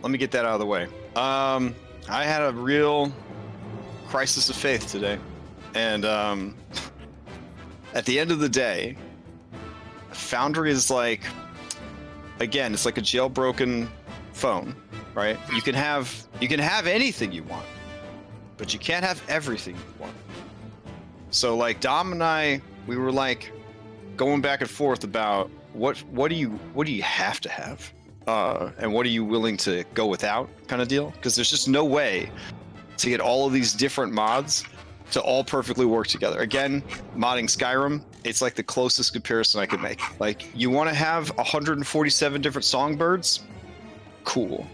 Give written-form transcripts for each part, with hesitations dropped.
let me get that out of the way. I had a real crisis of faith today, and at the end of the day, Foundry is like, again, it's like a jailbroken phone, right? You can have anything you want, but you can't have everything you want. So like Dom and I, we were like going back and forth about what do you have to have, and what are you willing to go without, kind of deal. Because there's just no way to get all of these different mods to all perfectly work together. Again, modding Skyrim, it's like the closest comparison I could make. Like, you want to have 147 different songbirds? Cool.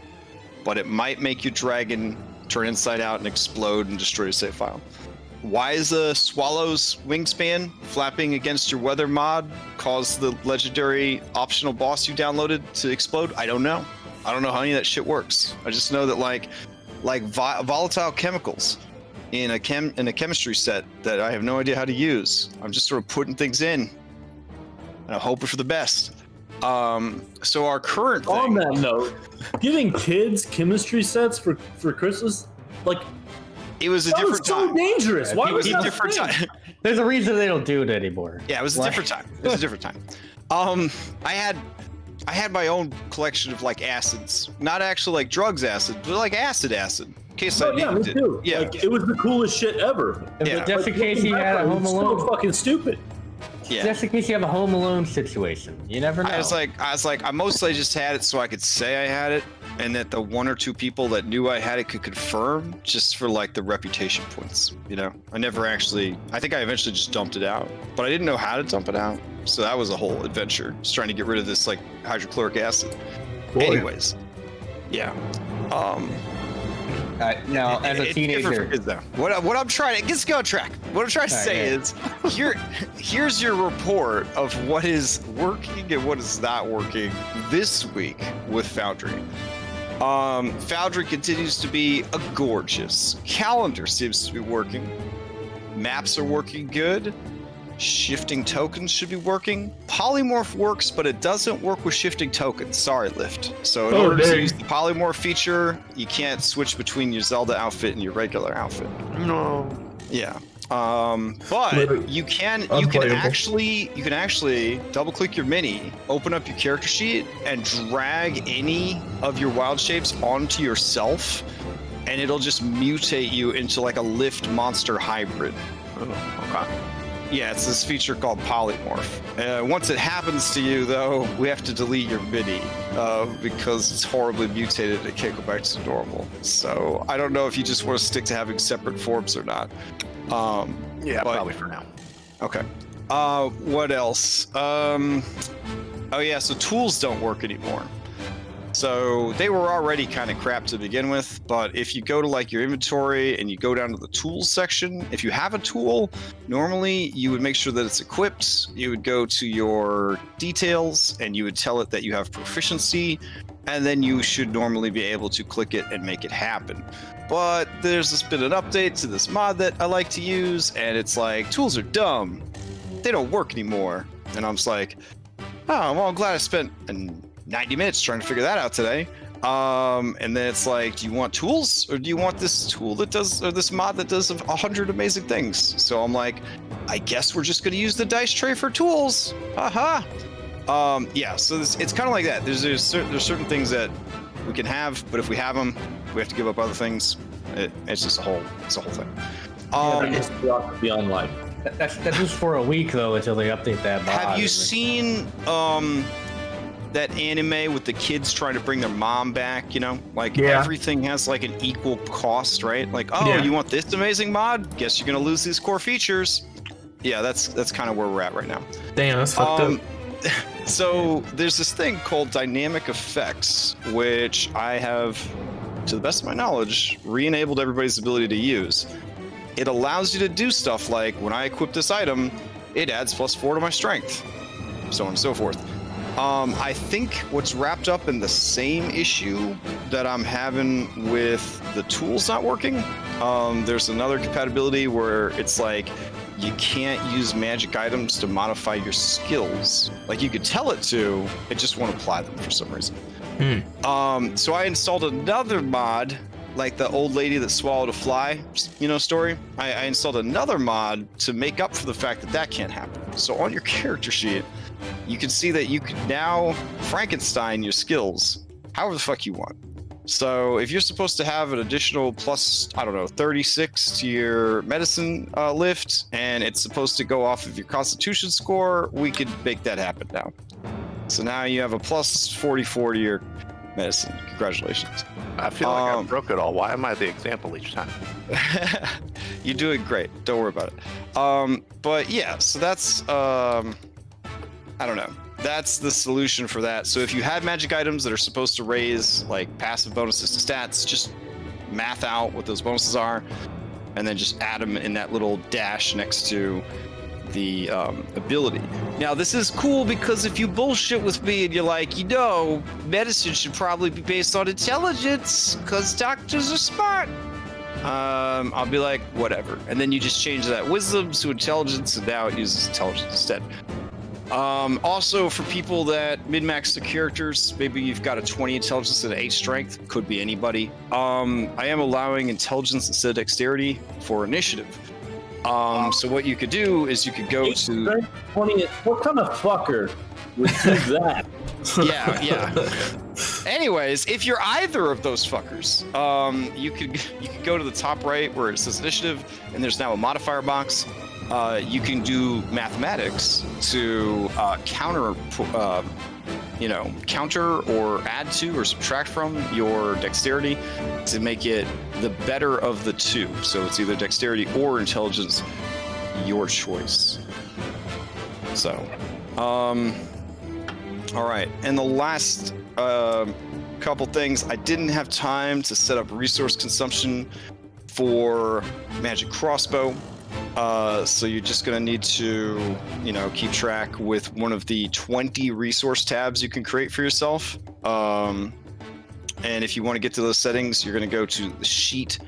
But it might make your dragon turn inside out and explode and destroy your save file. Why is a swallow's wingspan flapping against your weather mod cause the legendary optional boss you downloaded to explode? I don't know. I don't know how any of that shit works. I just know that like volatile chemicals in a chemistry set that I have no idea how to use. I'm just sort of putting things in, and I'm hoping for the best. So our current thing... On that note, giving kids chemistry sets for Christmas, like, it was a different time. So dangerous. Why was it a different time? There's a reason they don't do it anymore. Yeah, it was a different time. It was a different time. I had my own collection of like acids, not actually like drugs acid, but like acid. In case I needed me too. Yeah, like, it was the coolest shit ever. Yeah. Just in case you had a Home Alone. So fucking stupid. Yeah. Just in case you have a Home Alone situation, you never know. I was like, I mostly just had it so I could say I had it, and that the one or two people that knew I had it could confirm, just for like the reputation points. You know, I think I eventually just dumped it out, but I didn't know how to dump it out, so that was a whole adventure, just trying to get rid of this like hydrochloric acid. Boy. Anyways, yeah. Now, as a teenager, what I'm trying to let's go on track. What I'm trying to say is, here's your report of what is working and what is not working this week with Foundry. Foundry continues to be a gorgeous. Calendar seems to be working. Maps are working good. Shifting tokens should be working. Polymorph works, but it doesn't work with shifting tokens. Sorry, Lift. So in order to use the polymorph feature, you can't switch between your Zelda outfit and your regular outfit. No. Yeah. But you can actually double click your mini, open up your character sheet, and drag any of your wild shapes onto yourself, and it'll just mutate you into like a Lift monster hybrid. Oh, okay. Yeah, it's this feature called Polymorph. Once it happens to you, though, we have to delete your mini because it's horribly mutated and it can't go back to normal. So I don't know if you just want to stick to having separate forms or not. Yeah, probably for now. Okay. What else? Oh yeah, so tools don't work anymore. So they were already kind of crap to begin with, but if you go to like your inventory and you go down to the tools section, if you have a tool, normally you would make sure that it's equipped. You would go to your details and you would tell it that you have proficiency, and then you should normally be able to click it and make it happen. But there's been an update to this mod that I like to use, and it's like, tools are dumb. They don't work anymore. And I'm just like, oh, well, I'm glad I spent 90 minutes trying to figure that out today. And then it's like, do you want tools, or do you want this tool that does, or this mod that does 100 amazing things? So I'm like, I guess we're just going to use the dice tray for tools. Haha. Yeah, so it's kind of like that. There's certain things that we can have, but if we have them, we have to give up other things. It's just a whole thing. It's beyond life. That's just for a week though until they update that mod. Have you seen that anime with the kids trying to bring their mom back? You know, like everything has like an equal cost, right? Like, you want this amazing mod? Guess you're gonna lose these core features. Yeah, that's kind of where we're at right now. Damn, that's fucked up. So there's this thing called dynamic effects, which I have, to the best of my knowledge, re-enabled everybody's ability to use. It allows you to do stuff like, when I equip this item, it adds +4 to my strength, so on and so forth. I think what's wrapped up in the same issue that I'm having with the tools not working, there's another compatibility where it's like, you can't use magic items to modify your skills. Like, you could tell it to, it just won't apply them for some reason. So I installed another mod, like the old lady that swallowed a fly, story. I installed another mod to make up for the fact that that can't happen. So on your character sheet, you can see that you can now Frankenstein your skills however the fuck you want. So if you're supposed to have an additional plus, 36 to your medicine lift, and it's supposed to go off of your constitution score, we could make that happen now. So now you have a plus 44 to your medicine. Congratulations. I feel like I broke it all. Why am I the example each time? You're doing great. Don't worry about it. But yeah, so that's, I don't know. That's the solution for that. So if you have magic items that are supposed to raise like passive bonuses to stats, just math out what those bonuses are, and then just add them in that little dash next to the ability. Now this is cool because if you bullshit with me and you're like, medicine should probably be based on intelligence because doctors are smart. I'll be like, whatever. And then you just change that wisdom to intelligence, and now it uses intelligence instead. Also, for people that min-max the characters, maybe you've got a 20 intelligence and an 8 strength, could be anybody. I am allowing intelligence instead of dexterity for initiative. So what you could do is you could go to 20. What kind of fucker would do that? yeah. Anyways, if you're either of those fuckers, you could go to the top right where it says initiative, and there's now a modifier box. You can do mathematics to counter or add to or subtract from your dexterity to make it the better of the two. So it's either dexterity or intelligence, your choice. So, all right. And the last couple things, I didn't have time to set up resource consumption for magic crossbow. So you're just going to need to, keep track with one of the 20 resource tabs you can create for yourself. And if you want to get to those settings, you're going to go to the sheet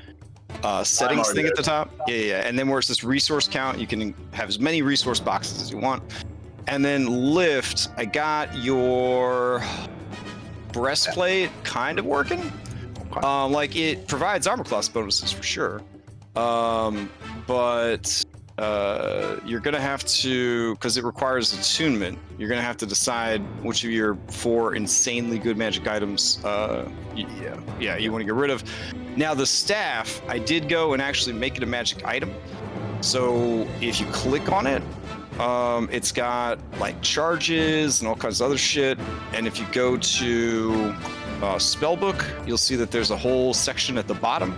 settings thing at the top. Yeah. And then where it says resource count, you can have as many resource boxes as you want. And then lift, I got your breastplate kind of working. Like it provides armor class bonuses for sure. But you're going to have to, because it requires attunement, you're going to have to decide which of your 4 insanely good magic items you want to get rid of. Now the staff, I did go and actually make it a magic item. So if you click on it, it's got like charges and all kinds of other shit. And if you go to spellbook, you'll see that there's a whole section at the bottom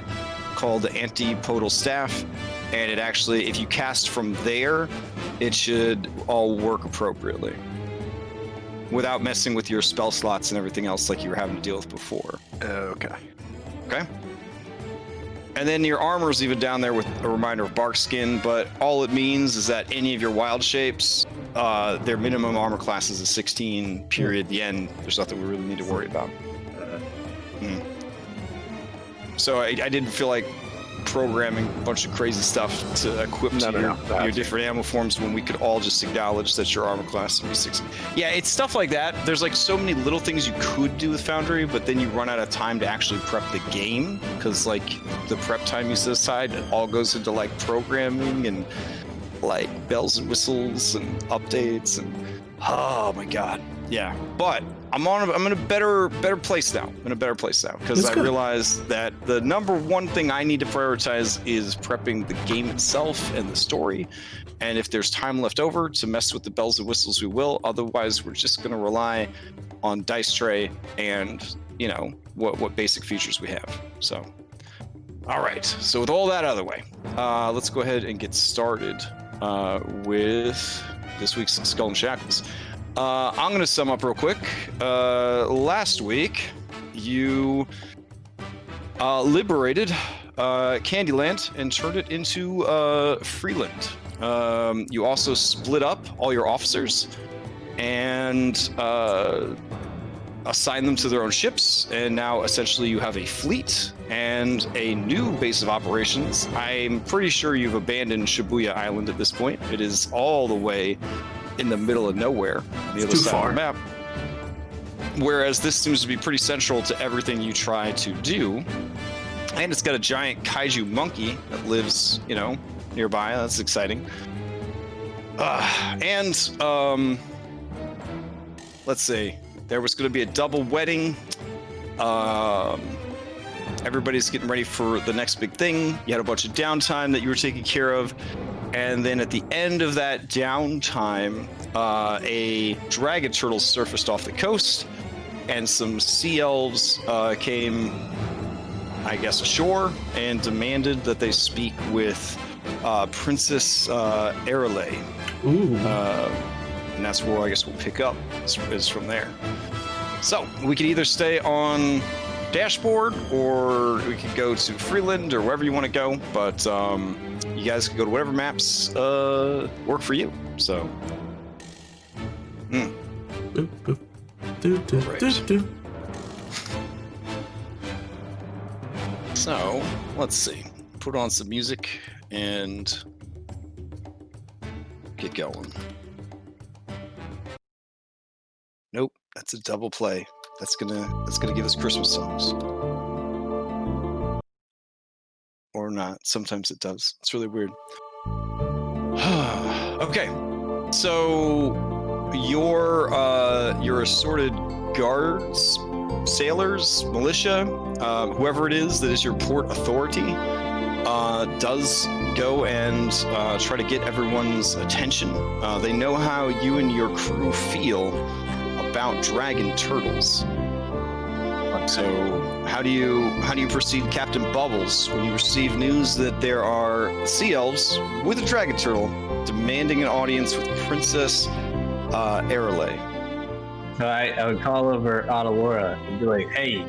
called the antipodal staff, and it actually, if you cast from there, it should all work appropriately without messing with your spell slots and everything else like you were having to deal with before. Okay. And then your armor is even down there with a reminder of bark skin, but all it means is that any of your wild shapes, their minimum armor class is a 16, period, the end. There's nothing we really need to worry about. So I didn't feel like programming a bunch of crazy stuff to equip your different animal forms when we could all just acknowledge that your armor class would be 16. Yeah, it's stuff like that. There's like so many little things you could do with Foundry, but then you run out of time to actually prep the game because like the prep time you set aside, it all goes into like programming and like bells and whistles and updates and oh my god. Yeah, but I'm in a better place now. Because I realized that the number one thing I need to prioritize is prepping the game itself and the story. And if there's time left over to mess with the bells and whistles, we will. Otherwise, we're just going to rely on dice tray and what basic features we have. So, all right. So with all that out of the way, let's go ahead and get started with this week's Skull Shackles. I'm going to sum up real quick. Last week, you liberated Candyland and turned it into Freeland. You also split up all your officers and assigned them to their own ships, and now essentially you have a fleet and a new base of operations. I'm pretty sure you've abandoned Shibuya Island at this point. It is all the way in the middle of nowhere on the other side of the map. whereas this seems to be pretty central to everything you try to do. And it's got a giant kaiju monkey that lives, nearby. That's exciting. Let's see. There was going to be a double wedding. Everybody's getting ready for the next big thing. You had a bunch of downtime that you were taking care of. And then at the end of that downtime, a dragon turtle surfaced off the coast, and some sea elves came, I guess, ashore and demanded that they speak with Princess Erele. Ooh. And that's where I guess we'll pick up, is from there. So we could either stay on Dashboard, or we could go to Freeland, or wherever you want to go, but you guys can go to whatever maps work for you. So Boop, boop. Do, do, Right. do, do. So let's see, put on some music and get going. Nope, that's a double play. That's gonna give us Christmas songs. Or not. Sometimes it does. It's really weird. Okay. So your assorted guards, sailors, militia, whoever it is that is your port authority, does go and try to get everyone's attention. They know how you and your crew feel about dragon turtles. So how do you proceed, Captain Bubbles, when you receive news that there are sea elves with a dragon turtle demanding an audience with Princess Erele? So I would call over Analura and be like, "Hey,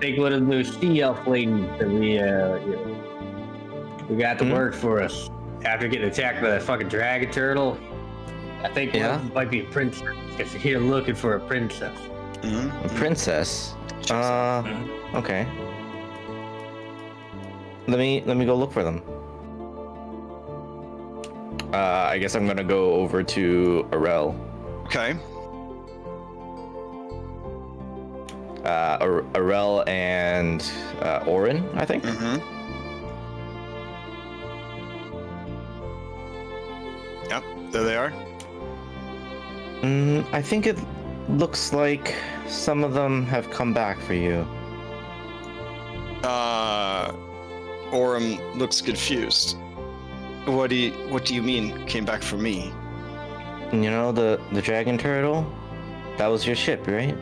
take one of those sea elf ladies that we got to work for us after getting attacked by that fucking dragon turtle. I think one of them might be a princess. If you're here looking for a princess." A princess? Okay. Let me go look for them. I guess I'm gonna go over to Arel. Okay. Arel and Orin, I think. Mm-hmm. Yep, there they are. I think it looks like some of them have come back for you. Orem looks confused. What do you mean came back for me? You know, the dragon turtle? That was your ship, right?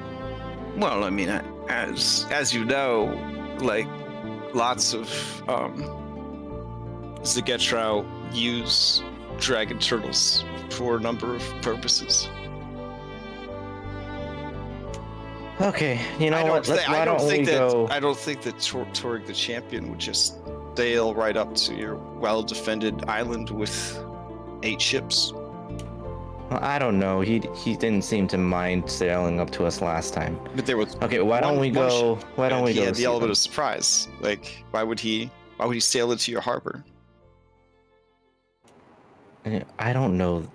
Well, I mean, as you know, like lots of Zagetrau use dragon turtles for a number of purposes. Okay, you know what? I don't think that Torg the Champion would just sail right up to your well-defended island with 8 ships. Well, I don't know. He didn't seem to mind sailing up to us last time. But there was Okay, why don't we go? Why don't we go? He had the see element them? of surprise. Like, why would he sail into your harbor? I don't know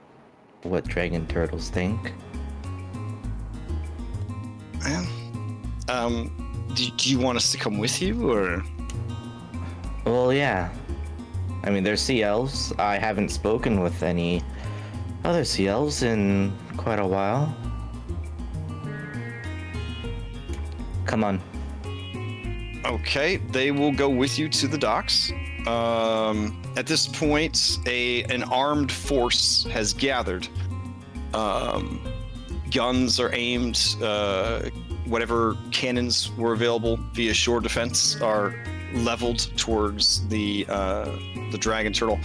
what dragon turtles think. Do you want us to come with you, or? Well, yeah. I mean, they're sea elves. I haven't spoken with any other sea elves in quite a while. Come on. Okay, they will go with you to the docks. At this point, an armed force has gathered. Guns are aimed. Whatever cannons were available via shore defense are leveled towards the dragon turtle.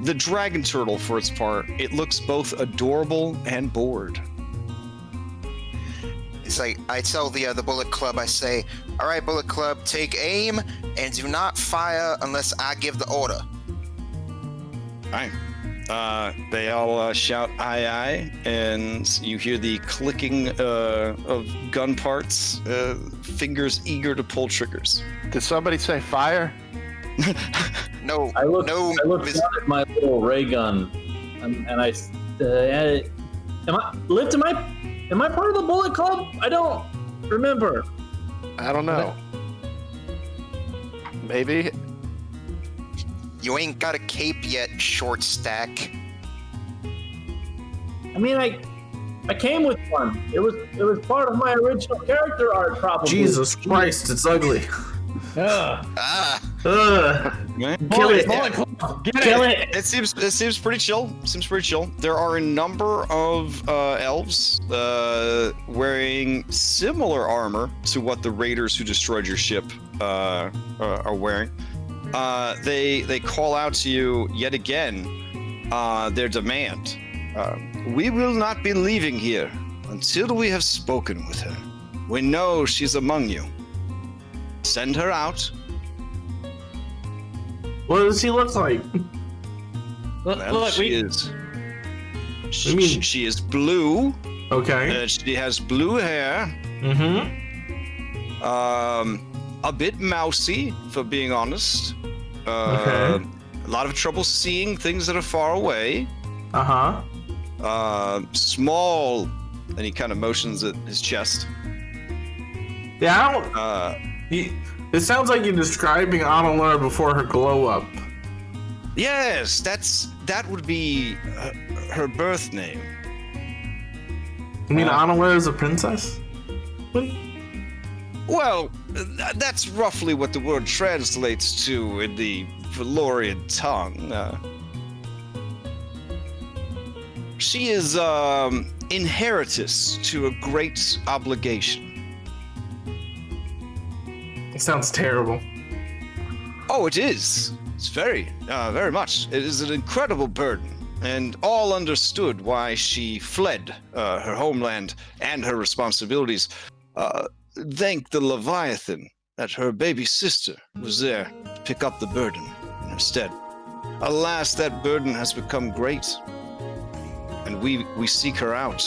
The dragon turtle, for its part, it looks both adorable and bored. It's like I tell the Bullet Club, I say, "All right, Bullet Club, take aim and do not fire unless I give the order." Aye. They all shout "aye aye," and you hear the clicking of gun parts, fingers eager to pull triggers. Did somebody say fire? No, I look no. down at my little ray gun, and I, am I Am I part of the Bullet Club? I don't remember. I don't know. Maybe. You ain't got a cape yet, short stack. I mean, I came with one. It was part of my original character art, probably. Jesus Christ, it's ugly. Ugh. Ah, Kill it. Kill it. It seems pretty chill. Seems pretty chill. There are a number of elves wearing similar armor to what the raiders who destroyed your ship are wearing. They call out to you yet again. Their demand: we will not be leaving here until we have spoken with her. We know she's among you. Send her out. What does he look like? Well, she is. She is blue. Okay. She has blue hair. Mm-hmm. A bit mousy, for being honest. Okay. A lot of trouble seeing things that are far away. Uh-huh. Small, and he kind of motions at his chest. Yeah, I don't... it sounds like you're describing Analura before her glow up. Yes, that would be her birth name. You mean Analura is a princess? Well, that's roughly what the word translates to in the Valorian tongue. She is inheritess to a great obligation. It sounds terrible. Oh, it is. It's very much. It is an incredible burden, and all understood why she fled her homeland and her responsibilities. Thank the Leviathan that her baby sister was there to pick up the burden in her stead. Alas, that burden has become great, and we seek her out.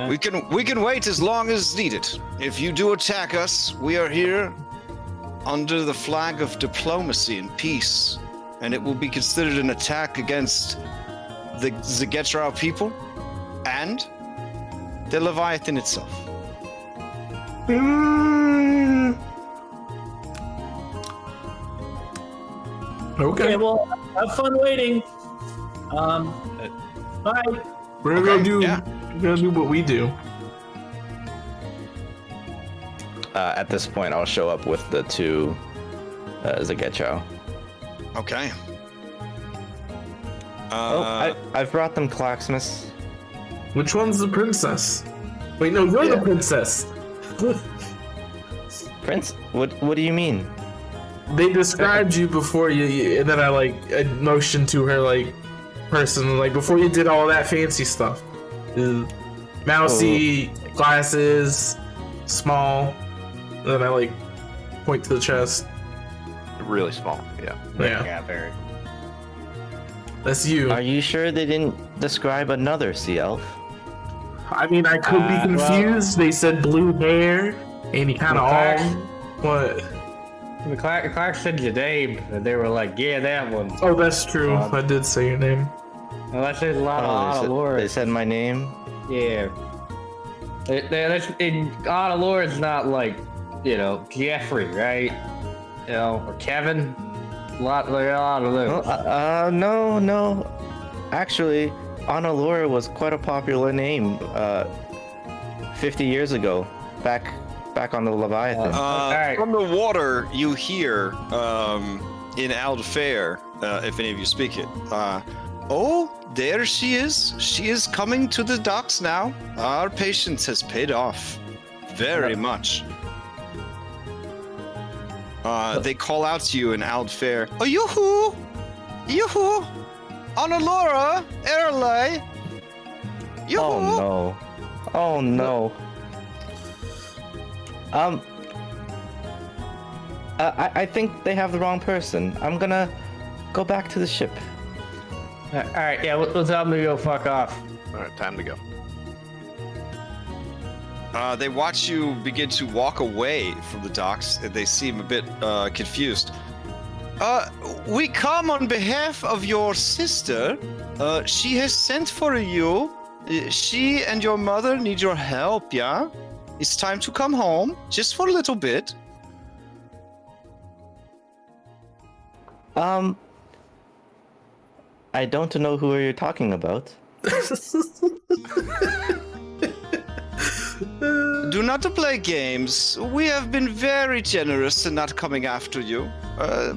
We can wait as long as needed. If you do attack us, we are here under the flag of diplomacy and peace, and it will be considered an attack against the Zegetrau people and the Leviathan itself. Okay, well, have fun waiting. Bye. We're gonna do what we do. At this point, I'll show up with the two Zegetrau. Okay. I've brought them Claxmas. Which one's the princess? Wait, no, you're the princess. Prince? What do you mean? They described you before you, and then I motioned to her person before you did all that fancy stuff. Mousy, glasses, small. And then I point to the chest. Really small, yeah. Yeah, very. That's you. Are you sure they didn't describe another sea elf? I mean, I could be confused. They said blue hair, and he kind of all. What? The Clark said your name, and they were like, "Yeah, that one." Oh, that's true. I did say your name. Unless there's a lot of Analura. They said my name? Yeah. Analura's not Jeffrey, right? Or Kevin. A lot of those. No. Actually, Analura was quite a popular name 50 years ago, back on the Leviathan. Alright. From the water, you hear in Aldfair, if any of you speak it. Oh, there she is. She is coming to the docks now. Our patience has paid off very much. They call out to you in Aldfair. Oh, yoo-hoo! Yoo-hoo! Analura! Erlay! Yoo-hoo! Oh no. I think they have the wrong person. I'm gonna go back to the ship. Alright, yeah, we'll tell them to go fuck off. Alright, time to go. They watch you begin to walk away from the docks, and they seem a bit confused. We come on behalf of your sister. She has sent for you. She and your mother need your help, yeah? It's time to come home, just for a little bit. I don't know who you're talking about. Do not play games. We have been very generous in not coming after you.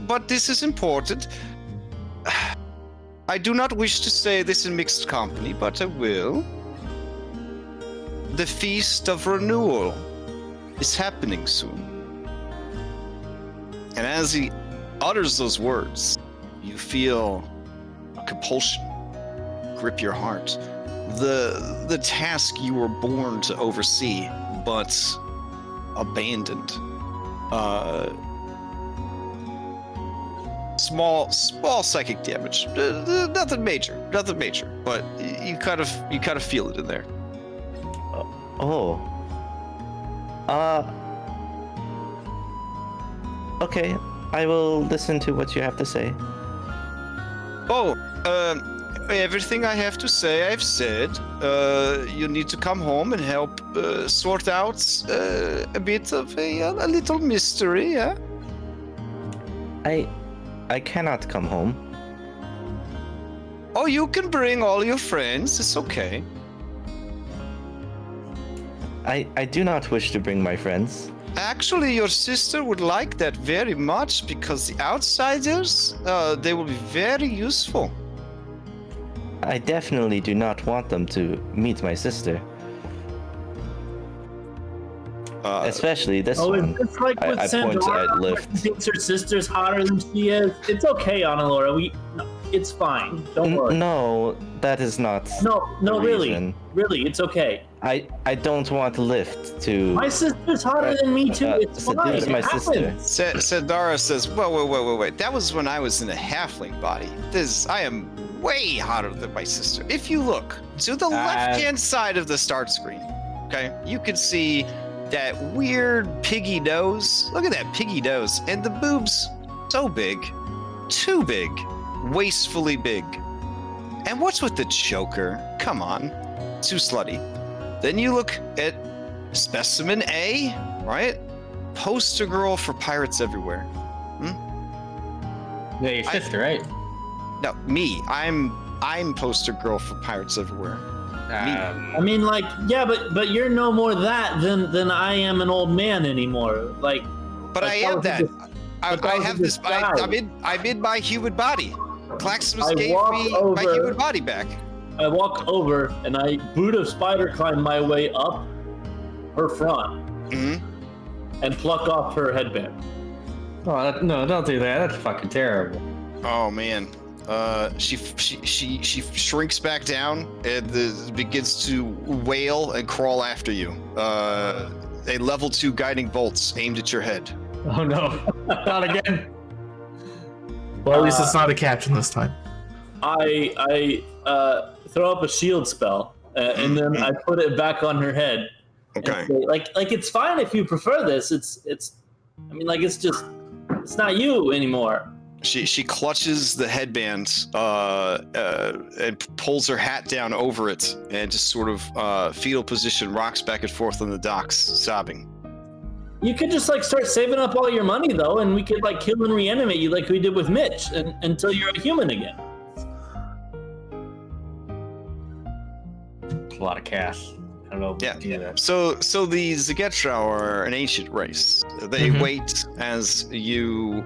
But this is important. I do not wish to say this in mixed company, but I will. The Feast of Renewal is happening soon. And as he utters those words, you feel a compulsion grip your heart. The task you were born to oversee, but abandoned. Small psychic damage. Nothing major, but you kind of feel it in there. Okay, I will listen to what you have to say. Everything I have to say, I've said. You need to come home and help sort out a bit of a little mystery, yeah? I cannot come home. Oh, you can bring all your friends. It's okay. I do not wish to bring my friends. Actually, your sister would like that very much because the outsiders, they will be very useful. I definitely do not want them to meet my sister. Especially this one. It's just like with I point at Sandora, Lift. she thinks her sister's hotter than she is. It's okay, Analura. It's fine. Don't worry. No, that is not. No, the really, reason. really, it's okay. I don't want Lift to. My sister's hotter than me too. It's fine. Seduce my It sister. happens. Sandara says, wait. That was when I was in a halfling body. I am way hotter than my sister. If you look to the left-hand side of the start screen, okay, you can see that weird piggy nose. Look at that piggy nose. And the boobs, so big. Too big. Wastefully big. And what's with the choker? Come on. Too slutty. Then you look at Specimen A, right? Poster girl for pirates everywhere. Yeah, your sister, right? No, me. I'm poster girl for pirates everywhere. I mean, like, yeah, but you're no more that than I am an old man anymore. Like, But I am that. I have this. I'm in my human body. Claximus gave me my human body back. I walk over and I boot of spider climb my way up her front and pluck off her headband. Oh, no, don't do that. That's fucking terrible. Oh man. She shrinks back down and begins to wail and crawl after you. A level 2 guiding bolts aimed at your head. Oh no, not again. Well, at least it's not a captain this time. I throw up a shield spell and then I put it back on her head. Okay. Say, like it's fine if you prefer this. It's not you anymore. She clutches the headband and pulls her hat down over it and just sort of fetal position rocks back and forth on the docks, sobbing. You could just like start saving up all your money though, and we could like kill and reanimate you like we did with Mitch until you're a human again. It's a lot of cash. I don't know if we can do that. So the Zagetra are an ancient race. They wait as you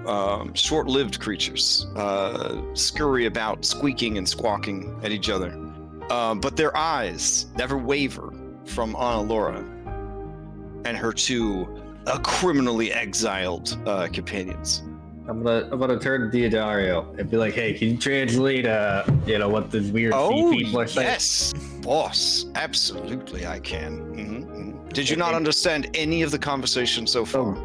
short-lived creatures scurry about, squeaking and squawking at each other. But their eyes never waver from Analura and her two criminally exiled companions. I'm gonna turn to Diodario and be like, hey, can you translate what these weird sea people are saying? Yes, boss. Absolutely, I can. Did you not understand any of the conversation so far?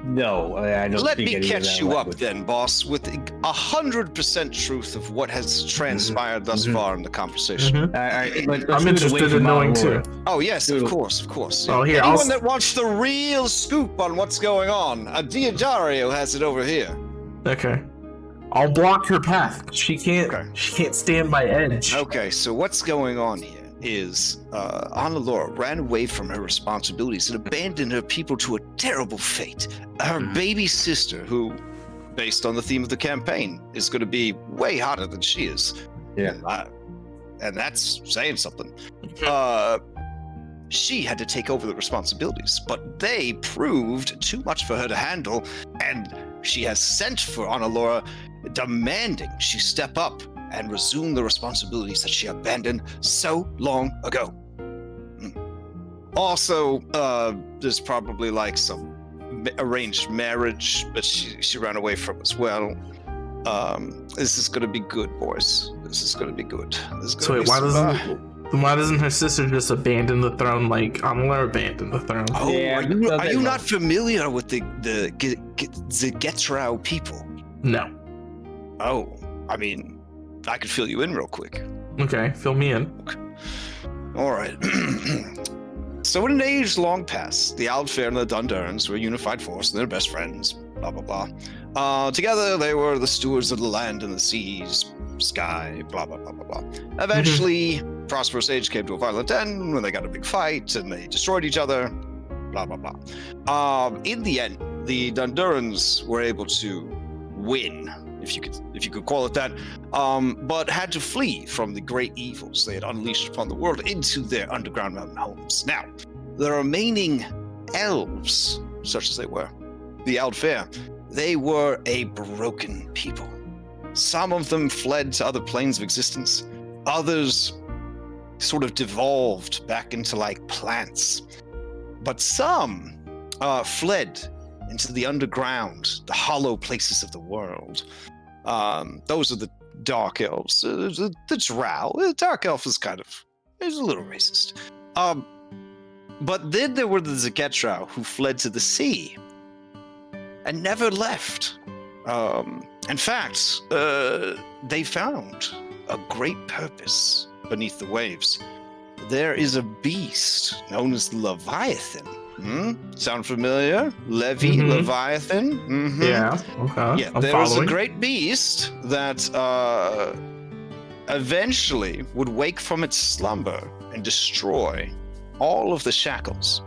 No, I don't Let speak me any of catch that you language. up then, boss, with 100% truth of what has transpired thus far in the conversation. All right, but I'm let's do it away interested from in knowing Analura. too. Oh yes, of Dude. course. Oh, here, Anyone I'll- that wants the real scoop on what's going on, Diadario has it over here. Okay. I'll block her path. She can't. Okay. She can't stand my edge. Okay, so what's going on here is Analura ran away from her responsibilities and abandoned her people to a terrible fate. Her baby sister, who, based on the theme of the campaign, is going to be way hotter than she is. Yeah. And that's saying something. She had to take over the responsibilities, but they proved too much for her to handle, and she has sent for Analura, demanding she step up and resume the responsibilities that she abandoned so long ago. Also, there's probably like some arranged marriage that she ran away from as well. This is gonna be good, boys. This is gonna be good. So wait, why doesn't her sister just abandon the throne like Analura abandoned the throne? Oh, Yeah, are you not familiar with the Getrau people? No. Oh, I mean, I could fill you in real quick. Okay, fill me in. All right. So in an age long past, the Aldfair and the Dundurns were a unified force, and they're best friends. Blah blah blah. Together, they were the stewards of the land and the seas, sky. Blah blah blah blah blah. Eventually, prosperous age came to a violent end when they got a big fight and they destroyed each other. Blah blah blah. In the end, the Dundurns were able to win, if you could call it that, but had to flee from the great evils they had unleashed upon the world into their underground mountain homes. Now, the remaining elves, such as they were, the Aldfair, they were a broken people. Some of them fled to other planes of existence. Others sort of devolved back into like plants. But some fled into the underground, the hollow places of the world. Those are the dark elves. The drow. The dark elf is is a little racist. But then there were the Zegetrau who fled to the sea and never left. In fact, they found a great purpose beneath the waves. There is a beast known as the Leviathan. Sound familiar? Leviathan? Yeah. Okay. Yeah, I'm there was a following. great beast that eventually would wake from its slumber and destroy all of the shackles.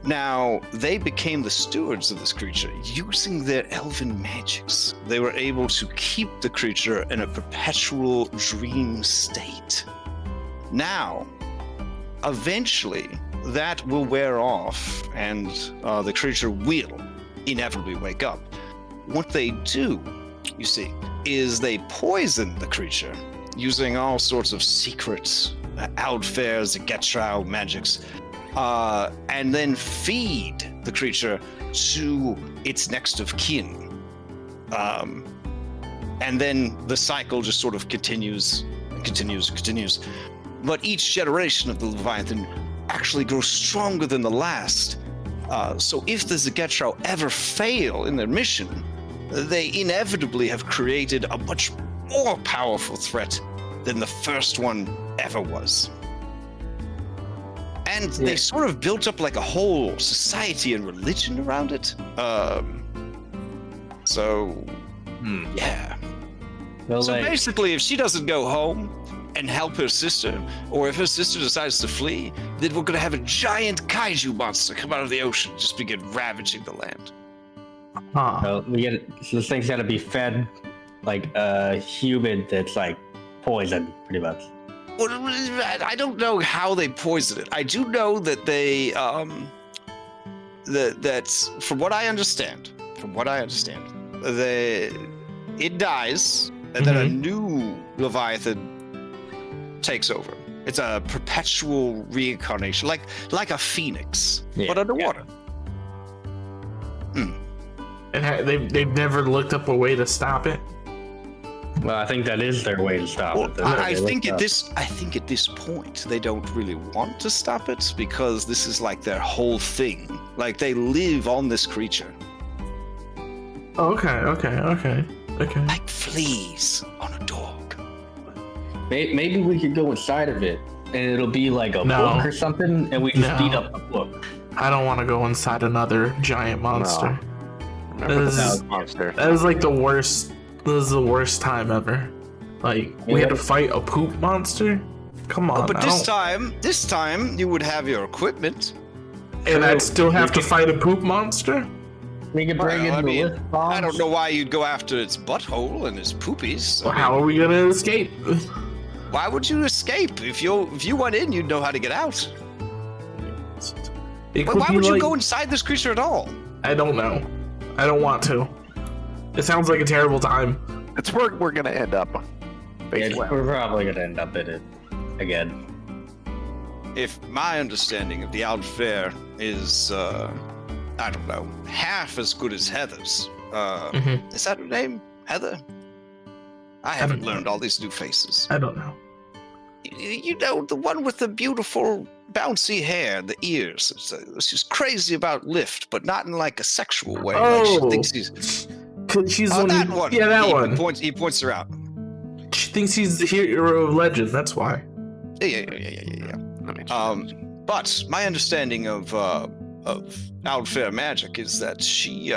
Now, they became the stewards of this creature. Using their elven magics, they were able to keep the creature in a perpetual dream state. Now, eventually, that will wear off, and the creature will inevitably wake up. What they do, you see, is they poison the creature using all sorts of secret Aldfair, Zegetrau magics, and then feed the creature to its next of kin. And then the cycle just sort of continues and continues and continues. But each generation of the Leviathan actually grows stronger than the last. So if the Zegetrau ever fail in their mission, they inevitably have created a much more powerful threat than the first one ever was. And they sort of built up like a whole society and religion around it. Yeah. Well, So like, basically, if she doesn't go home and help her sister, or if her sister decides to flee, then we're gonna have a giant kaiju monster come out of the ocean and just begin ravaging the land. Huh. well, this thing's gotta be fed like a human that's like poisoned, pretty much. Well, I don't know how they poison it. I do know that they, that's from what I understand, it dies, and then a new Leviathan takes over. It's a perpetual reincarnation, like a phoenix, but underwater. And they've never looked up a way to stop it. Well, I think that is their way to stop Well, it. I think at this point they don't really want to stop it because this is like their whole thing Like they live on this creature. Okay. Like fleas on a dog. Maybe we could go inside of it, and it'll be like a book or something, and we just beat up the book. I don't want to go inside another giant monster. Remember the monster. That was like the worst. This is the worst time ever. Like we had to fight a poop monster. Come on. But this time you would have your equipment. And I'd still have to fight a poop monster? We can bring in the lift bombs. I don't know why you'd go after its butthole and its poopies. Well, how are we gonna escape? Why would you escape? If you went in, you'd know how to get out. But why would you go inside this creature at all? I don't know. I don't want to. It sounds like a terrible time. It's where we're gonna end up. Yeah, we're probably gonna end up in it again. If my understanding of the outfare is, I don't know, half as good as Heather's. Is that her name? Heather? I haven't learned all these new faces. I don't know. You know, the one with the beautiful bouncy hair, the ears. She's crazy about lift, but not in like a sexual way. Oh, like she thinks she's that one. Yeah, that one. He points her out. She thinks he's the hero of legend. That's why. Yeah. But my understanding of outfare magic is that she,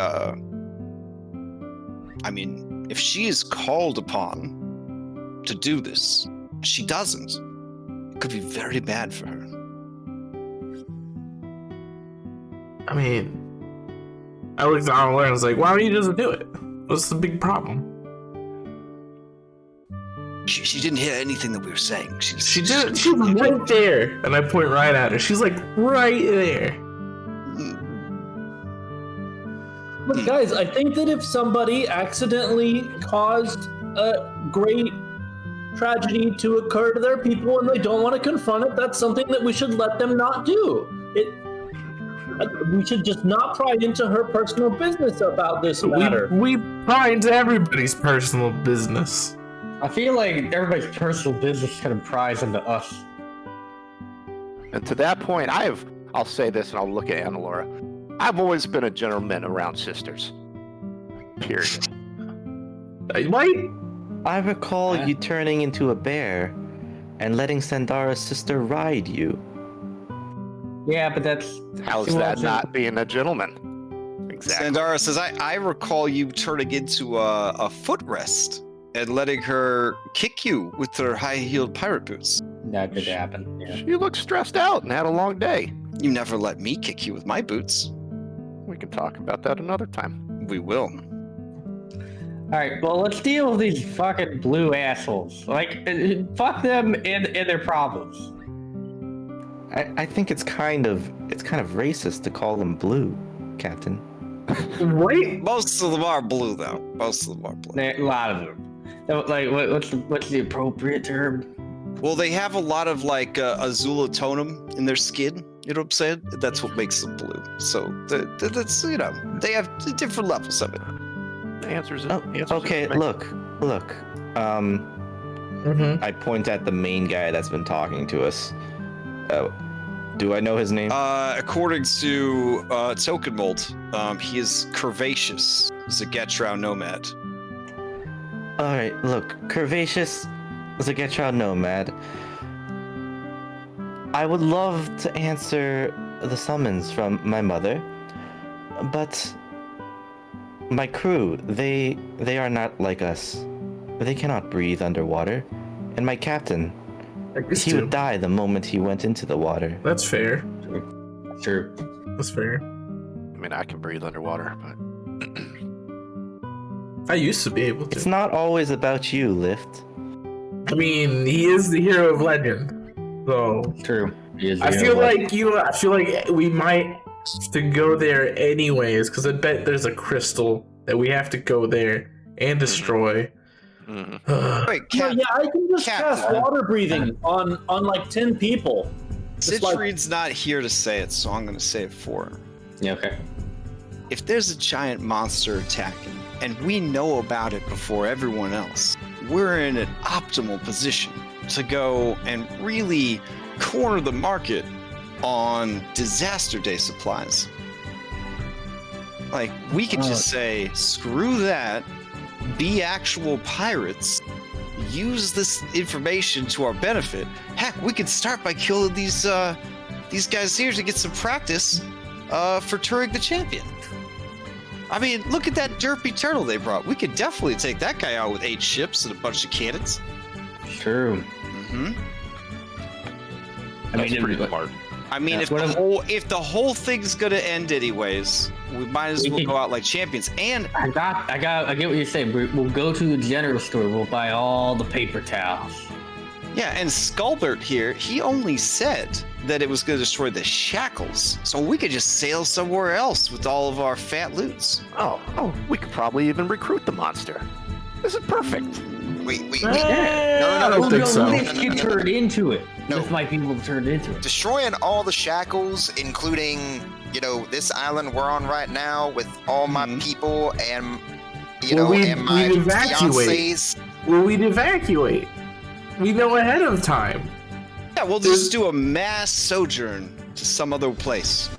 if she is called upon to do this, she doesn't. It could be very bad for her. I mean, I looked at Analura and I was like, why don't you just do it? What's the big problem? She didn't hear anything that we were saying. She did. She was right there, and I point right at her. She's like right there. But guys, I think that if somebody accidentally caused a great tragedy to occur to their people and they don't want to confront it, that's something that we should let them not do. We should just not pry into her personal business about this matter. We pry into everybody's personal business. I feel like everybody's personal business kind of pries into us. And to that point, I'll say this and I'll look at Analura. I've always been a gentleman around sisters. Period. What? I recall you turning into a bear and letting Sandara's sister ride you. Yeah, but that's... How's that not being a gentleman? Exactly. Sandara says, I recall you turning into a footrest and letting her kick you with her high-heeled pirate boots. That did happen, yeah. You look stressed out and had a long day. You never let me kick you with my boots. We can talk about that another time. We will. Alright, well, let's deal with these fucking blue assholes. Like, fuck them and their problems. I think it's kind of racist to call them blue, Captain. What? Most of them are blue, though. Most of them are blue. A lot of them. Like, what's the appropriate term? Well, they have a lot of like azula tonum in their skin. You know what I'm saying? That's what makes them blue. So that's they have different levels of it. The answers. Okay, look. I point at the main guy that's been talking to us. Do I know his name? According to Token Mold, he is Curvaceous. He's a Getrow nomad. Alright, look, Curvaceous is a Getrow nomad. I would love to answer the summons from my mother, but my crew, they are not like us. They cannot breathe underwater, and my captain, he would die the moment he went into the water. That's fair. True. That's fair. I mean, I can breathe underwater, but I used to be able to. It's not always about you, Lift. I mean, he is the hero of legend. So True. I feel like we might have to go there anyways, because I bet there's a crystal that we have to go there and destroy. Wait, I can just cast water breathing on like 10 people. Citrine's not here to say it, so I'm going to say it for her. Yeah, okay. If there's a giant monster attacking, and we know about it before everyone else, we're in an optimal position to go and really corner the market on disaster day supplies. Like, we could just say, screw that, be actual pirates, use this information to our benefit. Heck, we could start by killing these guys here to get some practice for touring the champion. I mean, look at that derpy turtle they brought. We could definitely take that guy out with 8 ships and a bunch of cannons. True. Mm-hmm. That's pretty smart. I mean, if the whole thing's gonna end anyways, we might as well go out like champions. And I get what you're saying. We'll go to the general store. We'll buy all the paper towels. yeah, and Skullbert here, he only said that it was gonna destroy the shackles, so we could just sail somewhere else with all of our fat loots. Oh, we could probably even recruit the monster. This is perfect. Wait. I don't think so. This could turn into it. No. This might be able to turn into it. Destroying all the shackles, including, this island we're on right now with all my people and, and my we'd evacuate. fiancés. Well, we'd evacuate. We know ahead of time. Yeah, we'll just do a mass sojourn to some other place.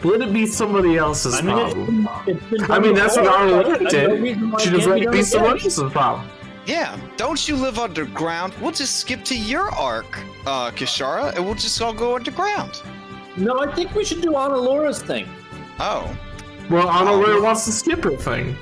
Let it be somebody else's problem. It's been I mean, that's what Analura No did. reason why She it just can't let it be done someone again. else's problem. Yeah, don't you live underground? We'll just skip to your arc, Kishara, and we'll just all go underground. No, I think we should do Analura's thing. Oh. Well, Analura wants to skip her thing.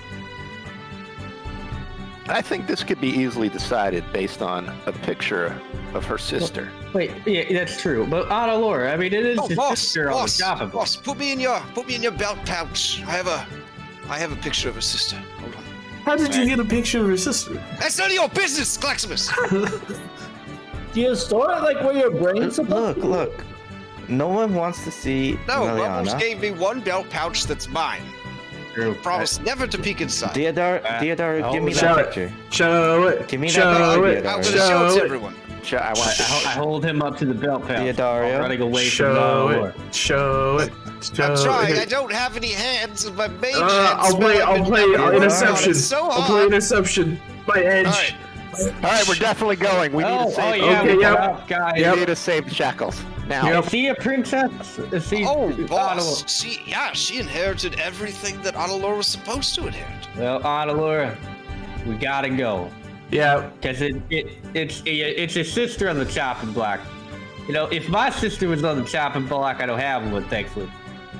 I think this could be easily decided based on a picture of her sister. Wait, yeah, that's true. But Analura, I mean, it is his sister on the shopping block. boss, put me in your belt pouch. I have a picture of her sister. Hold on. How did you get a picture of her sister? That's none of your business, Claximus. Do you store it like where your brain's supposed Look. No one wants to see No, Ramos Liliana. gave me one belt pouch that's mine. True. Promise never to peek inside. Deodar, give me Show that it. picture. Show it. Give me that Show picture, it. I'm Deodar. gonna show it to Show it. everyone. I hold him up to the belt pouch. Theodario. Running away from Show Analura. it. Show it. I'm trying. I it. don't have any hands. My mage hands. I'll play interception. It's so I'll hot. play interception. My edge. All right. All right, we're definitely going. We need to save. yeah, Okay, we yep. got guys. We need to save Shackles now. Yep. Is she a princess? Is she Oh, Analura? boss. She inherited everything that Analura was supposed to inherit. Well, Analura, we gotta go. Yeah. Because it's his sister on the chopping block. If my sister was on the chopping block, I don't have one, thankfully.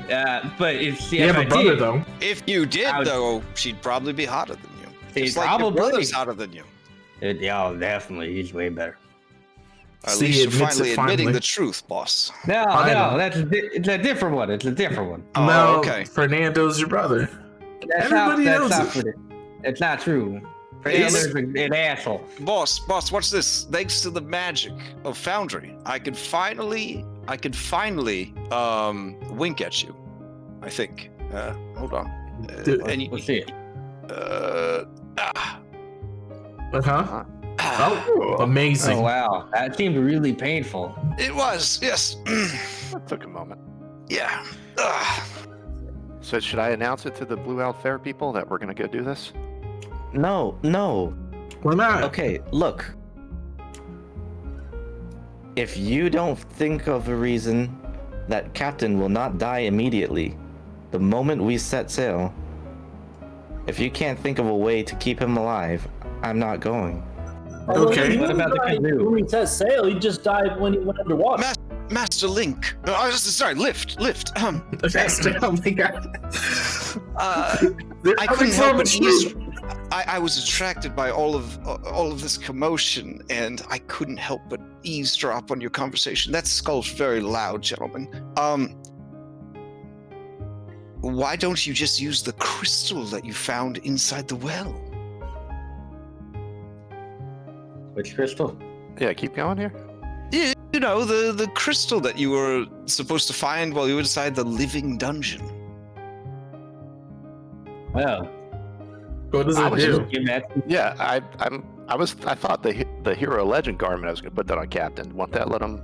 But if You have I a brother, did, though. If you did, I would- though, she'd probably be hotter than you. She'd Just like your probably. brother's hotter than you. Yeah, definitely, he's way better. At See, least he you're admits finally it admitting finally. the truth, boss. No, Finally. it's a different one. It's a different one. Oh, No, okay. Fernando's your brother. That's Everybody knows not it. true. It's not true. It's- Fernando's an asshole. Boss, watch this. Thanks to the magic of Foundry, I could finally wink at you. I think. Hold on. Dude, And you, We'll see it. Oh, amazing. Oh wow, that seemed really painful. it was, yes. That took a moment. Yeah. So should I announce it to the Blue Owl Fair people that we're gonna go do this? No. Why not? Okay, look. If you don't think of a reason that Captain will not die immediately the moment we set sail, if you can't think of a way to keep him alive, I'm not going. Okay. He What about the died canoe? When he says sail, he just died when he went underwater. Master Link. Sorry, lift. Oh my god. I couldn't help but I was attracted by all of this commotion, and I couldn't help but eavesdrop on your conversation. That skull's very loud, gentlemen. Why don't you just use the crystal that you found inside the well? Which crystal? Yeah, keep going here. You know, the crystal that you were supposed to find while you were inside the living dungeon. Well, What does I it was do? just- give that. Yeah, I thought the hero legend garment I was gonna put that on Captain. Won't that let him?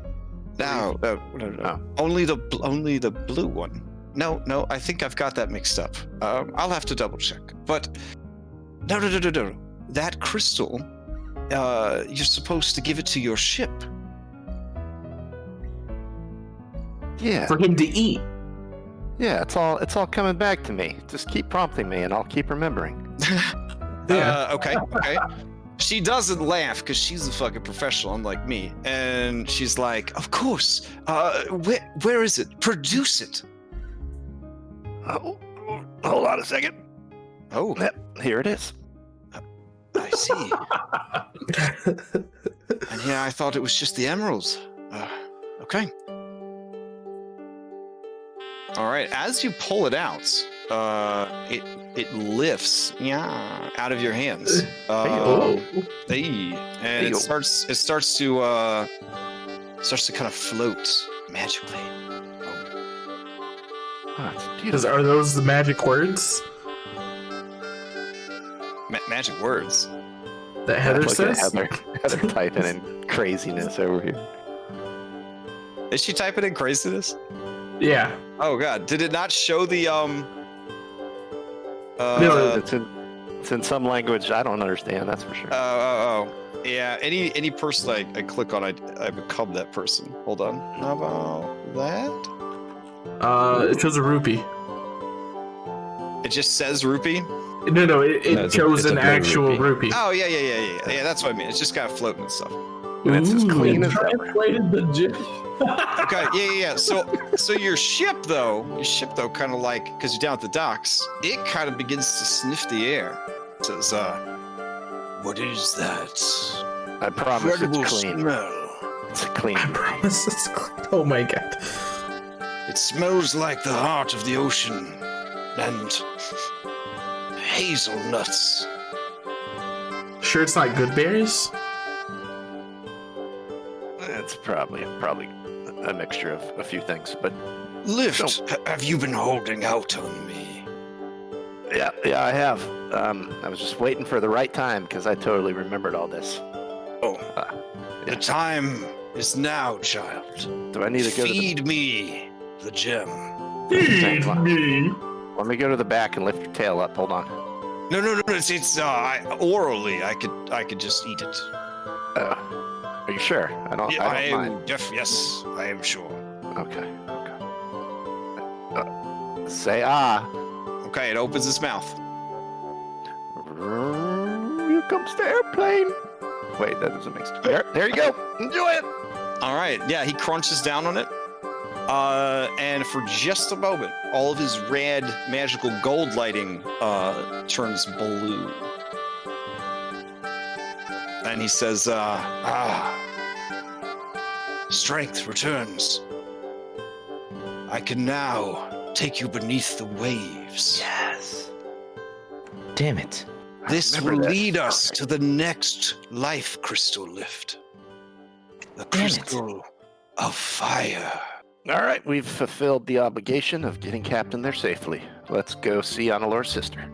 No. Oh. Only the blue one. No, I think I've got that mixed up. I'll have to double check. But no. That crystal, you're supposed to give it to your ship. Yeah. For him to eat. Yeah, it's all coming back to me. Just keep prompting me, and I'll keep remembering. Okay. She doesn't laugh because she's a fucking professional, unlike me. And she's like, "Of course. Where is it? Produce it." Oh, hold on a second. Oh, Yep, here it is. I see. And yeah, I thought it was just the emeralds. Okay. All right. As you pull it out, it lifts, out of your hands. And it starts to kind of float magically. Are those the magic words? Magic words. That Heather Look at says? Heather typing in craziness over here. Is she typing in craziness? Yeah. Oh god, did it not show the No, It's in some language I don't understand. That's for sure. Yeah. Any person I click on, I become that person. Hold on. How about that? it shows a rupee. It just says rupee. No, it shows an blue actual rupee. Oh yeah. That's what I mean. It's just kind of floating and stuff. And it's as clean as ever. Translated the gif. Okay, yeah. So your ship though, kind of like, because you're down at the docks, it kind of begins to sniff the air. It says, "What is that? I promise Incredible it's clean. smell. It's a clean. I promise it's clean. Oh my god. It smells like the heart of the ocean and hazelnuts." Sure it's not good berries? It's probably a mixture of a few things, but Lift, have you been holding out on me? yeah, I have. I was just waiting for the right time because I totally remembered all this. The time is now, child. Do I need to go Feed me the gem. Feed me. Let me go to the back and lift your tail up. Hold on. No. It's orally. I could just eat it. Are you sure? I don't mind. Yes, I am sure. Okay. Say ah. Okay, it opens its mouth. Here comes the airplane. Wait, that doesn't make sense. There you go. Enjoy it. All right, yeah, he crunches down on it. And for just a moment, all of his red magical gold lighting turns blue. And he says, strength returns. I can now take you beneath the waves. Yes. Damn it. This will lead us to the next life crystal lift. The crystal of fire. All right, we've fulfilled the obligation of getting Captain there safely. Let's go see Analura's sister.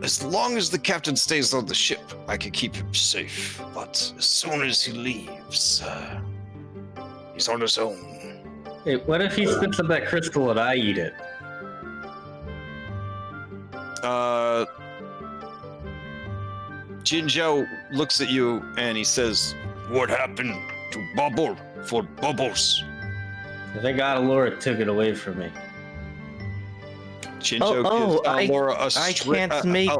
As long as the captain stays on the ship, I can keep him safe. But as soon as he leaves, he's on his own. Hey, what if he spits up that crystal and I eat it? Jinjo looks at you and he says, "What happened to Bubble for Bubbles?" I think Analura took it away from me. Jinjo gives Analura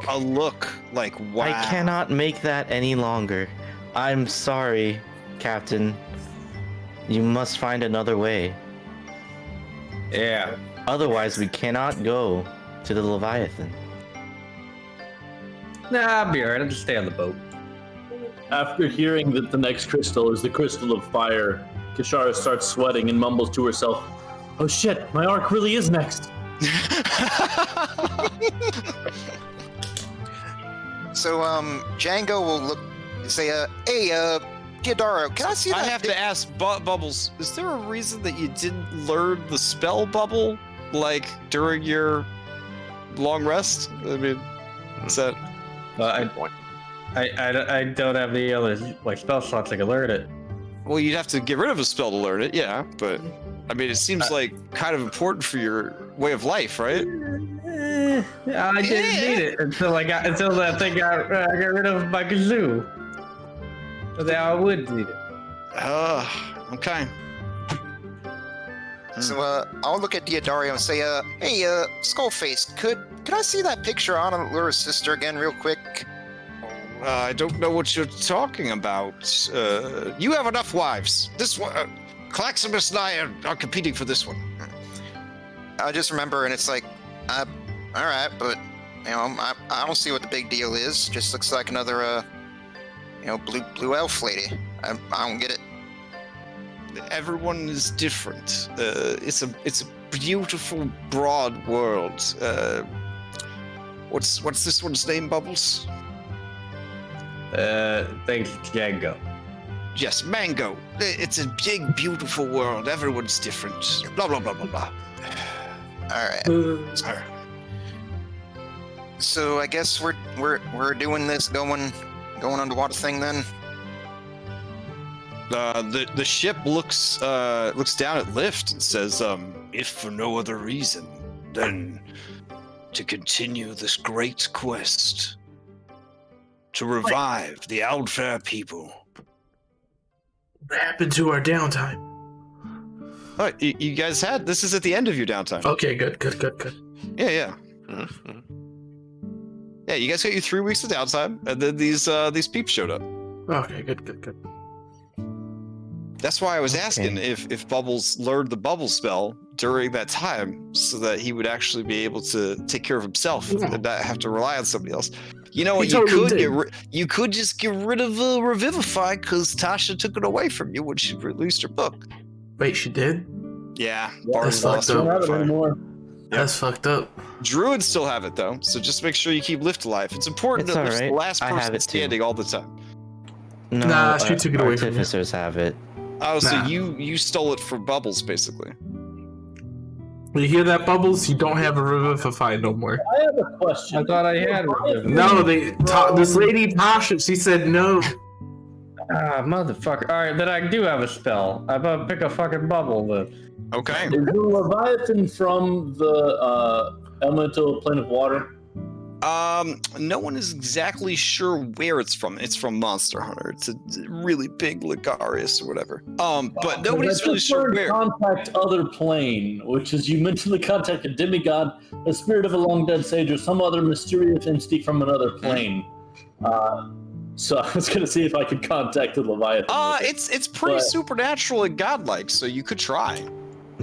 a look like, wow. I cannot make that any longer. I'm sorry, Captain. You must find another way. Yeah. Otherwise, we cannot go to the Leviathan. Nah, I'll be alright. I'll just stay on the boat. After hearing that the next crystal is the crystal of fire, Kishara starts sweating and mumbles to herself, "Oh shit, my arc really is next." So, Django will say, "Hey, Giordaro, can I see that?" I have to ask Bubbles, is there a reason that you didn't learn the spell bubble, like, during your long rest? I mean, is that... I don't have any other spell slots I can learn it. Well, you'd have to get rid of a spell to learn it, yeah, but... I mean, it seems like kind of important for your way of life, right? I didn't need it until that thing got rid of my kazoo. So now I would need it. Okay. So I'll look at Diodario and say, hey, Skullface, could I see that picture on Analura's sister again real quick? I don't know what you're talking about. You have enough wives. This one, Claximus and I are competing for this one. I just remember, and it's like, all right, but I don't see what the big deal is. Just looks like another, blue elf lady. I don't get it. Everyone is different. It's a beautiful, broad world. What's this one's name, Bubbles? Thanks, Django. Yes, Mango. It's a big, beautiful world. Everyone's different. Blah blah blah blah blah. All right. So I guess we're doing this going underwater thing then. The ship looks down at Lift and says, if for no other reason than to continue this great quest to revive the Aldfair people. What happened to our downtime? Oh, you guys this is at the end of your downtime. Okay, good. Yeah. Yeah, you guys got your 3 weeks of downtime, and then these peeps showed up. Okay, good. That's why I was asking if Bubbles learned the bubble spell during that time, so that he would actually be able to take care of himself and not have to rely on somebody else. You know what? You could just get rid of Revivify because Tasha took it away from you when she released her book. Wait, she did? Yeah, That's fucked up. That's fucked up. Druids still have it though, so just make sure you keep Lift alive. It's important It's that Lift's the alright. last person standing all the time. No, Nah, she took it away from me. Artificers have it. Oh, so Nah. you stole it from Bubbles, basically. You hear that, Bubbles? You don't have a Revivify no more. I have a question. I thought I had it. No, this lady Tasha, she said no. Ah, motherfucker. Alright, then I do have a spell. I'm gonna pick a fucking bubble then. Okay. Is the Leviathan from the elemental plane of water? No one is exactly sure where it's from. It's from Monster Hunter. It's a really big Ligarius or whatever. But nobody's really sure where. Contact other plane, which is you mentally contact a demigod, a spirit of a long dead sage, or some other mysterious entity from another plane. So I was gonna see if I could contact the Leviathan. It's pretty supernatural and godlike, so you could try.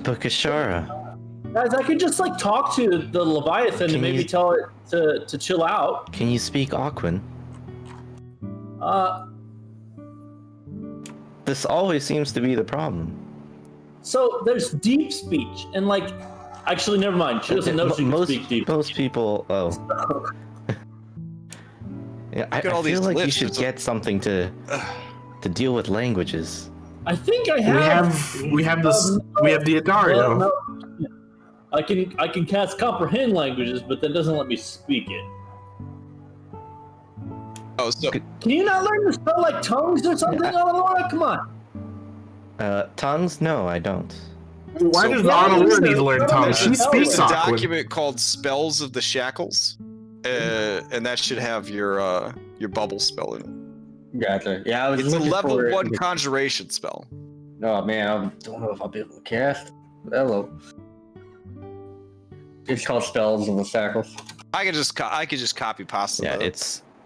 But Kishara, Guys, I could just talk to the Leviathan and maybe tell it to chill out. can you speak Aquan? This always seems to be the problem. So there's deep speech and actually never mind. She doesn't know she can speak deep. Most people, yeah, I all these feel like you lists, should get something to deal with languages. I think I have. We have the Adario. No. I can cast comprehend languages, but that doesn't let me speak it. Oh, so Can you not learn to spell tongues or something, Analura? Come on. Tongues? No, I don't. Why does Analura need to learn tongues? She speaks there's a Aquan. document called Spells of the Shackles, and that should have your bubble spell in it. Gotcha. Yeah, I was It's a looking level for it. 1 conjuration spell. Oh man, I don't know if I'll be able to cast. Hello. It's called Spells of the Shackles. I could just copy pasta. Yeah, though.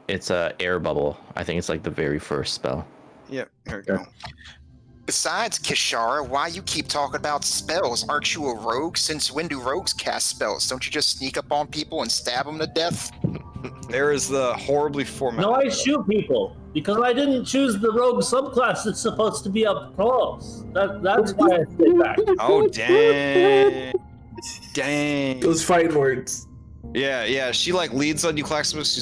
it's a air bubble. I think it's the very first spell. Yep. Here we go. Besides, Kishara, why you keep talking about spells? Aren't you a rogue? Since when do rogues cast spells? Don't you just sneak up on people and stab them to death? There is the horribly formatted. No, I shoot people because I didn't choose the rogue subclass that's supposed to be up close. That's why I stay back. Oh dang! Dang! Those fighting words. Yeah. She leads on you, Claximus.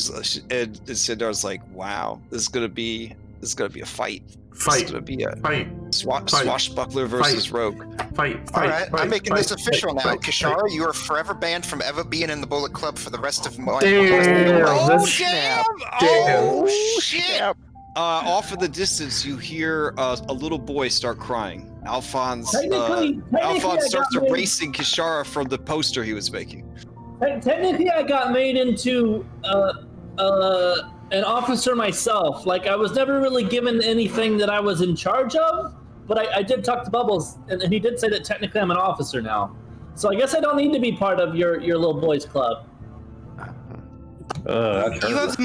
And Sindar's like, "Wow, this is gonna be a fight. This is gonna be a swashbuckler versus rogue." Fight. All right, I'm making this official now. fight. Kishara, you are forever banned from ever being in the Bullet Club for the rest of my Damn, Oh that's- damn! Damn. Oh shit! Off in the distance, you hear a little boy start crying. Alphonse starts erasing Kishara from the poster he was making. Technically, I got made into an officer myself. I was never really given anything that I was in charge of, but I did talk to Bubbles, and he did say that technically I'm an officer now. So I guess I don't need to be part of your little boys club. You have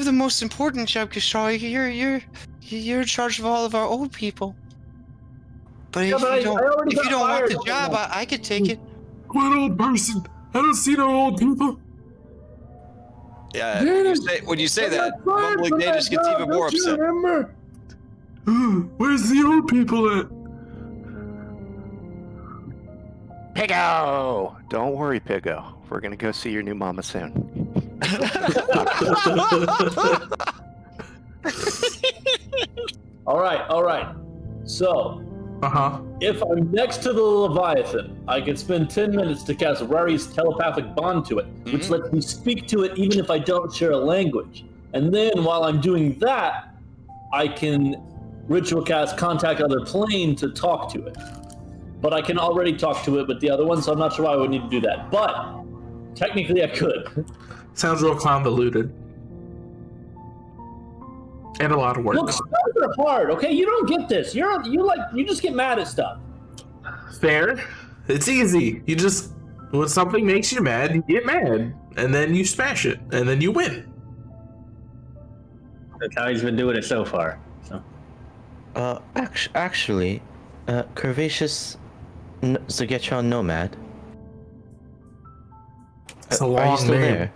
the most important job, Kishra. You're in charge of all of our old people. But if you don't want the job, I could take it. What old person? I don't see no old people. Yeah, when you say that, Mumbling Day just gets even more upset. Remember? Where's the old people at? Piggo! Don't worry, Piggo. We're gonna go see your new mama soon. All right. So, if I'm next to the Leviathan, I can spend 10 minutes to cast Rari's telepathic bond to it, which lets me speak to it even if I don't share a language. And then while I'm doing that, I can ritual cast Contact Other Plane to talk to it. But I can already talk to it with the other one, so I'm not sure why I would need to do that. But technically I could. Sounds real convoluted. And a lot of work. Look, spells are hard, okay? You don't get this. You just get mad at stuff. Fair. It's easy. When something makes you mad, you get mad. And then you smash it. And then you win. That's how he's been doing it so far. So. Actually, Curvaceous Zagetron Nomad. It's a Are you long still name. there?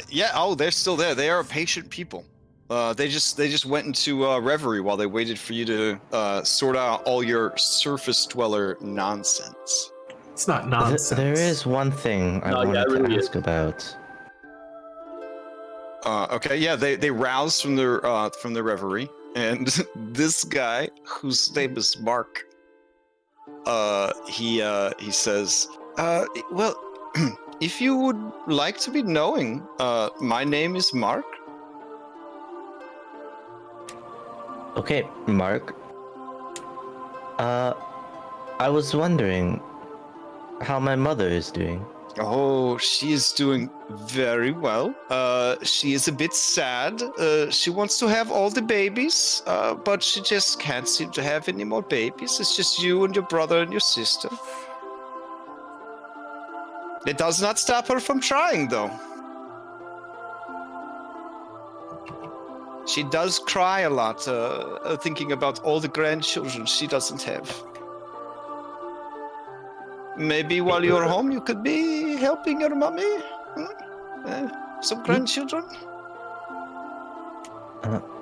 Yeah. Oh, they're still there. They are patient people. They just went into reverie while they waited for you to sort out all your surface dweller nonsense. It's not nonsense. There is one thing I wanted to ask about. Okay. Yeah. They roused from their reverie, and this guy, whose name is Mark, he says, well. If you would like to be knowing, my name is Mark. Okay, Mark. I was wondering how my mother is doing. Oh, she is doing very well. She is a bit sad. She wants to have all the babies, but she just can't seem to have any more babies. It's just you and your brother and your sister. It does not stop her from trying, though. She does cry a lot, thinking about all the grandchildren she doesn't have. Maybe while you're home, you could be helping your mommy? Some grandchildren?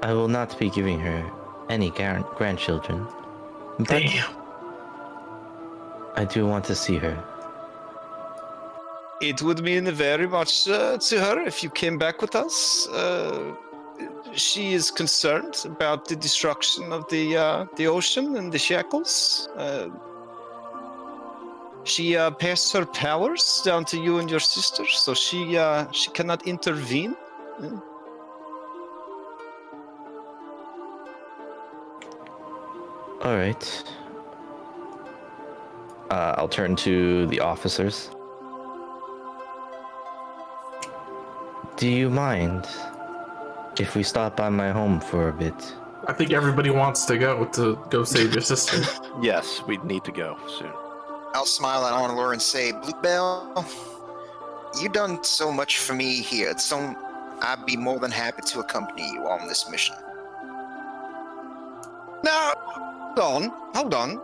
I will not be giving her any grandchildren. But Damn. I do want to see her. It would mean very much to her if you came back with us. She is concerned about the destruction of the ocean and the shackles. She passed her powers down to you and your sister, so she cannot intervene. All right. I'll turn to the officers. Do you mind if we stop by my home for a bit? I think everybody wants to go save your sister. Yes, we need to go soon. I'll smile at Analura and say, Bluebell, you done so much for me here, so I'd be more than happy to accompany you on this mission. Now, hold on.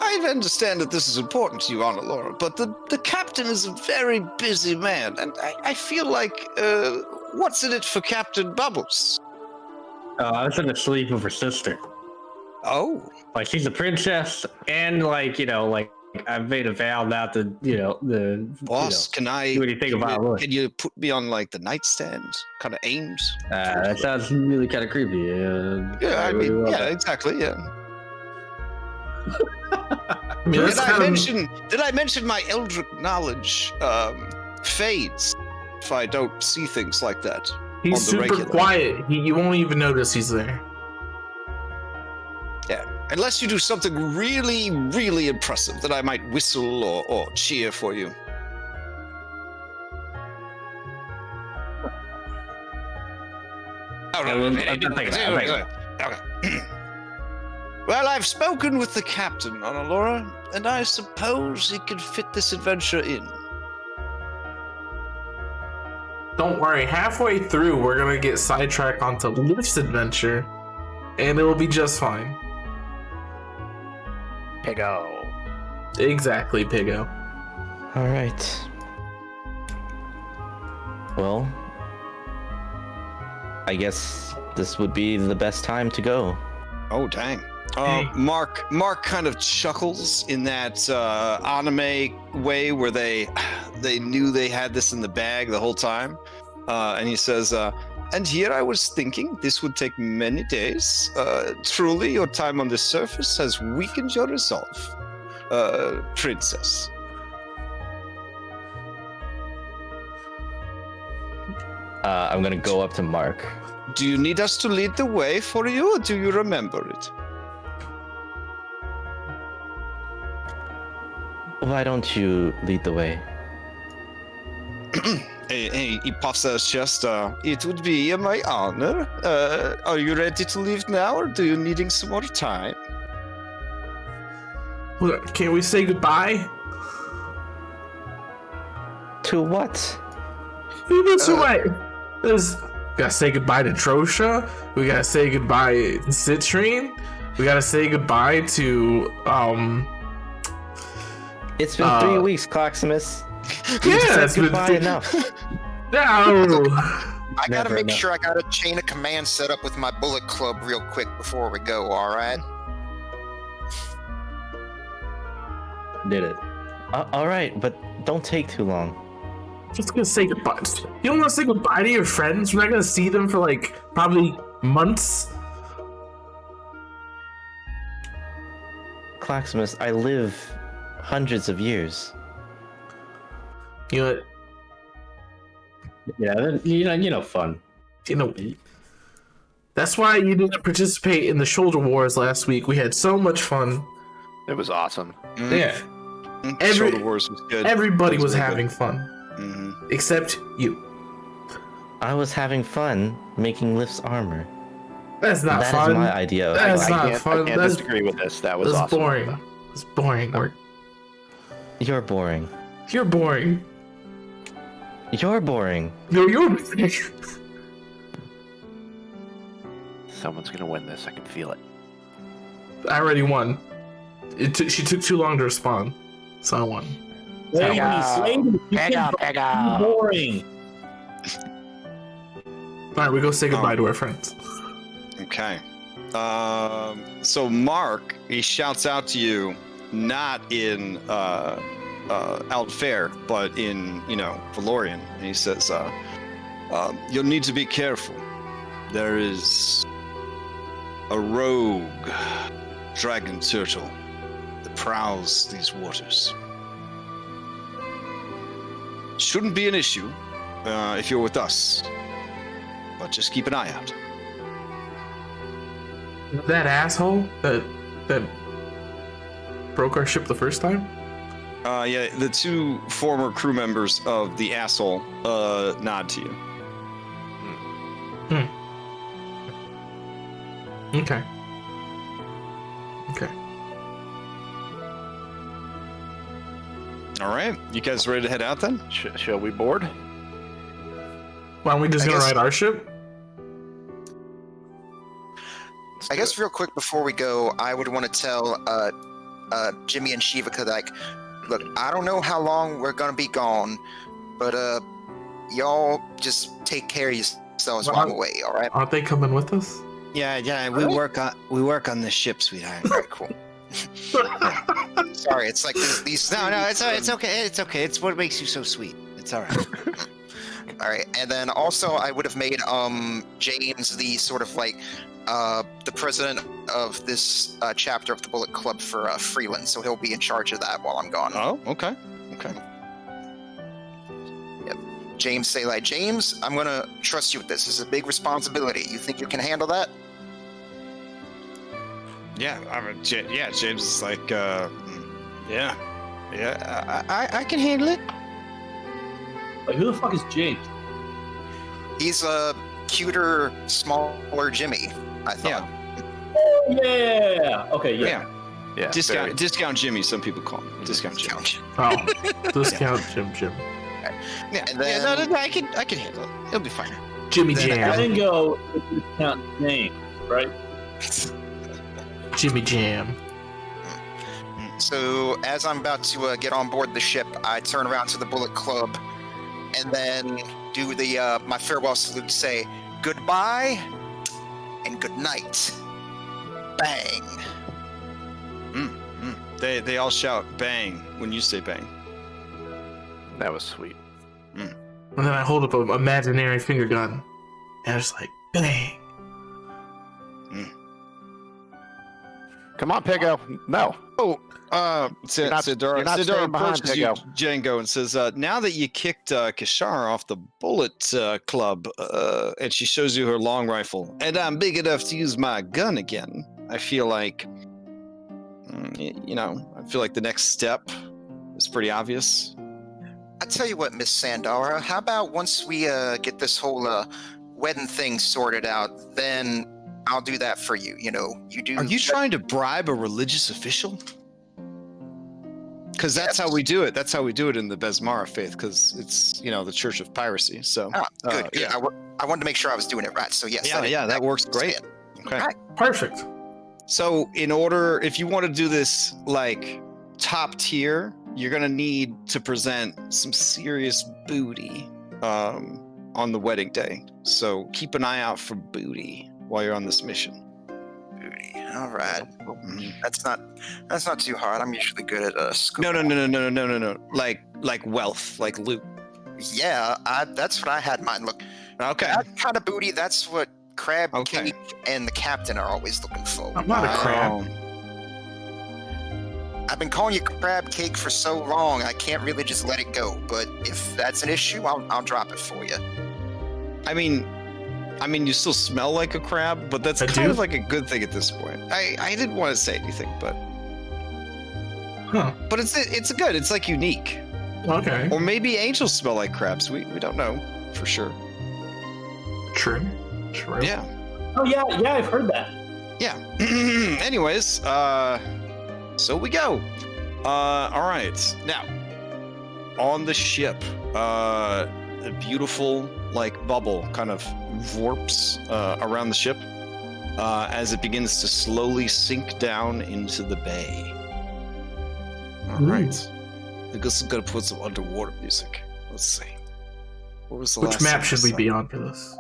I understand that this is important to you, Analura, but the captain is a very busy man, and I feel like, what's in it for Captain Bubbles? Oh, I was gonna sleep with her sister. Oh. Like, she's a princess, and I've made a vow not to, Boss, can I do anything about it. Can you put me on, like, the nightstand? Kind of aimed? That sounds really kind of creepy. Yeah, I mean, yeah, exactly, yeah. I mean, Did I mention my eldritch knowledge fades if I don't see things like that? He's on the super regular? quiet. You won't even notice he's there. Yeah, unless you do something really, really impressive that I might whistle or cheer for you. I'm thinking. Well, I've spoken with the captain, Analura, and I suppose he can fit this adventure in. Don't worry, halfway through, we're gonna get sidetracked onto Lift's adventure, and it'll be just fine. Piggo. Exactly, Piggo. All right. Well, I guess this would be the best time to go. Oh, dang. Mark kind of chuckles in that anime way where they knew they had this in the bag the whole time. And he says, and here I was thinking this would take many days. Truly, your time on the surface has weakened your resolve, Princess. I'm gonna go up to Mark. Do you need us to lead the way for you, or do you remember it? Why don't you lead the way? He puffs out his chest. It would be my honor. Are you ready to leave now, or do you needing some more time? Can we say goodbye? To what? We gotta say goodbye to Trosha. We gotta say goodbye to Citrine. We gotta say goodbye to It's been 3 weeks, Cloximus. Yeah, it's goodbye enough. No. I gotta Never make enough. sure I got a chain of command set up with my bullet club real quick before we go, alright? Did it. All right, but don't take too long. Just gonna say goodbye. You don't want to say goodbye to your friends? We're not gonna see them for like probably months. Cloximus, I live hundreds of years. You know, Yeah, fun. that's why you didn't participate in the shoulder wars last week. We had so much fun. It was awesome. Yeah, Shoulder Wars was good. everybody was really having good. fun, except you. I was having fun making Lift's armor. That's not That fun. is my idea of That's fun. not I fun. can't That's disagree with this. That was That's awesome. boring. It's boring. You're boring. You're boring. You're boring. No, you're. Someone's gonna win this. I can feel it. I already won. She took too long to respond, so I won. Piggo. Boring. All right, we go say goodbye to our friends. Okay. So Mark, he shouts out to you, not in Altfair, but in Valorian, and he says, "You'll need to be careful. There is a rogue dragon turtle that prowls these waters. Shouldn't be an issue if you're with us, but just keep an eye out." That asshole that broke our ship the first time. Yeah, the two former crew members of the asshole nod to you. Okay. All right, you guys ready to head out then? Shall we board? Why don't we just I gonna guess- ride our ship? I guess real quick before we go, I would want to tell Jimmy and Shivaka, like, look, I don't know how long we're gonna be gone, but y'all just take care of yourselves while I'm away, all right? Aren't they coming with us? Yeah, we work on the ship, sweetheart. All right, cool. Sorry, it's like these. No, it's okay. It's okay. It's what makes you so sweet. It's all right. All right, and then also I would have made James the sort of like the president of this chapter of the Bullet Club for Freeland, so he'll be in charge of that while I'm gone. Oh, okay. Yep. James, say like, James, I'm gonna trust you with this. This is a big responsibility. You think you can handle that? Yeah, James is like, yeah. I can handle it. Like, who the fuck is James? He's a cuter, smaller Jimmy, I thought. Yeah. Okay. Yeah. Yeah. Discount Jimmy, some people call him. Discount Jimmy. Oh, discount Jim. Yeah, And then- no, I can handle it. It'll be fine. Jimmy Then Jam. Django is discount name, right? Jimmy Jam. So as I'm about to get on board the ship, I turn around to the Bullet Club, and then do the my farewell salute. Say goodbye and good night. Bang. They all shout bang when you say bang. That was sweet. And then I hold up an imaginary finger gun, and it's like bang. Come on, Pigo. No. Oh, Sidora you're not staying behind, approaches you, Django, and says, now that you kicked Kishara off the Bullet Club, and she shows you her long rifle, and I'm big enough to use my gun again, I feel like, I feel like the next step is pretty obvious. I tell you what, Miss Sandara, how about once we get this whole wedding thing sorted out, then I'll do that for you. You do. Are you trying to bribe a religious official? Because that's how we do it. That's how we do it in the Besmara faith, because it's, the Church of Piracy. So, good. Yeah. I wanted to make sure I was doing it right. So, yes. That works great. Okay. Right. Perfect. So, if you want to do this, like, top tier, you're going to need to present some serious booty on the wedding day. So, keep an eye out for booty while you're on this mission. Booty. All right. That's not too hard. I'm usually good at school. No. Like wealth, like loot. Yeah, that's what I had in mind. Look, Okay. that kind of booty, that's what Crab Cake and the captain are always looking for. I'm not a crab. I've been calling you Crab Cake for so long, I can't really just let it go. But if that's an issue, I'll drop it for you. I mean, you still smell like a crab, but that's kind of like a good thing at this point. I didn't want to say anything, but but it's good. It's like unique. Okay. Or maybe angels smell like crabs. We don't know for sure. True. Yeah. Oh yeah, I've heard that. Yeah. Anyways, so we go. All right. Now, on the ship, a beautiful bubble kind of warps around the ship as it begins to slowly sink down into the bay. All right. I guess I'm gonna put some underwater music. Let's see. What was the Which last map thing I should we saw? be on for this?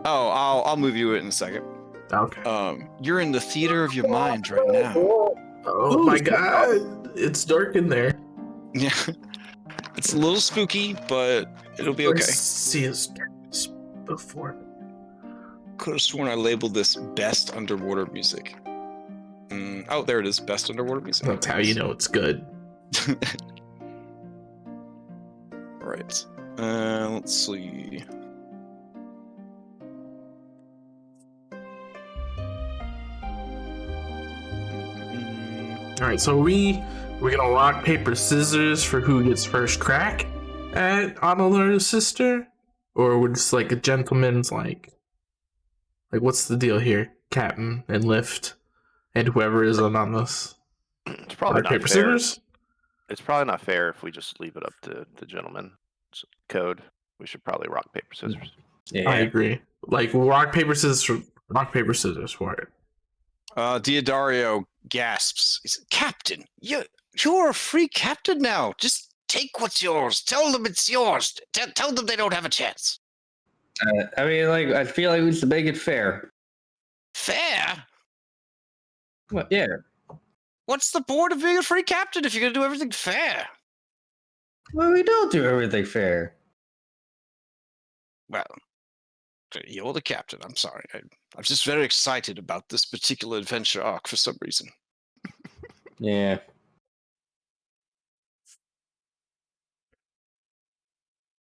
Oh, I'll move you it in a second. Okay. You're in the theater of your mind right now. Oh my god, it's dark in there. Yeah. It's a little spooky, but it'll be okay. See his darkness before. Could have sworn I labeled this best underwater music. Oh, there it is. Best underwater music. That's how you know it's good. Right. Let's see. All right, so we're gonna rock paper scissors for who gets first crack at Analura's sister, or we're just like a gentleman's like what's the deal here, Captain and Lift, and whoever is on this. It's probably rock not paper fair. scissors. It's probably not fair if we just leave it up to the gentleman's code. We should probably rock paper scissors. Yeah. I agree. Like rock paper scissors for it. Diodario gasps. He said, Captain, you're a free captain now. Just take what's yours. Tell them it's yours. Tell them they don't have a chance. I feel like we should make it fair. Fair? What? Yeah. What's the point of being a free captain if you're going to do everything fair? Well, we don't do everything fair. Well, you're the captain. I'm sorry. I'm just very excited about this particular adventure arc for some reason. Yeah.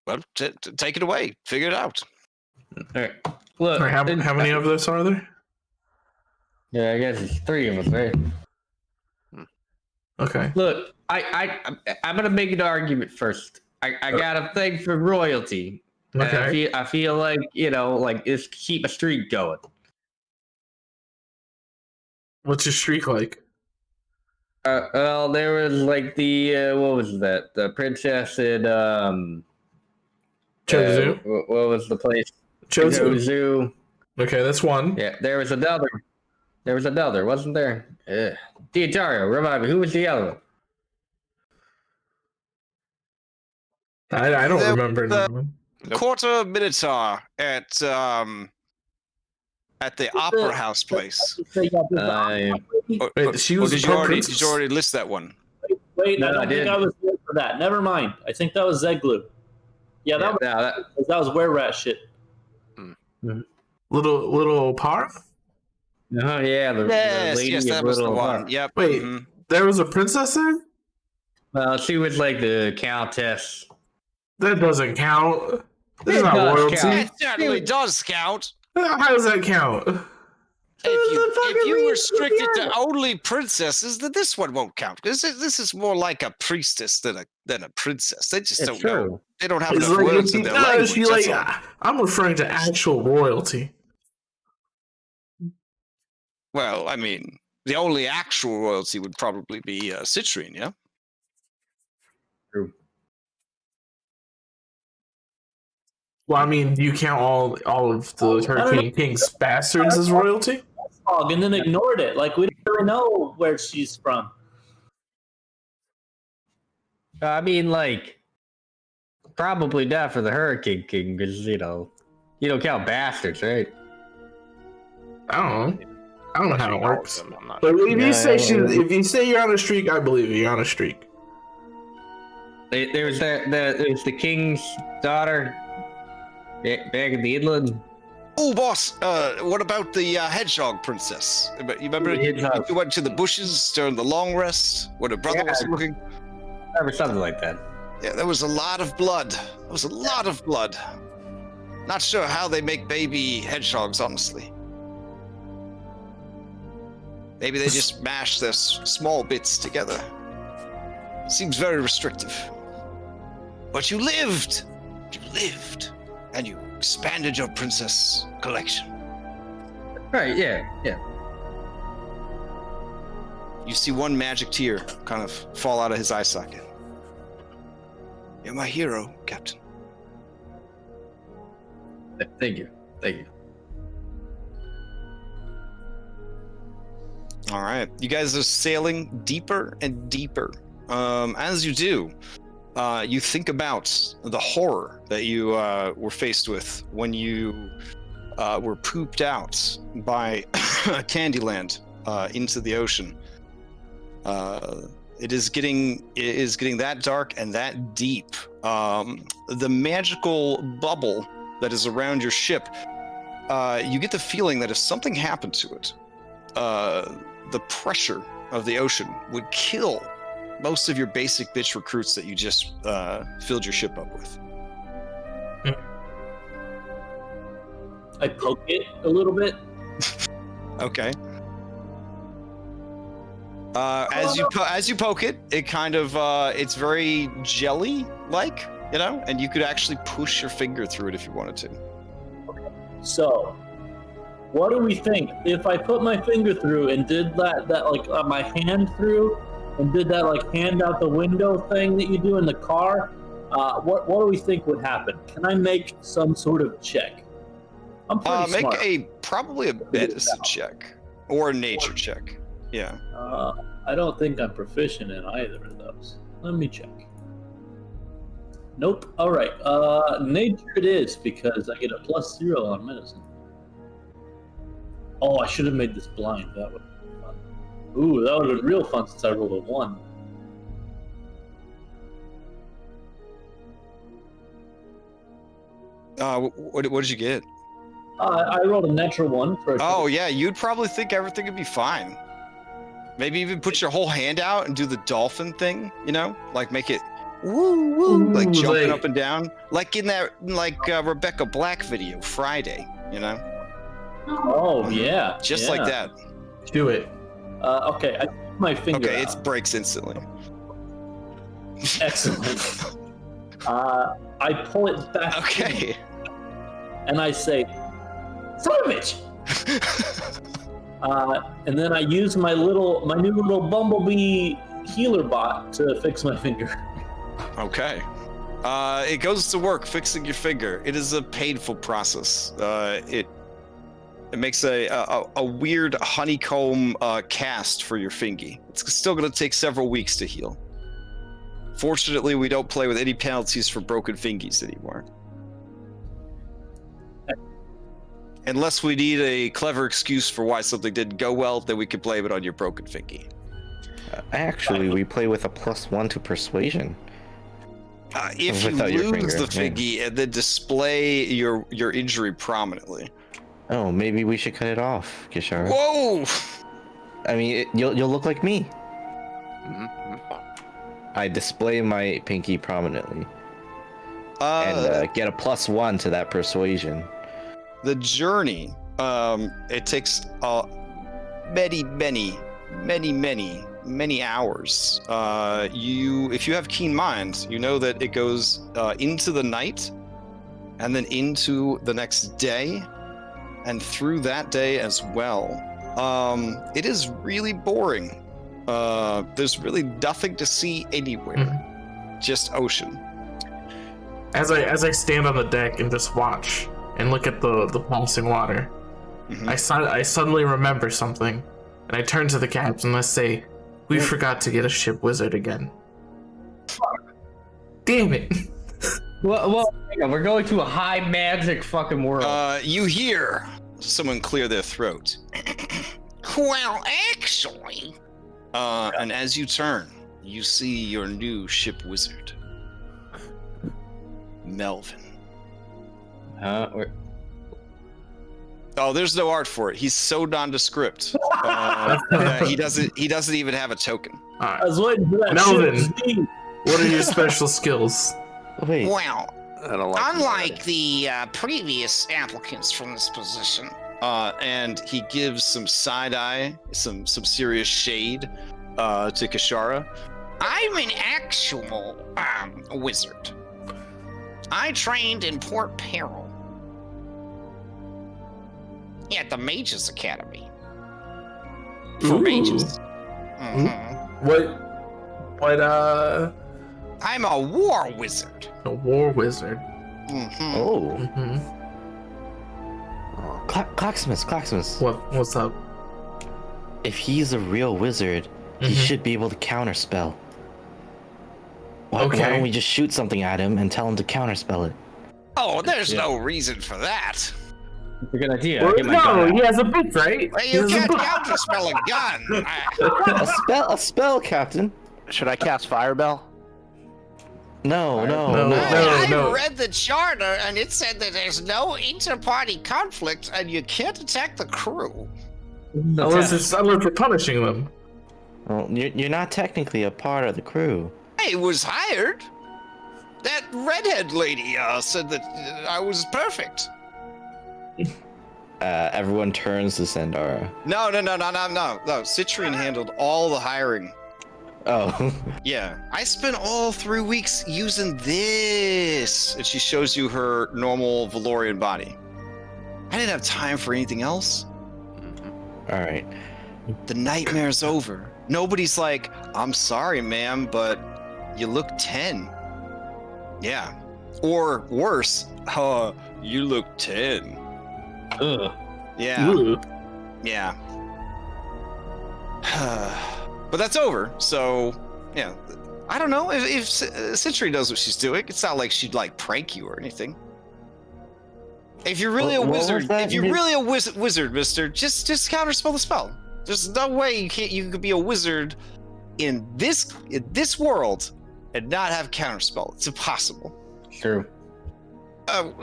Well, take it away. Figure it out. All right. Look. All right, how many of those are there? Yeah, I guess it's 3 of us, right? Okay. Look, I'm gonna make an argument first. I got a thing for royalty. Okay. I feel like it's keep a streak going. What's your streak like? Well, there was like the what was that? The princess in Chozu. what was the place? Chozu. Okay, that's one. Yeah, there was another. There was another, wasn't there? Diatario, remind me, who was the other one? I don't remember. Quarter Minotaur at the Opera House place. Wait, she was. Did you already list that one? Wait, no, I don't think I was there for that. Never mind. I think that was Zeglu. Yeah, that was were rat shit. Little Par? Oh yeah, the lady that was the one. Yep. Wait, there was a princess there? Well, she was like the countess. That doesn't count. This is not royalty. It certainly does count. How does that count? If you restrict it to only princesses, then this one won't count. Because this is more like a priestess than a princess. They just don't know. They don't have enough words in their language. I'm referring to actual royalty. Well, I mean, the only actual royalty would probably be Citrine, yeah? True. Well, I mean, do you count all of the Hurricane King's bastards as royalty? And then ignored it. Like, we don't really know where she's from. I mean, like, probably not for the Hurricane King, because, you don't count bastards, right? I don't know how it works. But if you say you're on a streak, I believe you're on a streak. There was the king's daughter back in the inland. Oh, boss. What about the hedgehog princess? You remember you went to the bushes during the long rest when her brother was looking? Or something like that. Yeah, there was a lot of blood. Not sure how they make baby hedgehogs, honestly. Maybe they just mash their small bits together. Seems very restrictive. But you lived! And you expanded your princess collection. Right, yeah. You see one magic tear kind of fall out of his eye socket. You're my hero, Captain. Thank you. All right, you guys are sailing deeper and deeper. As you do, you think about the horror that you were faced with when you were pooped out by Candyland into the ocean. It is getting that dark and that deep. The magical bubble that is around your ship, you get the feeling that if something happened to it, the pressure of the ocean would kill most of your basic bitch recruits that you just filled your ship up with. I poke it a little bit. Okay. As you poke it, it kind of it's very jelly-like, and you could actually push your finger through it if you wanted to. So, what do we think if I put my finger through and did that like my hand through and did that like hand out the window thing that you do in the car? What do we think would happen? Can I make some sort of check? I'm pretty smart. Make probably a medicine check or a nature check. Yeah. I don't think I'm proficient in either of those. Let me check. Nope. All right. Nature it is because I get a +0 on medicine. Oh, I should have made this blind. That would have been fun. Ooh, that would have been real fun since I rolled a 1. What did you get? I rolled a natural 1 for. Oh yeah, you'd probably think everything would be fine. Maybe even put your whole hand out and do the dolphin thing. Like make it woo woo, like jumping up and down, like in that Rebecca Black video Friday. Oh yeah, just like that. Do it. Okay, I put my finger. Okay, out. It breaks instantly. Excellent. I pull it back. Okay. And I say, "Son of a bitch!" and then I use my new little bumblebee healer bot to fix my finger. Okay. It goes to work fixing your finger. It is a painful process. It makes a weird honeycomb cast for your fingy. It's still going to take several weeks to heal. Fortunately, we don't play with any penalties for broken fingies anymore. Unless we need a clever excuse for why something didn't go well, then we can blame it on your broken fingy. Actually, we play with a +1 to persuasion. If you lose the fingy and then display your injury prominently. Oh, maybe we should cut it off, Kishara. Whoa! I mean, you'll look like me. Mm-hmm. I display my pinky prominently. And get a +1 to that persuasion. The journey, it takes many hours. If you have keen mind, you know that it goes into the night and then into the next day and through that day as well. It is really boring. There's really nothing to see anywhere, just ocean. As I stand on the deck and just watch and look at the pulsing water, I suddenly remember something, and I turn to the captain and I say, "We forgot to get a ship wizard again." Damn it! Well, hang on, we're going to a high magic fucking world. You hear someone clear their throat. Well, actually. And as you turn, you see your new ship wizard, Melvin. Oh, there's no art for it. He's so nondescript. He doesn't even have a token. Right. I was waiting for that. Melvin, what are your special skills? Wait. Well, Like unlike the previous applicants from this position, and he gives some side eye, some serious shade to Kishara. I'm an actual wizard. I trained in Port Peril at the Mages Academy. For mages. Mm-hmm. What I'm a war wizard. a war wizard. Mm-hmm. Oh. Mm-hmm. Clacksmith. What's up? If he's a real wizard, he should be able to counterspell. Why don't we just shoot something at him and tell him to counterspell it? Oh, there's no reason for that. It's a good idea. Well, he has a book, right? Well, you can't counterspell a gun. A spell, Captain. Should I cast Firebell? No. I read the charter, and it said that there's no inter-party conflict, and you can't attack the crew. Unless we're punishing them. Well, you're not technically a part of the crew. I was hired. That redhead lady said that I was perfect. Everyone turns to Sandara. No. Citrine handled all the hiring. Oh. Yeah. I spent all 3 weeks using this. And she shows you her normal Valorian body. I didn't have time for anything else. All right. The nightmare's over. Nobody's like, I'm sorry, ma'am, but you look 10. Yeah. Or worse, you look 10. Ugh. Yeah. Ooh. Yeah. But that's over, so, yeah. I don't know if Citrine knows what she's doing. It's not like she'd, like, prank you or anything. If you're really a wizard, wizard, mister, just counterspell the spell. There's no way you could be a wizard in this world and not have counterspell. It's impossible. True. Well,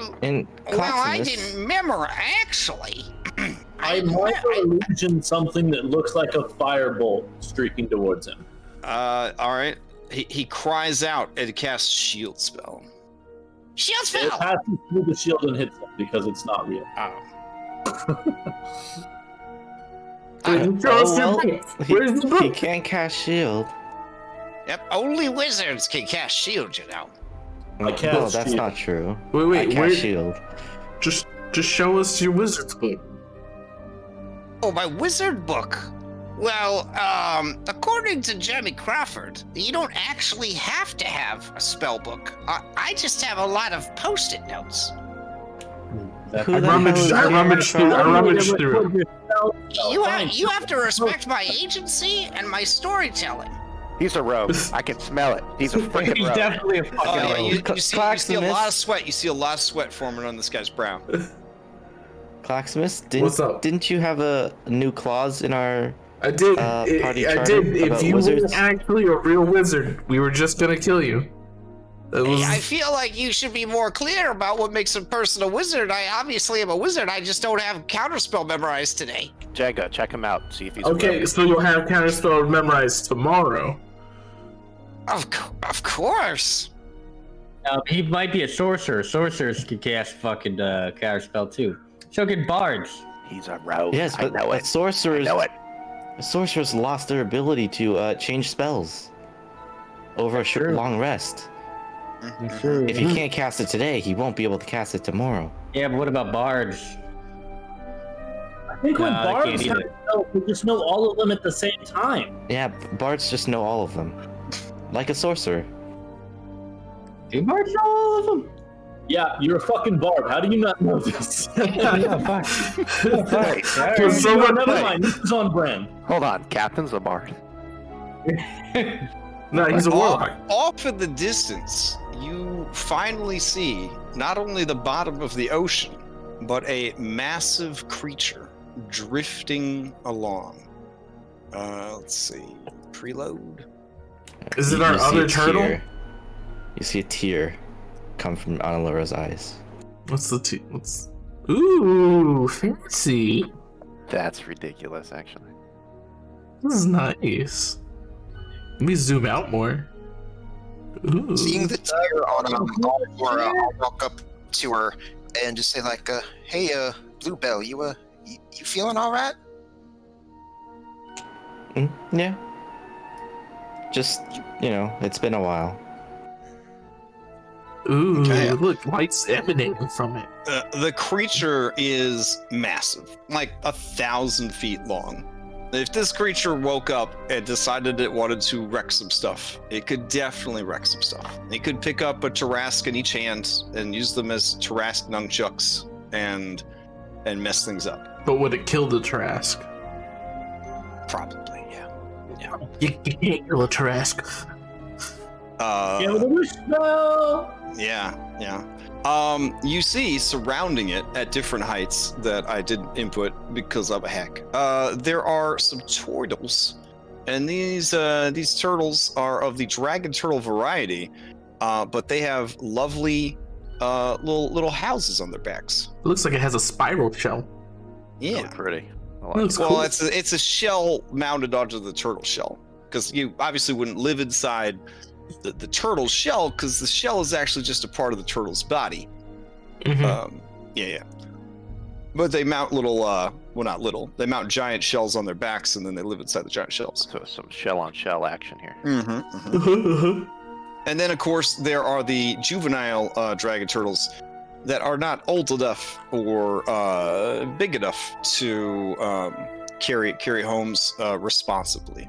I didn't remember, actually. I might illusion something that looks like a firebolt streaking towards him. All right. He cries out and casts shield spell. Shield It spell! passes through the shield and hits him because it's not real. Where's the book? He can't cast shield. Yep, only wizards can cast shield, you know. I cast No, that's shield. not true. Wait, I cast where? shield. Just show us your wizard's book. Oh, my wizard book. Well, according to Jeremy Crawford, you don't actually have to have a spell book. I just have a lot of post-it notes. I rummaged through. You have to respect my agency and my storytelling. He's a rogue. I can smell it. He's a freaking rogue. He's definitely a fucking rogue. You see a lot of sweat. You see a lot of sweat forming on this guy's brow. Clacksmith, What's up? Didn't you have a new clause in our I did. party I charter did. If about you wizards? were actually a real wizard, we were just gonna kill you. I feel like you should be more clear about what makes a person a wizard. I obviously am a wizard. I just don't have counterspell memorized today. Jagga, check him out. See if he's okay. So you'll have counterspell memorized tomorrow. Of course. He might be a sorcerer. Sorcerers can cast fucking counterspell too. So can bards. He's a rogue. Yes, but I know it. sorcerers. I know it. Sorcerers lost their ability to change spells over a long rest. If you can't cast it today, he won't be able to cast it tomorrow. Yeah, but what about bards? I think when Nah, they bards can't have either. spells, we just know all of them at the same time. Yeah, bards just know all of them, like a sorcerer. Do bards know all of them? Yeah, you're a fucking bard. How do you not know this? Yeah, fuck. Never mind. This is on brand. Hold on. Captain's a bard. No, he's a warlock. Off in the distance, you finally see not only the bottom of the ocean, but a massive creature drifting along. Let's see. Preload. Is it You our see other a turtle? tear- You see a tear come from Analura's eyes. What's the Ooh, fancy. That's ridiculous, actually. This is nice. Let me zoom out more. Ooh. Seeing the tear on Analura, I'll walk up to her and just say like, "Hey, Bluebell, you feeling all right?" Yeah. Just, it's been a while. Ooh, Okay. look, light's emanating from it. The creature is massive, like 1,000 feet long. If this creature woke up and decided it wanted to wreck some stuff, it could definitely wreck some stuff. It could pick up a Tarask in each hand and use them as Tarask nunchucks and mess things up. But would it kill the Tarask? Probably, yeah. You can't kill a Tarask. Yeah, with a wish spell. Yeah. You see surrounding it at different heights that I didn't input because of a hack. There are some turtles, and these turtles are of the dragon turtle variety, but they have lovely little houses on their backs. It looks like it has a spiral shell. Yeah. Really pretty. I like Looks it. Well, cool. it's a shell mounted onto the turtle shell, because you obviously wouldn't live inside the turtle shell, because the shell is actually just a part of the turtle's body. Mhm. Yeah. But they mount they mount giant shells on their backs, and then they live inside the giant shells. So some shell-on-shell action here. And then, of course, there are the juvenile dragon turtles that are not old enough or big enough to carry homes responsibly.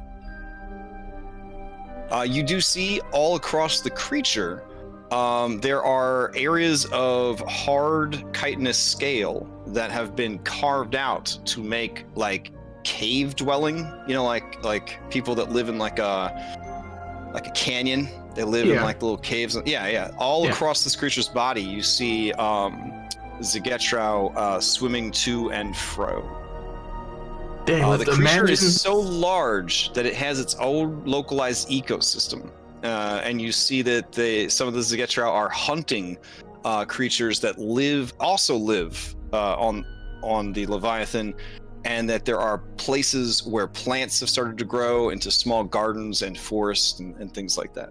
You do see all across the creature, there are areas of hard chitinous scale that have been carved out to make like cave dwelling. Like people that live in like a canyon. They live in like little caves. Yeah. All across this creature's body, you see Zegetrau swimming to and fro. Dang, The creature is so large that it has its own localized ecosystem, and you see that some of the Zegetrau are hunting creatures that also live on the Leviathan, and that there are places where plants have started to grow into small gardens and forests and things like that.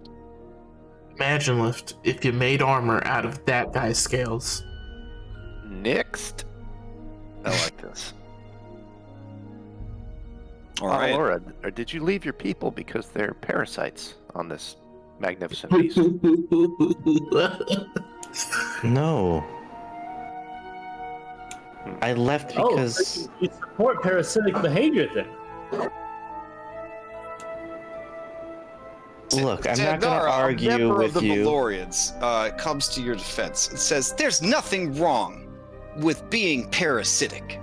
Imagine if you made armor out of that guy's scales. Next. I like this. All right. Laura, or did you leave your people because they're parasites on this magnificent piece? No. I left because you support parasitic behavior then. look, I'm not going to argue a member with of the you. Valorians comes to your defense and says, "There's nothing wrong with being parasitic."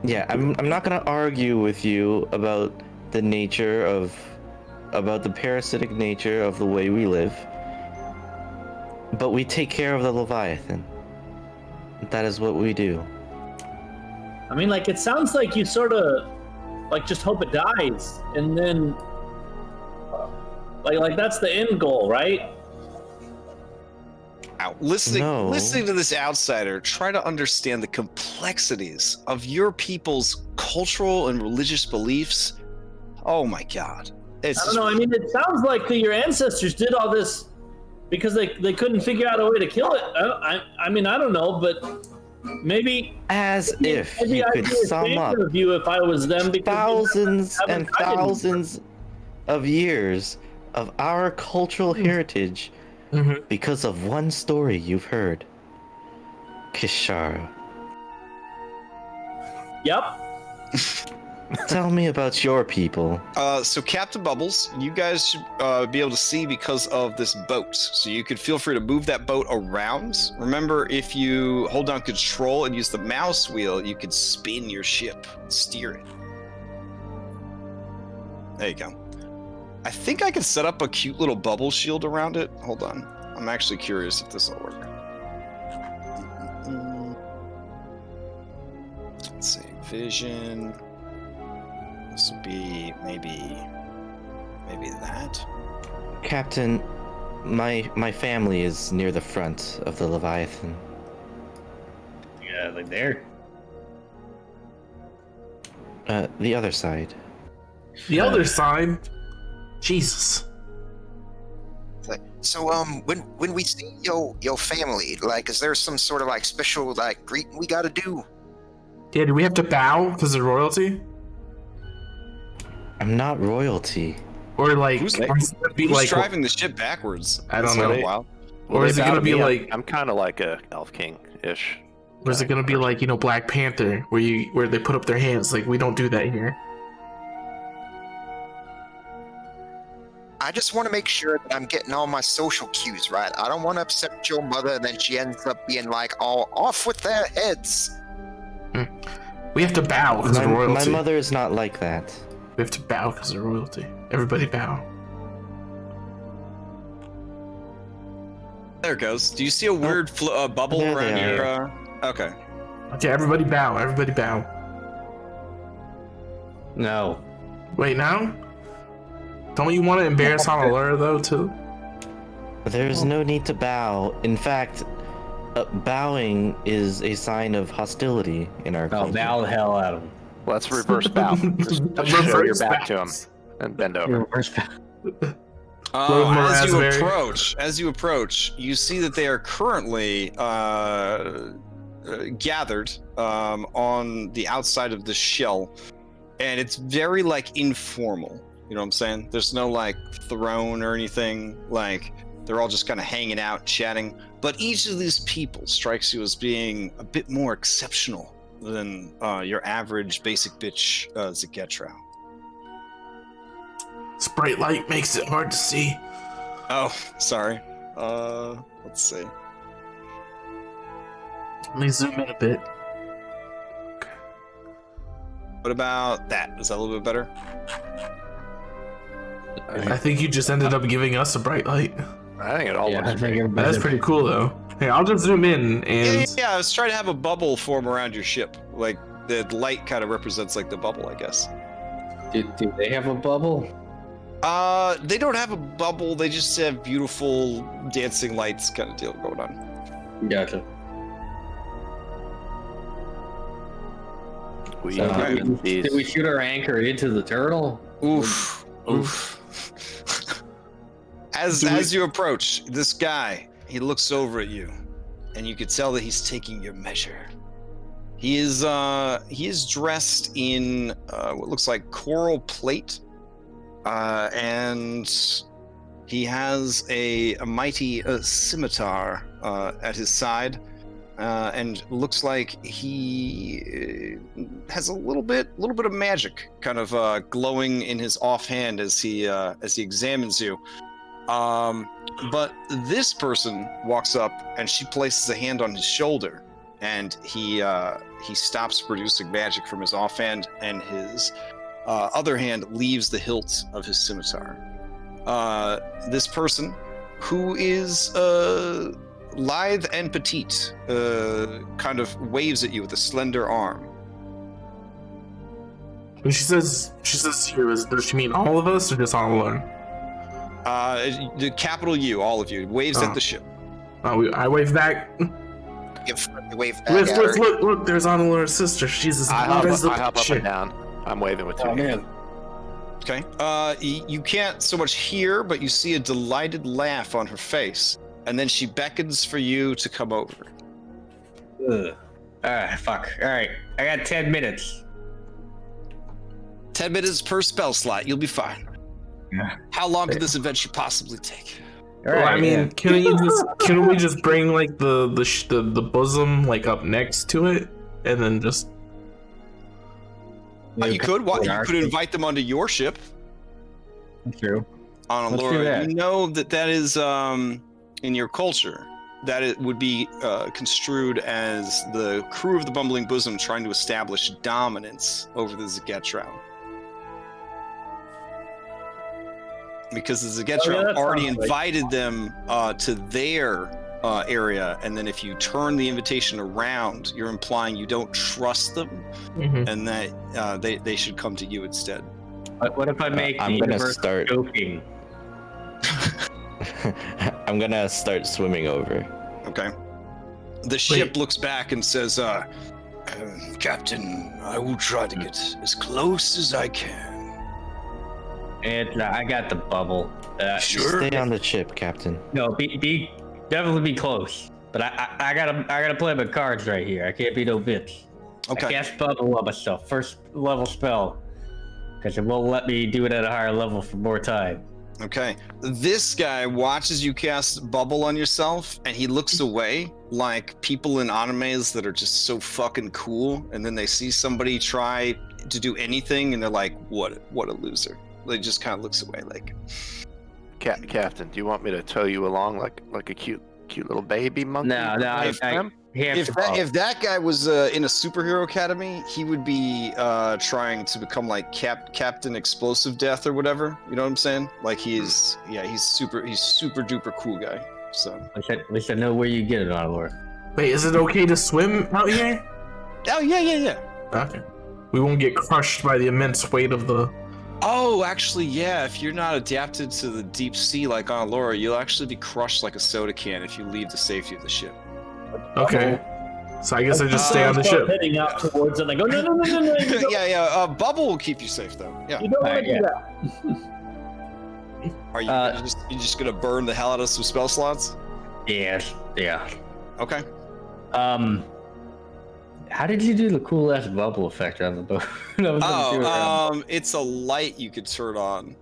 Yeah, I'm not going to argue with you about the parasitic nature of the way we live. But we take care of the Leviathan. That is what we do. I mean, like, it sounds like you sort of, like, just hope it dies, and then, like that's the end goal, right? Listening to this outsider try to understand the complexities of your people's cultural and religious beliefs. Oh my God. I don't know. I mean, it sounds like your ancestors did all this because they couldn't figure out a way to kill it. I mean, I don't know, but maybe if you could sum up if I was them, thousands and thousands of years of our cultural heritage because of one story you've heard. Kishara. Yep. Tell me about your people. So Captain Bubbles, you guys should be able to see because of this boat. So you could feel free to move that boat around. Remember, if you hold down control and use the mouse wheel, you could spin your ship, steer it. There you go. I think I could set up a cute little bubble shield around it. Hold on. I'm actually curious if this will work. Let's see. Vision. This would be maybe that. Captain, my family is near the front of the Leviathan. Yeah, like there. The other side. The other side? Jesus. So when we see your family, like, is there some sort of like special like greeting we gotta do? Yeah, do we have to bow because of royalty? I'm not royalty. Or like, who's driving the ship backwards? I don't know. Wow. Or is it gonna be like? I'm kind of like a elf king-ish. Or is it gonna be like, Black Panther, where they put up their hands? Like, we don't do that here. I just want to make sure that I'm getting all my social cues right. I don't want to upset your mother, and then she ends up being like, all off with their heads. We have to bow because of royalty. My mother is not like that. We have to bow because of royalty. Everybody bow. There it goes. Do you see a weird bubble around your? Okay. Okay, everybody bow. Everybody bow. No. Wait, now? Don't you want to embarrass Analura though too? There's no need to bow. In fact, bowing is a sign of hostility in our culture. Bow the hell out of him. Let's reverse bow. Just show your back to him and bend over. Reverse bow. As you approach, you see that they are currently gathered on the outside of the shell, and it's very like informal. You know what I'm saying? There's no like throne or anything. Like, they're all just kind of hanging out, chatting. But each of these people strikes you as being a bit more exceptional than your average basic bitch Zagetra. This bright light makes it hard to see. Oh, sorry. Let's see. Let me zoom in a bit. What about that? Is that a little bit better? I think you just ended up giving us a bright light. I think it all looks great. That's pretty cool, though. Hey, I'll just zoom in and... Yeah, I was trying to have a bubble form around your ship. Like, the light kind of represents, like, the bubble, I guess. Do they have a bubble? They don't have a bubble. They just have beautiful dancing lights kind of deal going on. Gotcha. Did we shoot our anchor into the turtle? Oof. Oof. As you approach, this guy, he looks over at you, and you could tell that he's taking your measure. He is dressed in what looks like coral plate, and he has a mighty scimitar at his side, and looks like he has a little bit of magic kind of glowing in his offhand as he examines you. But this person walks up and she places a hand on his shoulder, and he stops producing magic from his offhand, and his other hand leaves the hilt of his scimitar. This person, who is lithe and petite, kind of waves at you with a slender arm. When she says you, does she mean all of us or just Analura? The capital U, all of you, waves at the ship. I wave back. Wave back at her. Look, there's Analura's sister. She's as good as the I hop up ship. and down. I'm waving with two hands. Okay. You can't so much hear, but you see a delighted laugh on her face, and then she beckons for you to come over. Fuck. All right, I got 10 minutes. 10 minutes per spell slot. You'll be fine. Yeah. How long could this adventure possibly take? Well, I mean, can we just bring like the bosom like up next to it, and then just? You could. You could invite them onto your ship. True. On Analura. You know that is in your culture that it would be construed as the crew of the Bumbling Bosom trying to establish dominance over the Zegetron. Because the Zegetron already invited them to their area, and then if you turn the invitation around, you're implying you don't trust them, and that they should come to you instead. What if I make I'm gonna start joking? I'm gonna start swimming over. Okay. The ship looks back and says, Captain, I will try to get as close as I can. And I got the bubble. Sure. Stay on the ship, Captain. No, definitely be close. But I gotta play my cards right here. I can't be no bitch. Okay. I cast bubble on myself, first level spell, because it won't let me do it at a higher level for more time. Okay. This guy watches you cast bubble on yourself, and he looks away like people in animes that are just so fucking cool, and then they see somebody try to do anything, and they're like, "What a loser." They just kind of looks away, like. Captain, do you want me to tow you along like a cute little baby monkey? No. If that guy was in a superhero academy, he would be trying to become like Captain Explosive Death or whatever. You know what I'm saying? Like he's super duper cool guy. So At least I know where you get it, Analura. Wait, is it okay to swim out here? Oh yeah. Okay. We won't get crushed by the immense weight of the. Oh, actually, yeah. If you're not adapted to the deep sea like Analura, you'll actually be crushed like a soda can if you leave the safety of the ship. Okay. So I guess I just stay on the ship. Heading out towards it, and I go, no. Yeah. Bubble will keep you safe though. Yeah. You don't want to do that. Are you just gonna burn the hell out of some spell slots? Yeah. Okay. How did you do the cool ass bubble effect on the boat? It's a light you could turn on.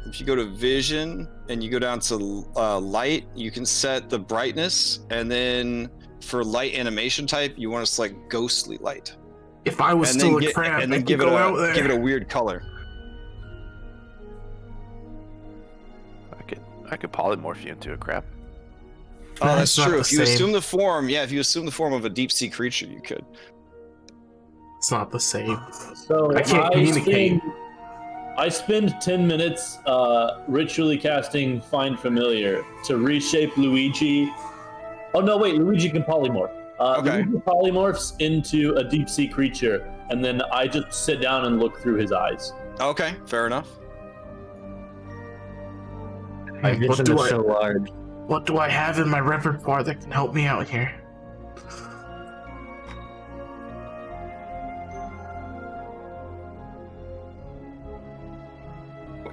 If you go to vision and you go down to light, you can set the brightness, and then for light animation type, you want to select ghostly light. If I was still a crab, and then give it a weird color. I could polymorph you into a crab. Oh, that's true. If you assume the form of a deep sea creature, you could. It's not the same. So I can't communicate. I spend 10 minutes ritually casting Find Familiar to reshape Luigi. Oh no, wait, Luigi can polymorph. Okay. Luigi polymorphs into a deep sea creature, and then I just sit down and look through his eyes. Okay, fair enough. My vision is so large. What do I have in my repertoire that can help me out here?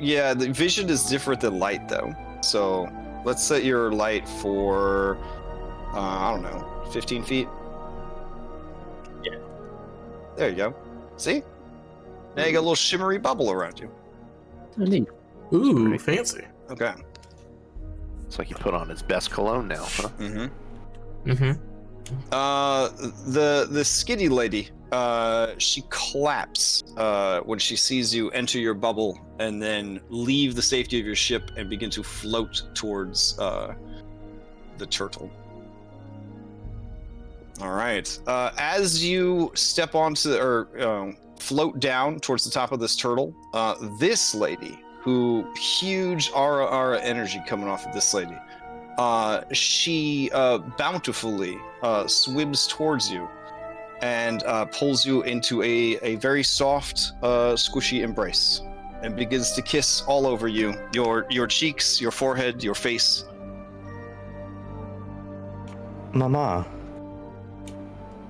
Yeah, the vision is different than light though. So let's set your light for, I don't know, 15 feet. Yeah. There you go. See? Now you got a little shimmery bubble around you. Ooh, fancy. Okay. It's like he put on his best cologne now, huh? Mm-hmm. Mm-hmm. The skinny lady, she claps when she sees you enter your bubble and then leave the safety of your ship and begin to float towards the turtle. All right. As you step onto or float down towards the top of this turtle, this lady, who huge aura energy coming off of this lady, she bountifully swims towards you and pulls you into a very soft, squishy embrace and begins to kiss all over you, your cheeks, your forehead, your face. Mama,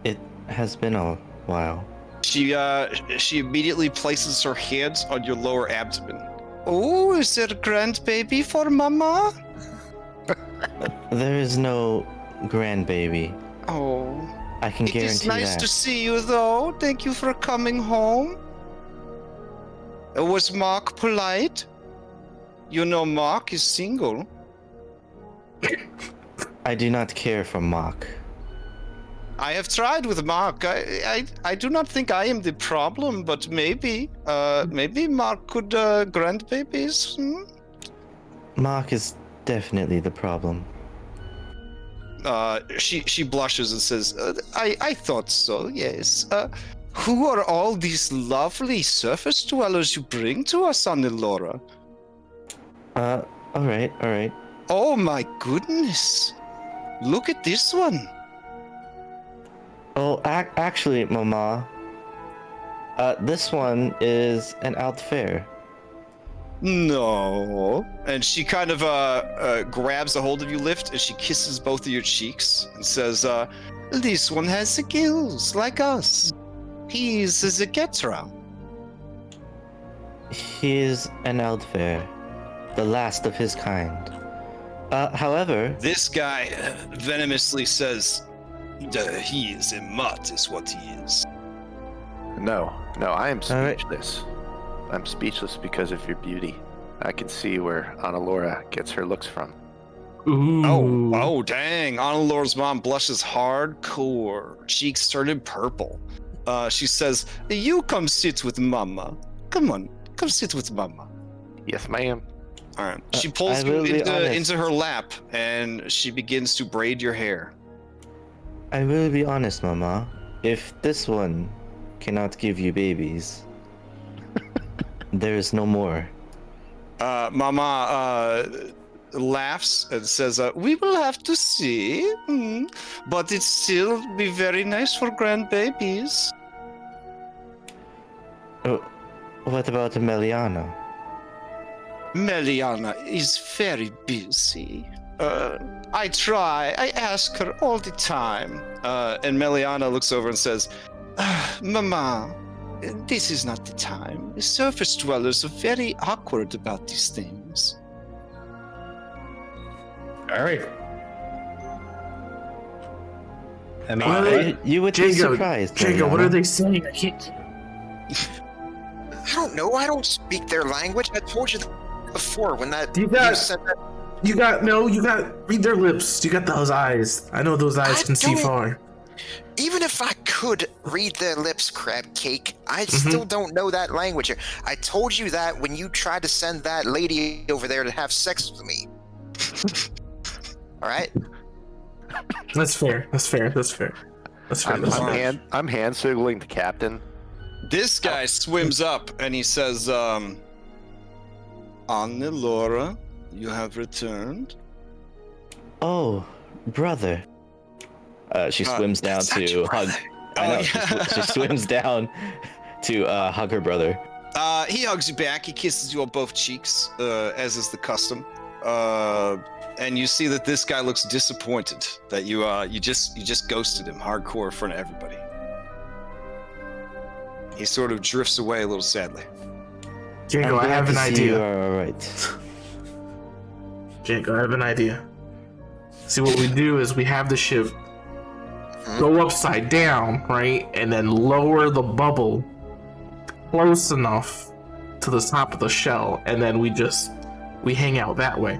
it has been a while. She immediately places her hands on your lower abdomen. Oh, is there a grandbaby for Mama? There is no grandbaby. Oh. I can guarantee that. It is nice to see you, though. Thank you for coming home. Was Mark polite? You know Mark is single. I do not care for Mark. I have tried with Mark. I do not think I am the problem, but maybe Mark could grant babies. Mark is definitely the problem. She blushes and says, I thought so, yes. Who are all these lovely surface dwellers you bring to us, Analura? Alright. Oh my goodness. Look at this one. Oh, actually, Mama, this one is an outfare. No. And she kind of grabs a hold of you, Lift, and she kisses both of your cheeks and says, this one has the gills, like us. He's a Zegetra. He is an outfare, the last of his kind. However... This guy venomously says, he is a mutt, is what he is. No, I am speechless. Right. I'm speechless because of your beauty. I can see where Analura gets her looks from. Ooh. Oh, dang. Analura's mom blushes hardcore. Cheeks turning purple. She says, you come sit with Mama. Come on, come sit with Mama. Yes, ma'am. All right. She pulls you into her lap, and she begins to braid your hair. I will be honest, Mama. If this one cannot give you babies, there is no more. Mama laughs and says, we will have to see, but it still be very nice for grandbabies. What about Meliana? Meliana is very busy. I try. I ask her all the time. And Meliana looks over and says, Mama, this is not the time. Surface dwellers are very awkward about these things. All right. I mean, you would be surprised. Jacob, what are they saying? I can't. I don't know. I don't speak their language. I told you before when that you said that. You got read their lips. You got those eyes. I know those eyes can see far. Even if I could read their lips, crab cake, I still don't know that language. I told you that when you tried to send that lady over there to have sex with me. All right. That's fair. I'm hand signaling the captain. This guy swims up and he says, Analura, you have returned. Oh, brother. She swims down to hug. She swims down to hug her brother. He hugs you back. He kisses you on both cheeks, as is the custom. And you see that this guy looks disappointed that you just ghosted him hardcore in front of everybody. He sort of drifts away a little sadly. Django, I have an idea. You are all right. Django, I have an idea. See, what we do is we have the ship go upside down, right? And then lower the bubble close enough to the top of the shell, and then we hang out that way.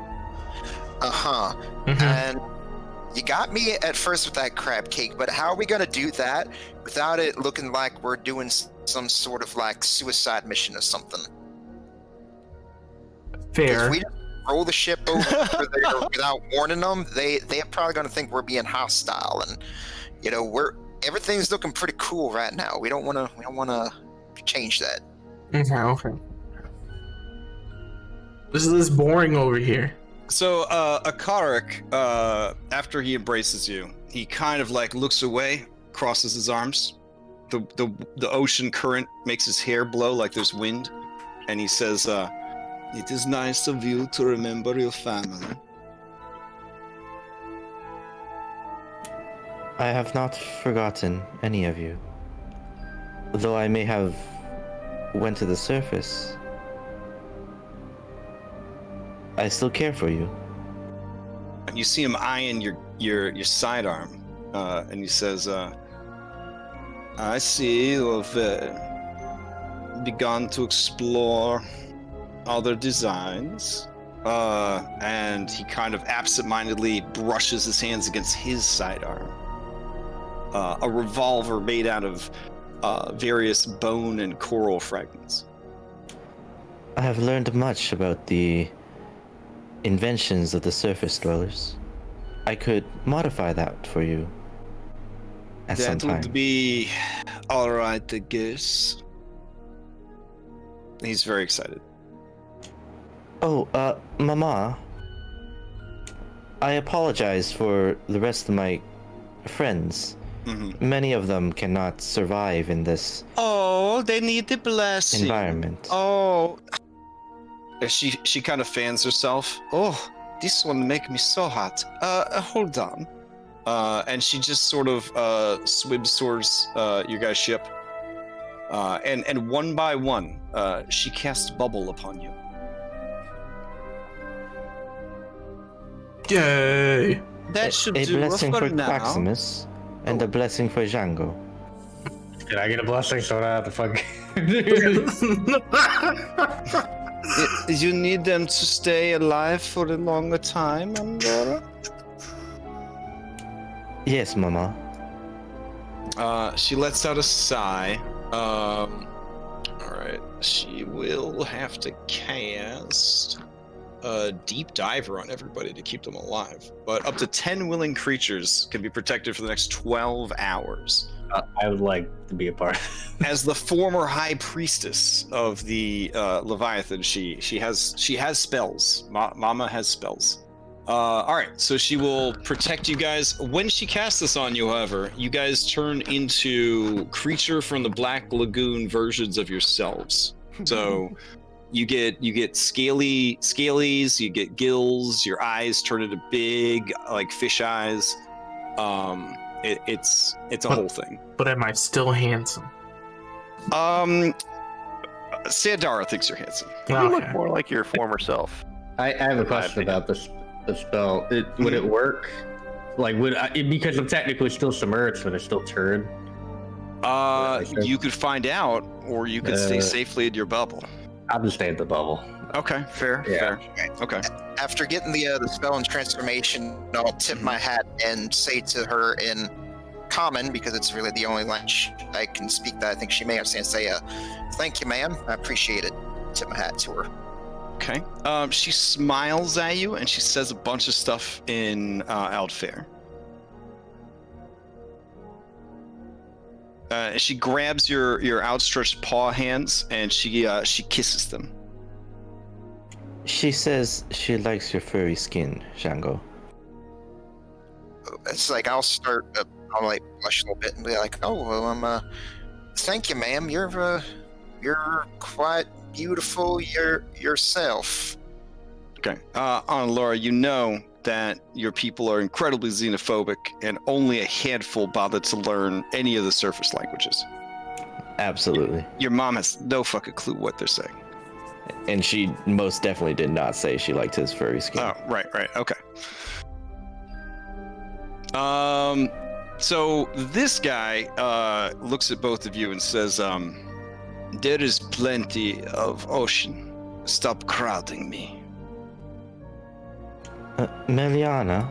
And you got me at first with that crab cake, but how are we gonna do that without it looking like we're doing some sort of like suicide mission or something? Fair. If we just roll the ship over there without warning them, they're probably gonna think we're being hostile, and you know everything's looking pretty cool right now. We don't wanna change that. Okay. This is boring over here. So, Akarik, after he embraces you, he kind of like looks away, crosses his arms. The ocean current makes his hair blow like there's wind, and he says, "It is nice of you to remember your family." I have not forgotten any of you. Though I may have went to the surface, I still care for you. And you see him eyeing your sidearm, and he says, "I see you have begun to explore other designs." And he kind of absentmindedly brushes his hands against his sidearm. A revolver made out of various bone and coral fragments. I have learned much about the inventions of the surface dwellers. I could modify that for you at some time. That would be all right, I guess. He's very excited. Oh, Mama, I apologize for the rest of my friends. Mm-hmm. Many of them cannot survive in this Oh, they need the blessing. environment. Oh, She kind of fans herself. Oh, this one make me so hot. Hold on. And she just sort of swims towards your guys' ship. And one by one, she casts bubble upon you. Yay! that should A do it blessing for now. Maximus and a blessing for Django. Can I get a blessing so I don't have to fuck? You need them to stay alive for a longer time, Analura? Yes, Mama. She lets out a sigh. All right. She will have to cast a deep diver on everybody to keep them alive. But up to 10 willing creatures can be protected for the next 12 hours. I would like to be a part. As the former high priestess of the Leviathan, she has spells. Mama has spells. All right, so she will protect you guys. When she casts this on you, however, you guys turn into creature from the Black Lagoon versions of yourselves. So you get scalies, you get gills, your eyes turn into big like fish eyes. It's a whole thing. But am I still handsome? Sandara thinks you're handsome. You Okay. look more like your former self. I have a question about the spell. Would it work? Like, because I'm technically still submerged, but I still turn? You could find out, or you could stay safely in your bubble. I'll just stay at the bubble. Okay, fair. Okay. After getting the spell and transformation, I'll tip my hat and say to her in common, because it's really the only language I can speak that I think she may understand. Say, "Thank you, ma'am. I appreciate it." Tip my hat to her. Okay. She smiles at you and she says a bunch of stuff in Outfair. She grabs your outstretched paw hands and she kisses them. She says she likes your furry skin, Django. It's like I'll start. I'll like blush a little bit and be like, "Oh, well, thank you, ma'am. You're quite beautiful yourself." Okay. Laura, you know that your people are incredibly xenophobic and only a handful bother to learn any of the surface languages. Absolutely. Your mom has no fucking clue what they're saying. And she most definitely did not say she liked his furry skin. Oh, right, okay. So this guy looks at both of you and says, "There is plenty of ocean. Stop crowding me." Meliana,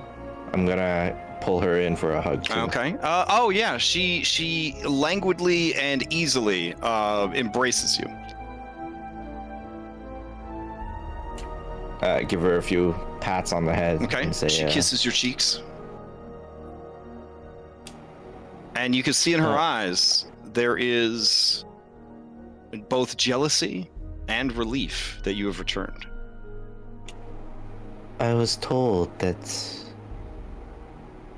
I'm gonna pull her in for a hug. Too. Okay. Oh yeah, she languidly and easily embraces you. Give her a few pats on the head. Okay. And say, She kisses your cheeks. And you can see in her eyes there is both jealousy and relief that you have returned. I was told that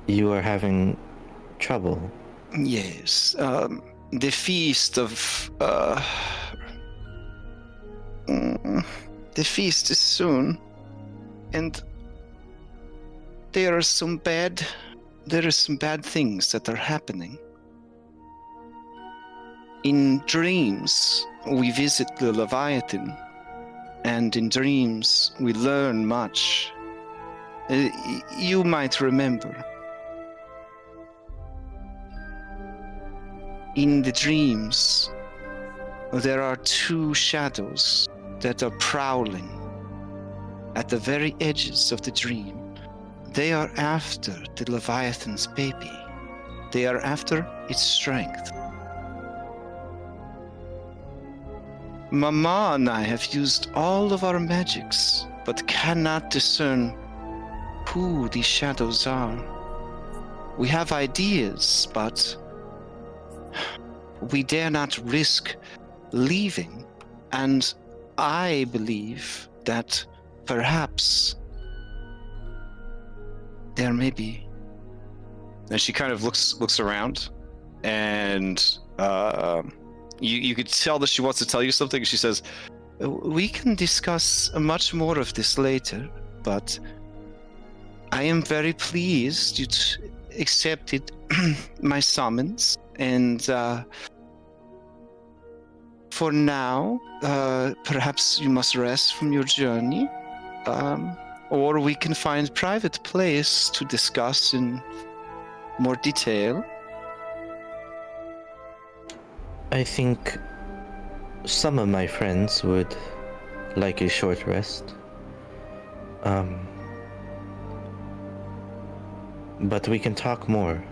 you are having trouble. Yes. The feast of the feast is soon, and there are some bad things that are happening. In dreams, we visit the Leviathan, and in dreams, we learn much. You might remember. In the dreams, there are two shadows that are prowling at the very edges of the dream. They are after the Leviathan's baby. They are after its strength. Mama and I have used all of our magics, but cannot discern who these shadows are. We have ideas, but we dare not risk leaving, and I believe that perhaps there may be. And she kind of looks around, and you could tell that she wants to tell you something. She says, "We can discuss much more of this later, but I am very pleased you accepted my summons, and for now, perhaps you must rest from your journey, or we can find private place to discuss in more detail." I think some of my friends would like a short rest. But we can talk more.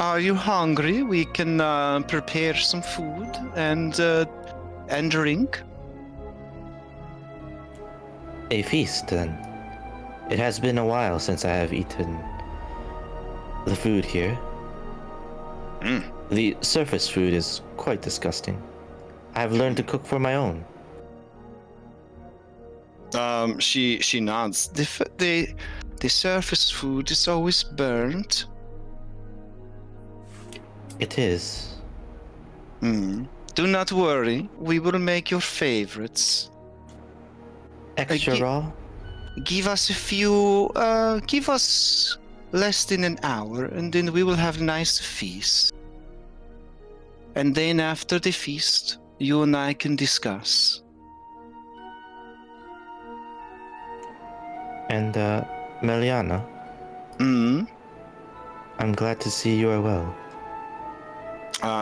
Are you hungry? We can prepare some food and drink. A feast, then. It has been a while since I have eaten the food here. The surface food is quite disgusting. I have learned to cook for my own. She nods. The surface food is always burnt. It is. Do not worry. We will make your favorites. Extra raw? Give us give us less than an hour, and then we will have a nice feast. And then after the feast, you and I can discuss. And, Meliana? I'm glad to see you are well.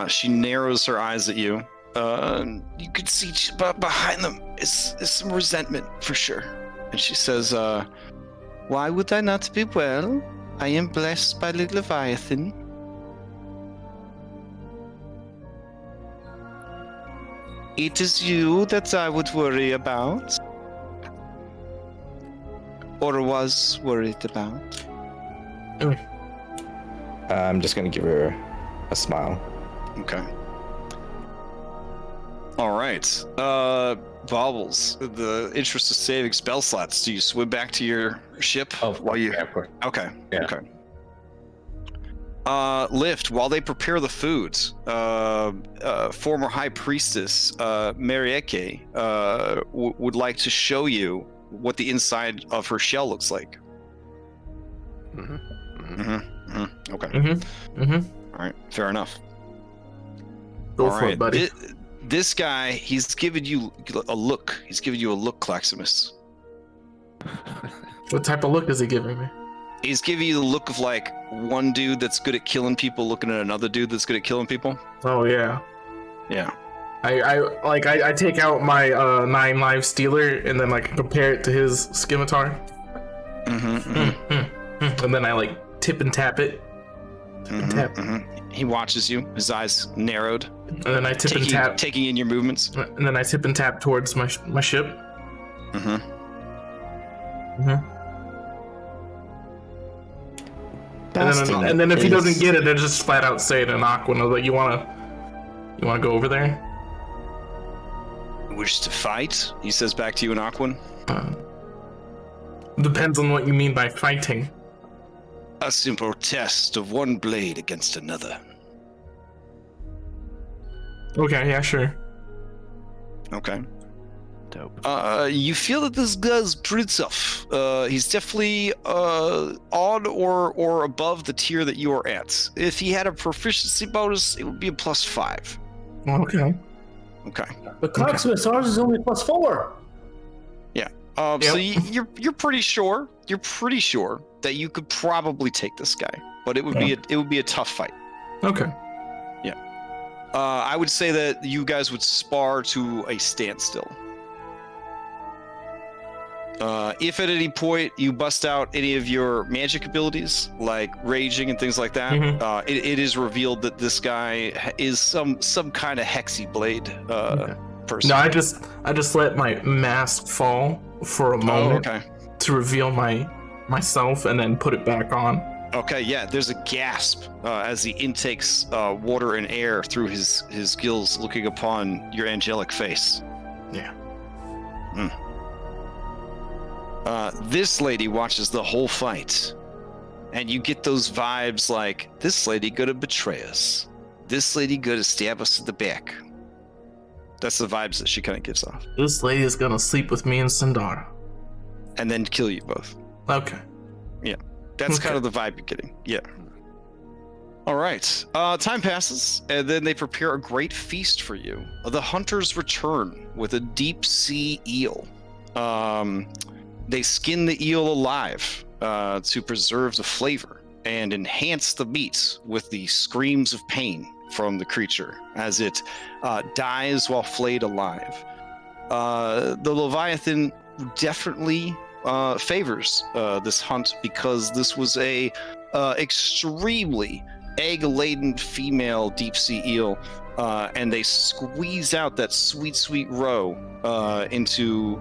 She narrows her eyes at you. You could see behind them is some resentment for sure. And she says, "Why would I not be well? I am blessed by the Leviathan." It is you that I would worry about. Or was worried about. I'm just gonna give her a smile. Okay. All right. Baubles, in the interest of saving spell slots, do you swim back to your ship? Oh, yeah, of course. Okay. Yeah. Okay. Lift, while they prepare the food, former High Priestess Marieke would like to show you what the inside of her shell looks like. Okay. All right. Fair enough. Go All for right. it, buddy. This guy, he's given you a look. He's given you a look, Claximus. What type of look is he giving me? He's giving you the look of like one dude that's good at killing people looking at another dude that's good at killing people. Oh yeah. Yeah. I take out my 9 live stealer and then like compare it to his scimitar. And then I like tip and tap it. Tap. He watches you, his eyes narrowed. And then I tip and tap. Taking in your movements. And then I tip and tap towards my ship. And then if he doesn't get it, I just flat out say to Aquan, like, you wanna go over there? Wish to fight? He says back to you in Aquan. Depends on what you mean by fighting. A simple test of one blade against another. Okay, yeah, sure. Okay. Dope. You feel that this guy's pretty tough. He's definitely on or above the tier that you are at. If he had a proficiency bonus, it would be a +5. Okay. Okay. But Clocksmith, ours is only +4. Yeah. So you're pretty sure. You're pretty sure that you could probably take this guy, but it would be a tough fight. Okay. Yeah. I would say that you guys would spar to a standstill. If at any point you bust out any of your magic abilities, like raging and things like that, it is revealed that this guy is some kind of hexy blade person. No, I just let my mask fall for a moment to reveal myself and then put it back on. Okay, yeah, there's a gasp as he intakes water and air through his gills, looking upon your angelic face. Yeah. This lady watches the whole fight, and you get those vibes like, this lady gonna betray us. This lady gonna stab us in the back. That's the vibes that she kind of gives off. This lady is gonna sleep with me and Sandara. And then kill you both. Okay. Yeah, that's kind of the vibe you're getting. Yeah. All right. Time passes, and then they prepare a great feast for you. The hunters return with a deep sea eel. They skin the eel alive to preserve the flavor and enhance the meat with the screams of pain from the creature as it dies while flayed alive. The Leviathan definitely favors this hunt because this was a extremely egg-laden female deep sea eel, and they squeeze out that sweet roe into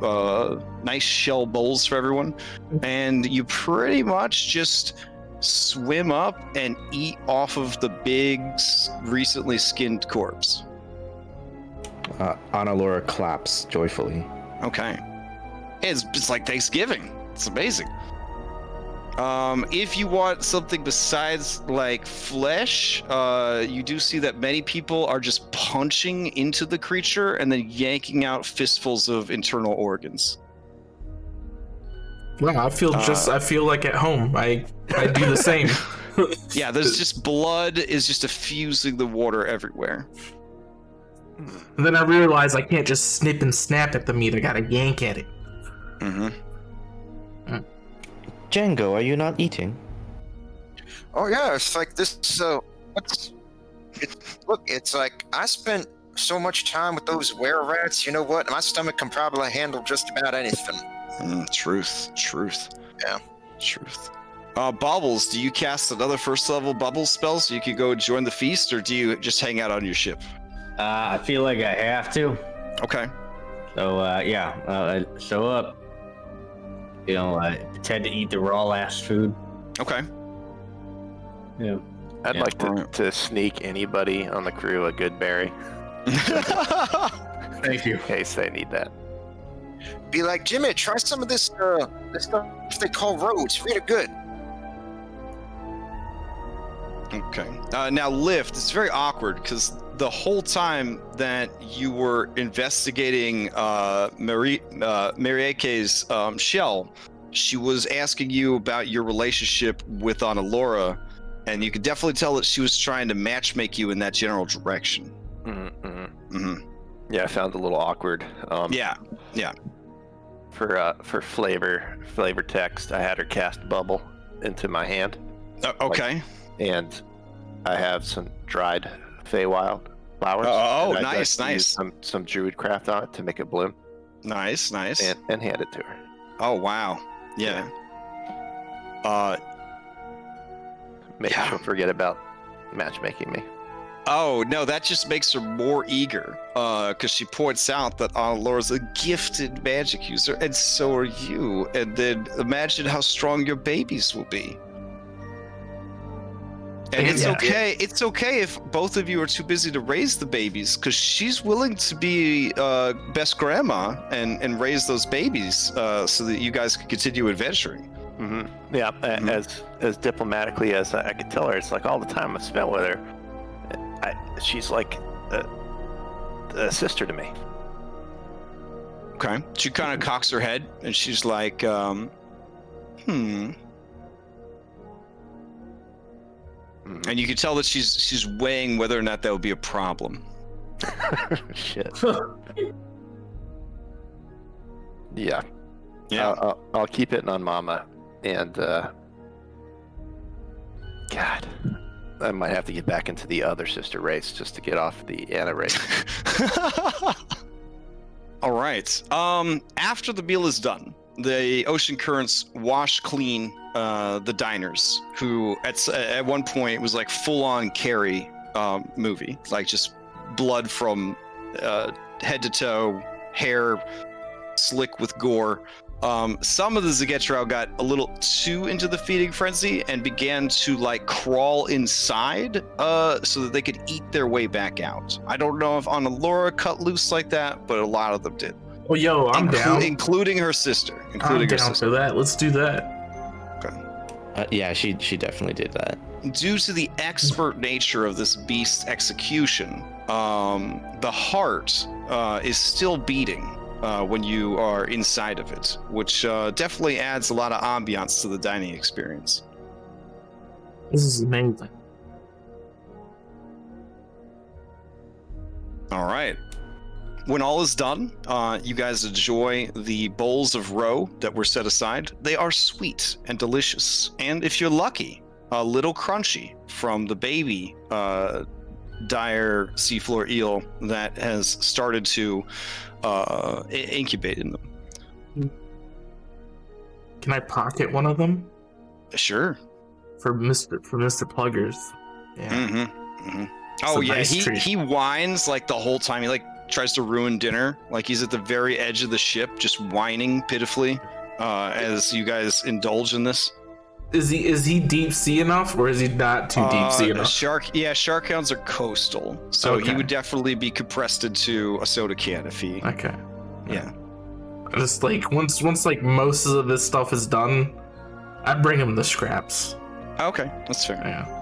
nice shell bowls for everyone, and you pretty much just swim up and eat off of the big, recently skinned corpse. Analura claps joyfully. Okay. It's like Thanksgiving. It's amazing. If you want something besides like flesh, you do see that many people are just punching into the creature and then yanking out fistfuls of internal organs. Wow, I feel like at home. I do the same. Yeah, there's just blood is just effusing the water everywhere. And then I realize I can't just snip and snap at the meat. I gotta yank at it. Django, are you not eating? Oh yeah, it's like this. Look, it's like I spent so much time with those were-rats. You know what? My stomach can probably handle just about anything. Truth. Yeah. Truth. Baubles, do you cast another first level bubble spell so you can go join the feast, or do you just hang out on your ship? I feel like I have to. Okay. So show up. You know, pretend to eat the raw last food. Okay. Yeah. I'd like to sneak anybody on the crew a good berry. Thank you. In case they need that. Be like, Jimmy, try some of this stuff they call roads. Really good. Okay. Now, Lift, it's very awkward because the whole time that you were investigating Marieke's shell, she was asking you about your relationship with Analura, and you could definitely tell that she was trying to matchmake you in that general direction. Yeah, I found it a little awkward. Yeah. For flavor text, I had her cast bubble into my hand. Okay. And I have some dried Feywild flowers. Nice. Some druid craft on it to make it bloom. Nice. And hand it to her. Oh, wow. Yeah. Maybe she'll forget about matchmaking me. Oh, no, that just makes her more eager, because she points out that Laura's a gifted magic user, and so are you. And then imagine how strong your babies will be. And it's okay. It's okay if both of you are too busy to raise the babies, because she's willing to be best grandma and raise those babies so that you guys can continue adventuring. Mm-hmm. Yeah, as diplomatically as I could tell her, it's like all the time I've spent with her, she's like a sister to me. Okay. She kind of cocks her head, and she's like, And you can tell that she's weighing whether or not that would be a problem. Shit. Yeah. I'll keep hitting on Mama, and God, I might have to get back into the other sister race just to get off the Anna race. All right. After the meal is done, the ocean currents wash clean the diners, who at one point was like full-on Carrie movie, like just blood from head to toe, hair slick with gore. Some of the Zagetrao got a little too into the feeding frenzy and began to like crawl inside so that they could eat their way back out. I don't know if Analura cut loose like that, but a lot of them did. Well, yo, I'm down. Including her sister. I'm down for that. Let's do that. Okay. Yeah, she definitely did that. Due to the expert nature of this beast's execution, the heart is still beating when you are inside of it, which definitely adds a lot of ambiance to the dining experience. This is amazing. All right. When all is done, you guys enjoy the bowls of roe that were set aside. They are sweet and delicious, and if you're lucky, a little crunchy from the baby dire seafloor eel that has started to incubate in them. Can I pocket one of them? Sure. For Mr. Pluggers. Yeah. Oh yeah, he whines like the whole time. He like tries to ruin dinner. Like he's at the very edge of the ship, just whining pitifully as you guys indulge in this. Is he deep sea enough, or is he not too deep sea enough? Shark hounds are coastal, so he would definitely be compressed into a soda can if he. Okay. Yeah. Just like once like most of this stuff is done, I bring him the scraps. Okay, that's fair. Yeah.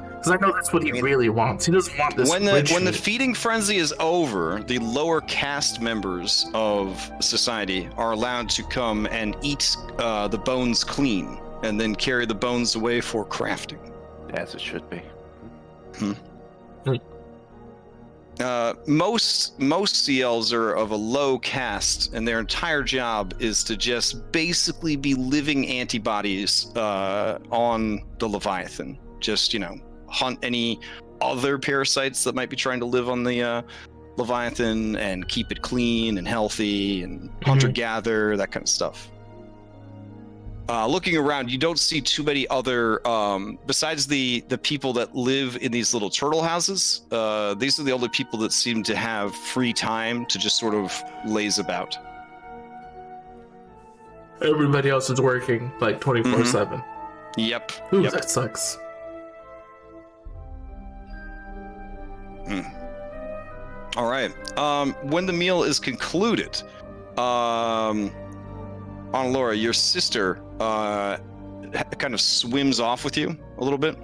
Because I know that's what he really wants. He doesn't want this. When the feeding frenzy is over, the lower caste members of society are allowed to come and eat the bones clean, and then carry the bones away for crafting. As it should be. Most CLs are of a low caste, and their entire job is to just basically be living antibodies on the Leviathan. Just, hunt any other parasites that might be trying to live on the Leviathan and keep it clean and healthy, and hunter-gather, that kind of stuff. Looking around, you don't see too many other, besides the people that live in these little turtle houses, these are the only people that seem to have free time to just sort of laze about. Everybody else is working like 24/7. Yep. Ooh, yep. That sucks. All right. When the meal is concluded, Analura, your sister kind of swims off with you a little bit,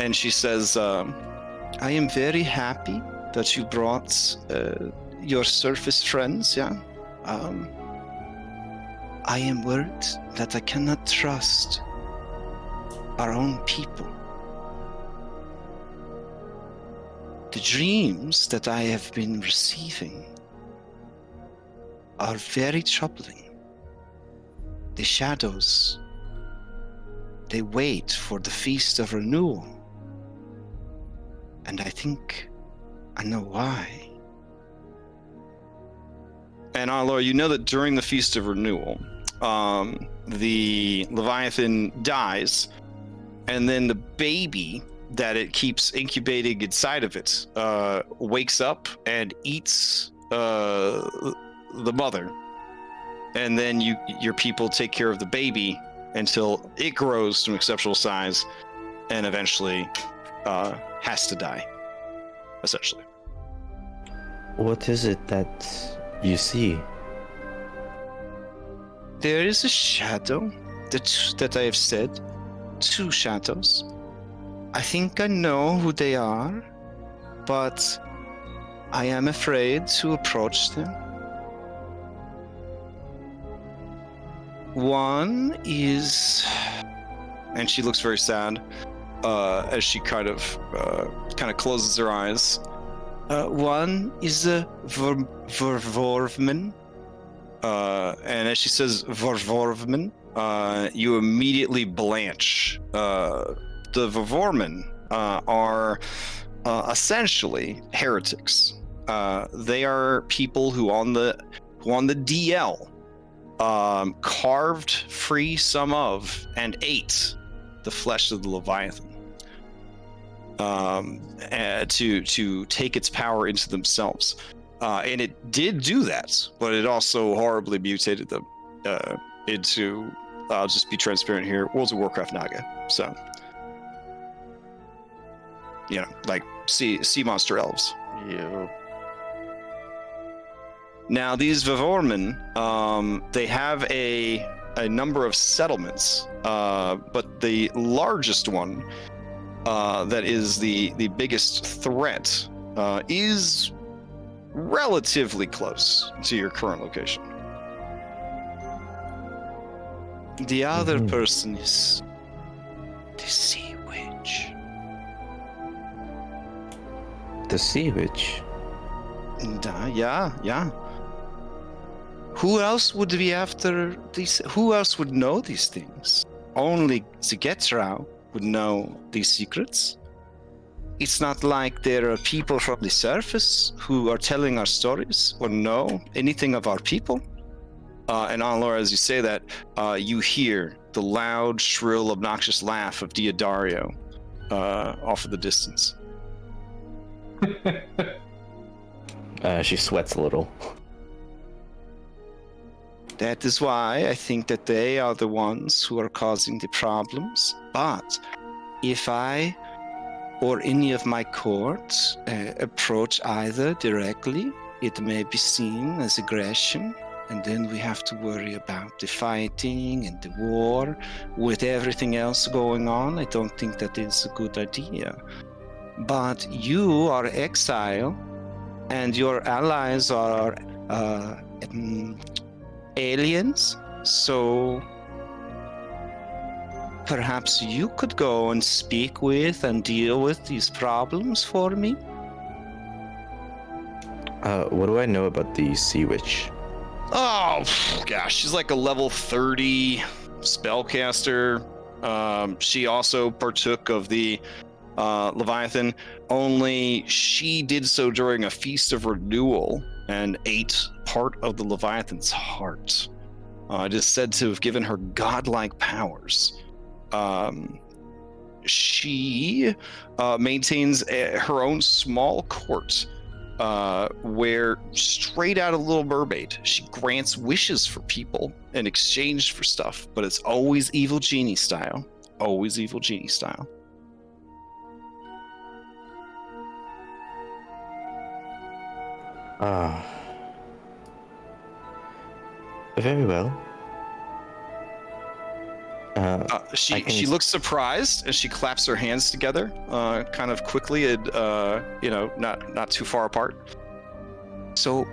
and she says, I am very happy that you brought your surface friends, yeah? I am worried that I cannot trust our own people. The dreams that I have been receiving are very troubling. The shadows, they wait for the Feast of Renewal. And I think I know why. And Analura, you know that during the Feast of Renewal, the Leviathan dies, and then the baby that it keeps incubating inside of it wakes up and eats the mother, and then your people take care of the baby until it grows to an exceptional size and eventually has to die, essentially. What is it that you see? There is a shadow that I have said. 2 shadows. I think I know who they are, but I am afraid to approach them. One is, and she looks very sad as she kind of closes her eyes. One is a Vorvorvman, and as she says Vorvorvman, you immediately blanch. The Vorvormen are essentially heretics. They are people who on the DL carved free some of and ate the flesh of the Leviathan to take its power into themselves. And it did do that, but it also horribly mutated them into, I'll just be transparent here, World of Warcraft Naga. So, like sea monster elves. Yeah. Now, these Vivormen, they have a number of settlements, but the largest one, that is the biggest threat, is relatively close to your current location. The other person is the Sea Witch. The Sea Witch? And, yeah. Who else would be after these? Who else would know these things? Only Zegetrau would know these secrets. It's not like there are people from the surface who are telling our stories or know anything of our people. And Analura, as you say that, you hear the loud, shrill, obnoxious laugh of Diodario off in the distance. She sweats a little. That is why I think that they are the ones who are causing the problems. But if I or any of my court approach either directly, it may be seen as aggression, and then we have to worry about the fighting and the war. With everything else going on, I don't think that is a good idea. But you are exile, and your allies are aliens, so perhaps you could go and speak with and deal with these problems for me? What do I know about the Sea Witch? Oh, gosh, she's like a level 30 spellcaster. She also partook of the Leviathan, only she did so during a feast of renewal and ate part of the Leviathan's heart. It is said to have given her godlike powers. She maintains her own small court where, straight out of Little Mermaid, she grants wishes for people in exchange for stuff, but it's always evil genie style. Always evil genie style. Very well. She looks surprised and she claps her hands together, kind of quickly and not too far apart. So,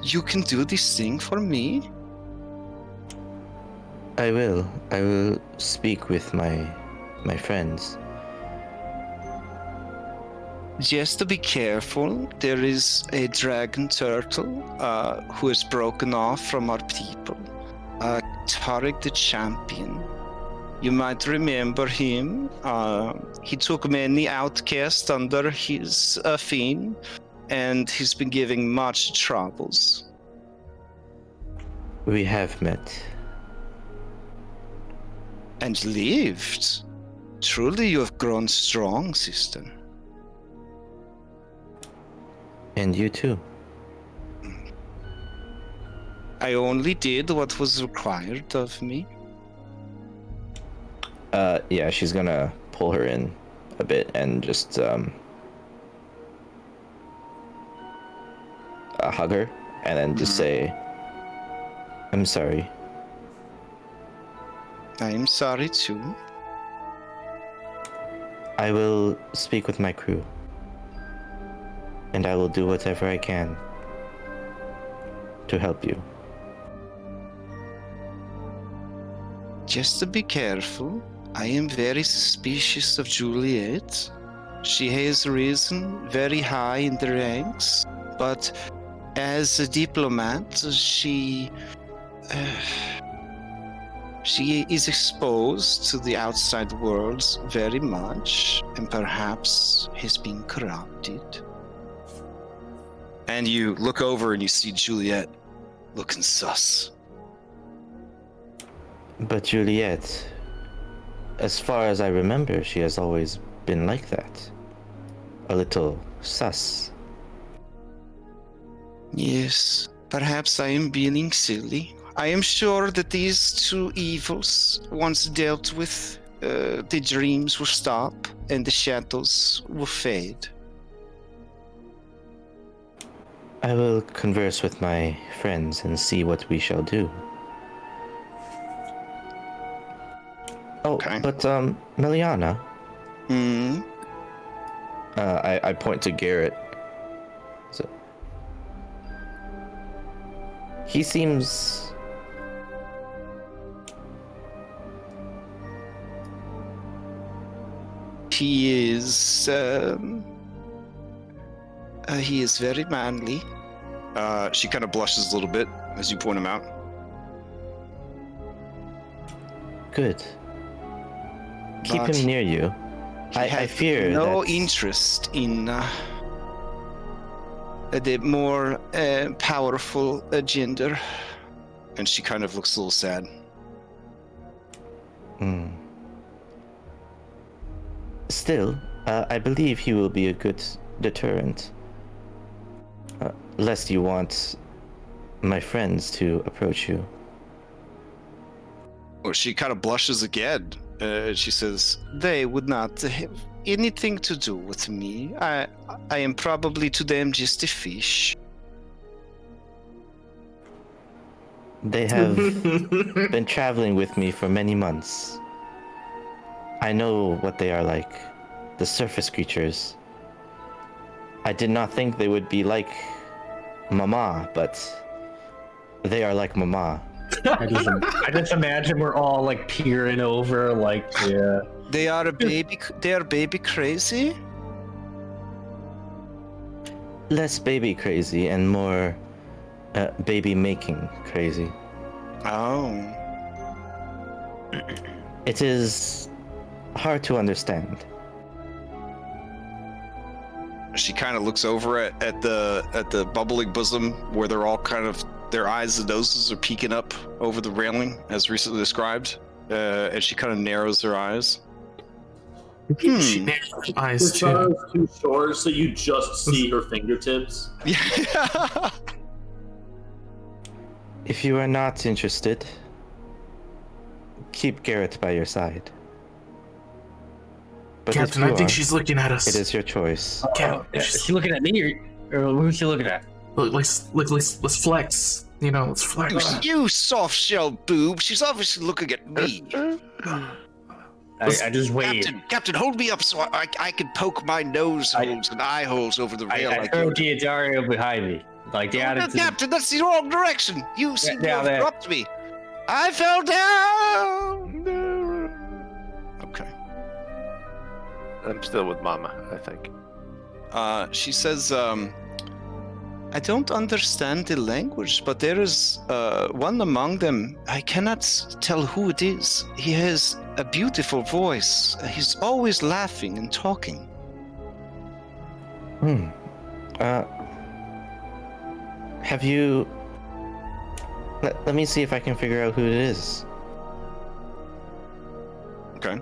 you can do this thing for me? I will speak with my friends. Just to be careful, there is a dragon turtle who is broken off from our people. Tarek the Champion. You might remember him. He took many outcasts under his fin, and he's been giving much troubles. We have met. And lived. Truly, you have grown strong, sister. And you too. I only did what was required of me. Yeah, she's gonna pull her in a bit and just hug her, and then just say, "I'm sorry." I am sorry too. I will speak with my crew, and I will do whatever I can to help you. Just to be careful, I am very suspicious of Juliet. She has risen very high in the ranks, but as a diplomat, she is exposed to the outside world very much, and perhaps has been corrupted. And you look over and you see Juliet looking sus. But Juliet, as far as I remember, she has always been like that. A little sus. Yes, perhaps I am being silly. I am sure that these two evils, once dealt with, the dreams will stop and the shadows will fade. I will converse with my friends and see what we shall do. Oh, Okay. but Meliana. Hmm. I point to Garrett. So he seems. He is very manly. She kind of blushes a little bit as you point him out. Good. Keep But him near you. I fear no that interest in the more powerful gender. And she kind of looks a little sad. Still, I believe he will be a good deterrent. Lest you want my friends to approach you. Well, she kind of blushes again. She says, "They would not have anything to do with me. I am probably to them just a fish." They have been traveling with me for many months. I know what they are like. The surface creatures. I did not think they would be like Mama, but they are like Mama. I just imagine we're all like peering over, like, yeah. They are baby crazy. Less baby crazy and more baby making crazy. Oh. It is hard to understand. She kind of looks over at the bubbling bosom where they're all kind of, their eyes and noses are peeking up over the railing as recently described, and she kind of narrows her eyes. She narrows her eyes The too. shot is too short, so you just see her fingertips. Yeah. If you are not interested, keep Garrett by your side. But Captain, if you I think are, she's looking at us. it is your choice. Is she looking at me or who's she looking at? Look, let's flex. You know, let's flex. You soft shell boob. She's obviously looking at me. I just wave. Captain, hold me up so I can poke my nose holes and eye holes over the rail. I throw Giadario behind me. Like the attitude. Captain, that's the wrong direction. You seem to have dropped me. I fell down. Okay. I'm still with Mama, I think. She says, I don't understand the language, but there is one among them. I cannot tell who it is. He has a beautiful voice. He's always laughing and talking. Have you... Let me see if I can figure out who it is. Okay.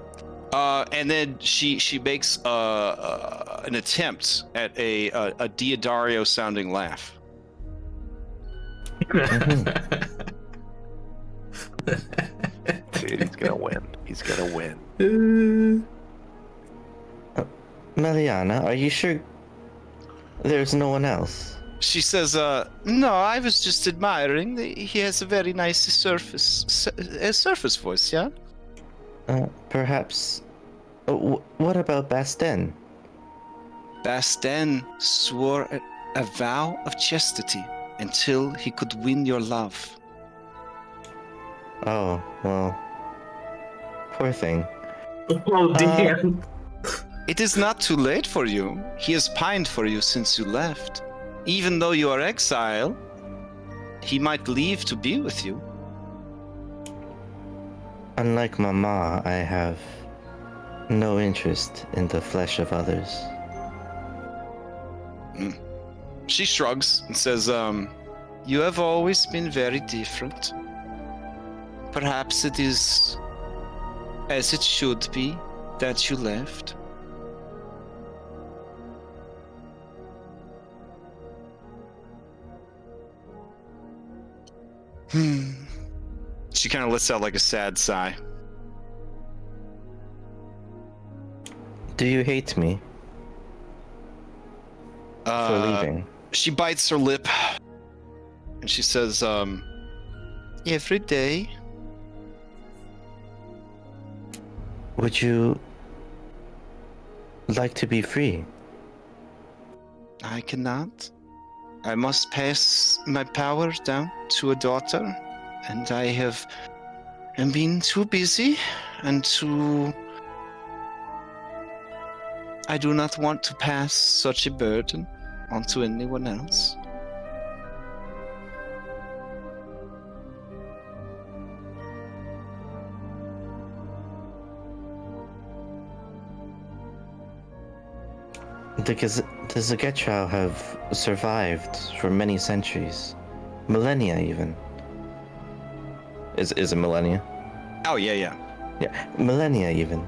And then she makes an attempt at a Diodario sounding laugh. Dude, he's gonna win. He's gonna win. Meliana, are you sure there's no one else? She says, no, I was just admiring. He has a very nice surface voice, yeah? Perhaps. What about Basten? Basten swore a vow of chastity until he could win your love. Oh, well. Poor thing. Oh, damn. It is not too late for you. He has pined for you since you left. Even though you are exile, he might leave to be with you. Unlike Mama, I have no interest in the flesh of others. She shrugs and says, you have always been very different. Perhaps it is as it should be that you left. She kind of lets out like a sad sigh. Do you hate me for leaving? She bites her lip and she says, Every day. Would you like to be free? I cannot. I must pass my power down to a daughter, and I have been too busy and too... I do not want to pass such a burden onto anyone else. The Zagetrau have survived for many centuries. Millennia, even. Is it millennia? oh, yeah. Yeah, millennia, even.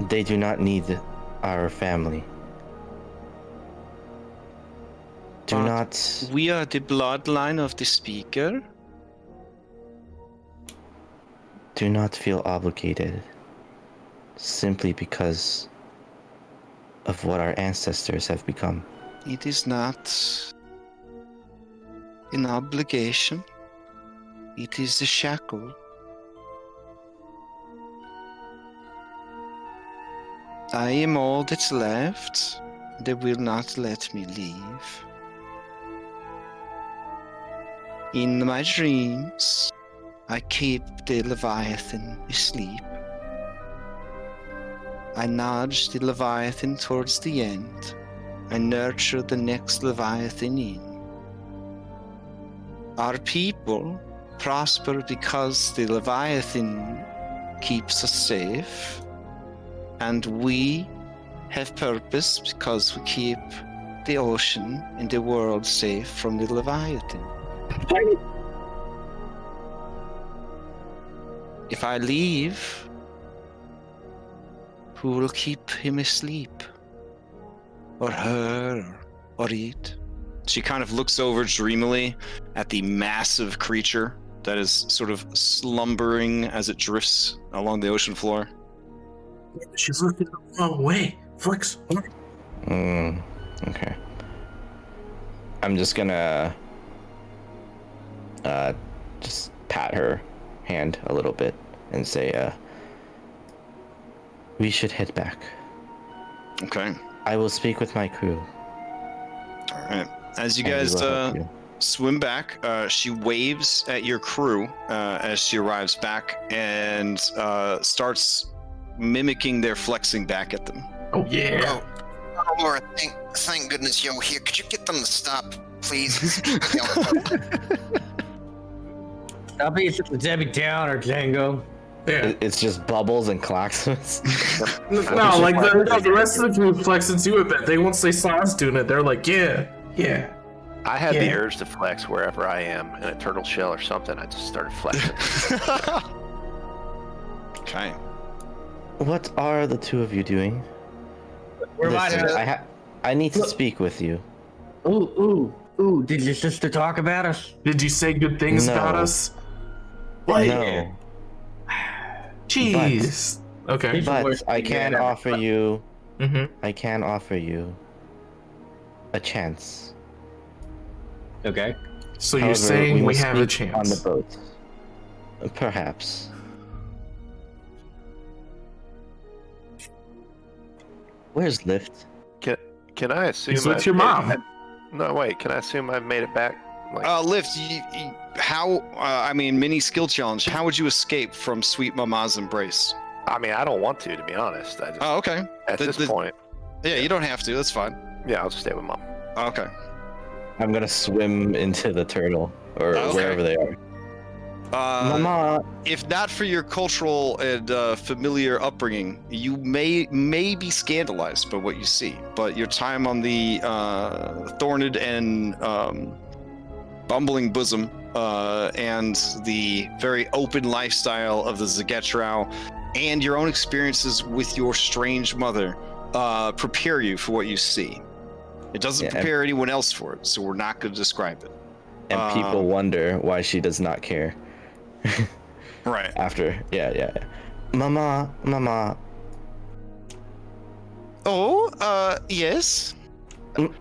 They do not need our family. Do But not... We are the bloodline of the speaker. Do not feel obligated. Simply because of what our ancestors have become. It is not an obligation. It is a shackle. I am all that's left. They will not let me leave. In my dreams, I keep the Leviathan asleep. I nudge the Leviathan towards the end. I nurture the next Leviathan in. Our people prosper because the Leviathan keeps us safe, and we have purpose because we keep the ocean and the world safe from the Leviathan. If I leave, who will keep him asleep? Or her, or it? She kind of looks over dreamily at the massive creature that is sort of slumbering as it drifts along the ocean floor. She's looking the wrong way. Flex. Okay. I'm just gonna just pat her hand a little bit and say, we should head back. Okay. I will speak with my crew. All right. As you and we guys will help you. swim back, she waves at your crew as she arrives back and starts mimicking their flexing back at them. Oh, yeah. Oh, Laura, thank goodness you're here. Could you get them to stop, please? Stop being such a Debbie Downer, Django. Yeah. It's just bubbles and claxons. No, like the rest of the crew flexing to it, but they once they saw us doing it, they're like, yeah. I had the Yeah. urge to flex wherever I am in a turtle shell or something. I just started flexing. Okay. What are the two of you doing? We're Listen, about I need to speak with you. Ooh, did your sister talk about us? Did you say good things about No. us? What? No. Jeez. Okay. He's the But worst I thing can ever. offer you. Mm-hmm. I can offer you a chance. Okay. So you're However, saying we will have a speak on the chance? boat. Perhaps. Where's Lift? Can I assume He's with I've your made- mom. No, wait. Can I assume I've made it back? Like, Lift, mini skill challenge. How would you escape from Sweet Mama's embrace? I mean, I don't want to be honest. I just, Oh, okay. at this point, Yeah, you don't have to. That's fine. yeah, I'll just stay with mom. Okay. I'm gonna swim into the turtle or Okay. wherever they are. Mama, If not for your cultural and familiar upbringing, you may be scandalized by what you see. But your time on the Thorned and Bumbling Bosom and the very open lifestyle of the Zagetrau and your own experiences with your strange mother prepare you for what you see. It doesn't prepare anyone else for it, so we're not going to describe it. and people wonder why she does not care. Right. After, yeah. Mama. Oh, yes.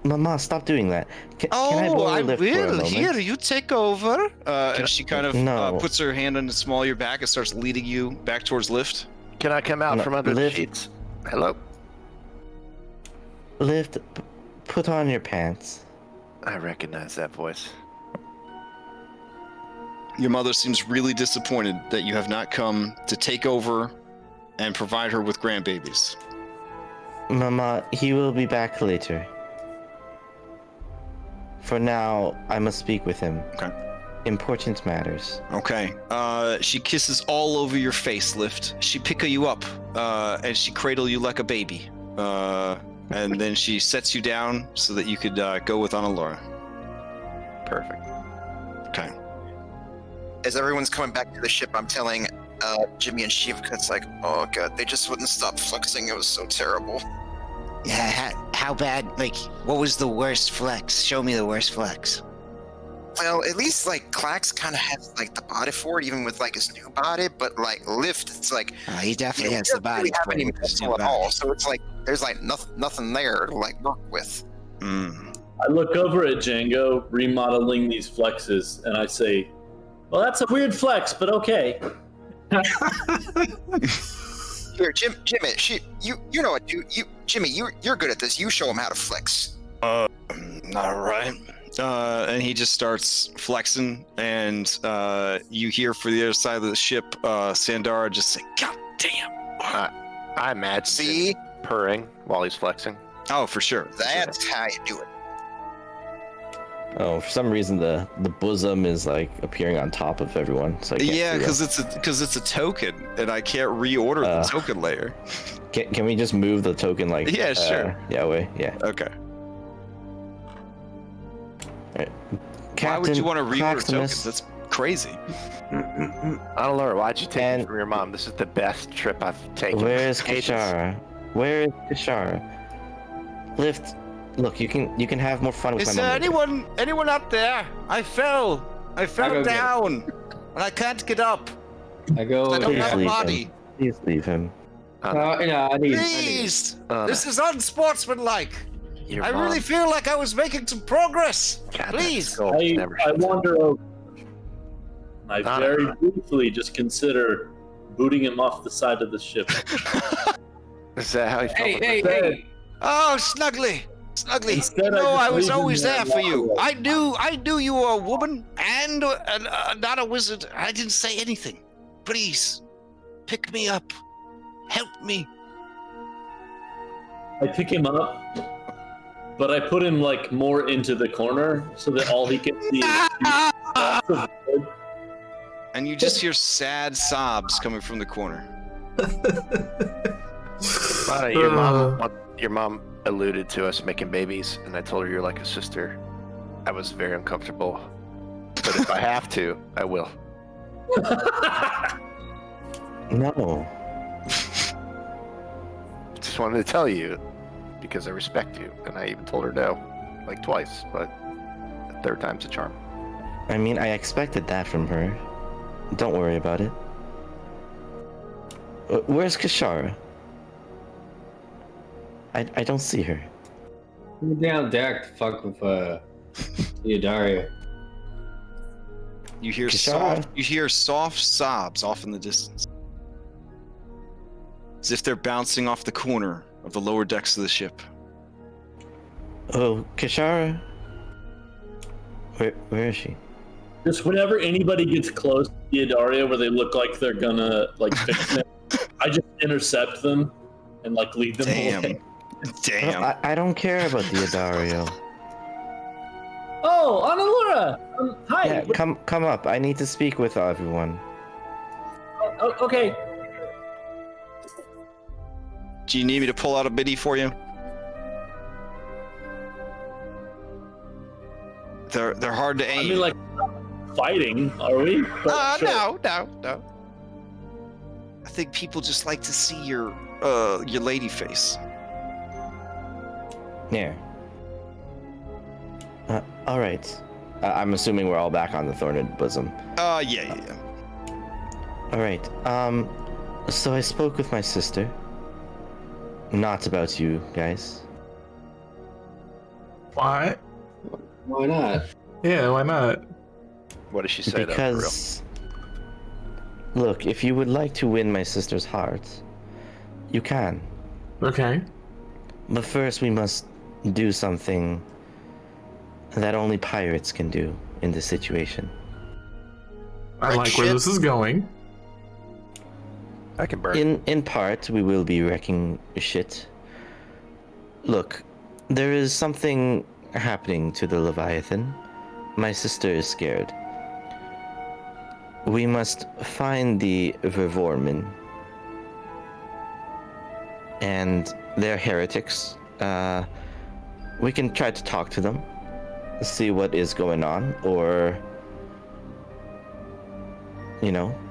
Mama, stop doing that. Can I borrow a lift for a moment? Here, you take over. And she kind of No. puts her hand on the small of your back and starts leading you back towards lift. Can I come out No, from under the lift. sheets? Hello? Lift, put on your pants. I recognize that voice. Your mother seems really disappointed that you have not come to take over and provide her with grandbabies. Mama, he will be back later. For now, I must speak with him. Okay. Important matters. Okay. She kisses all over your face, Lift. She pick you up, and she cradle you like a baby. And then she sets you down so that you could go with Analura. Perfect. Okay. As everyone's coming back to the ship, I'm telling Jimmy and Shivka, it's like, oh god, they just wouldn't stop flexing. It was so terrible. Yeah, how bad? Like, what was the worst flex? Show me the worst flex. Well, at least like Clax kind of has like the body for it, even with like his new body. But like Lift, it's like He definitely has he the body doesn't really have for any it with his new muscle at body. all. So it's like there's like nothing there to like work with. I look over at Django remodeling these flexes, and I say, "Well, that's a weird flex, but okay." Here, Jimmy, you know what, Jimmy, you're good at this. You show him how to flex. All right. And he just starts flexing, and you hear for the other side of the ship, Sandara just say, "God damn!" I imagine See, purring while he's flexing. Oh, for sure. that's how you do it. Oh, for some reason the bosom is like appearing on top of everyone. So I can't Yeah, see that. because it's a token, and I can't reorder the token layer. Can we just move the token like? Yeah, sure. Yeah, wait, yeah. Okay. Captain, Why would you want to reorder Maximus, tokens? That's crazy. Analura, why'd you take it from your mom? This is the best trip I've taken. Where is Ages. Kishara? Where is Kishara? Lift. Look, you can have more fun with Is my there mom. anyone up there? I fell go get down, and I can't get up. I go. I don't Please have a leave body. him. Please leave him. I need. Please, Uh, this is unsportsmanlike. Your I mom- really feel like I was making some progress. God, that Please. skull I never I shuts up. wander over. I Not very briefly just consider booting him off the side of the ship. Is that how you felt? Hey! Oh, Snuggly. Instead, No, I I just was leave him always there there and for walk you. away. I knew you were a woman and not a wizard. I didn't say anything. Please, pick me up. Help me. I pick him up, but I put him like more into the corner so that all he can see is And you just hear sad sobs coming from the corner. Your mom alluded to us making babies, and I told her you're like a sister. I was very uncomfortable, but if I have to, I will. No. just wanted to tell you because I respect you, and I even told her no, like twice, but the third time's a charm. I mean, I expected that from her. Don't worry about it. Where's Kashara? I don't see her. We're down deck to fuck with Theodaria. You hear Kashara? soft sobs off in the distance, as if they're bouncing off the corner of the lower decks of the ship. Oh, Kashara? Where is she? Just whenever anybody gets close to Theodaria where they look like they're gonna like fix him, I just intercept them and like lead them away. Damn. I don't care about Theodario. Oh, Analura! Hi. Yeah, come up. I need to speak with everyone. Oh, okay. Do you need me to pull out a biddy for you? They're hard to aim. I mean, like, fighting, are we? But sure. No. I think people just like to see your lady face. Yeah. All right. I'm assuming we're all back on the Thorned Bosom. Yeah. All right. So I spoke with my sister. Not about you guys. Why? Why not? Yeah, why not? What does she say? Because, look, if you would like to win my sister's heart, you can. Okay. But first, we must do something that only pirates can do in this situation. I like where this is going. I can burn. In part, we will be wrecking shit. Look, there is something happening to the Leviathan. My sister is scared. We must find the Vervormen. And they're heretics. We can try to talk to them, see what is going on, or,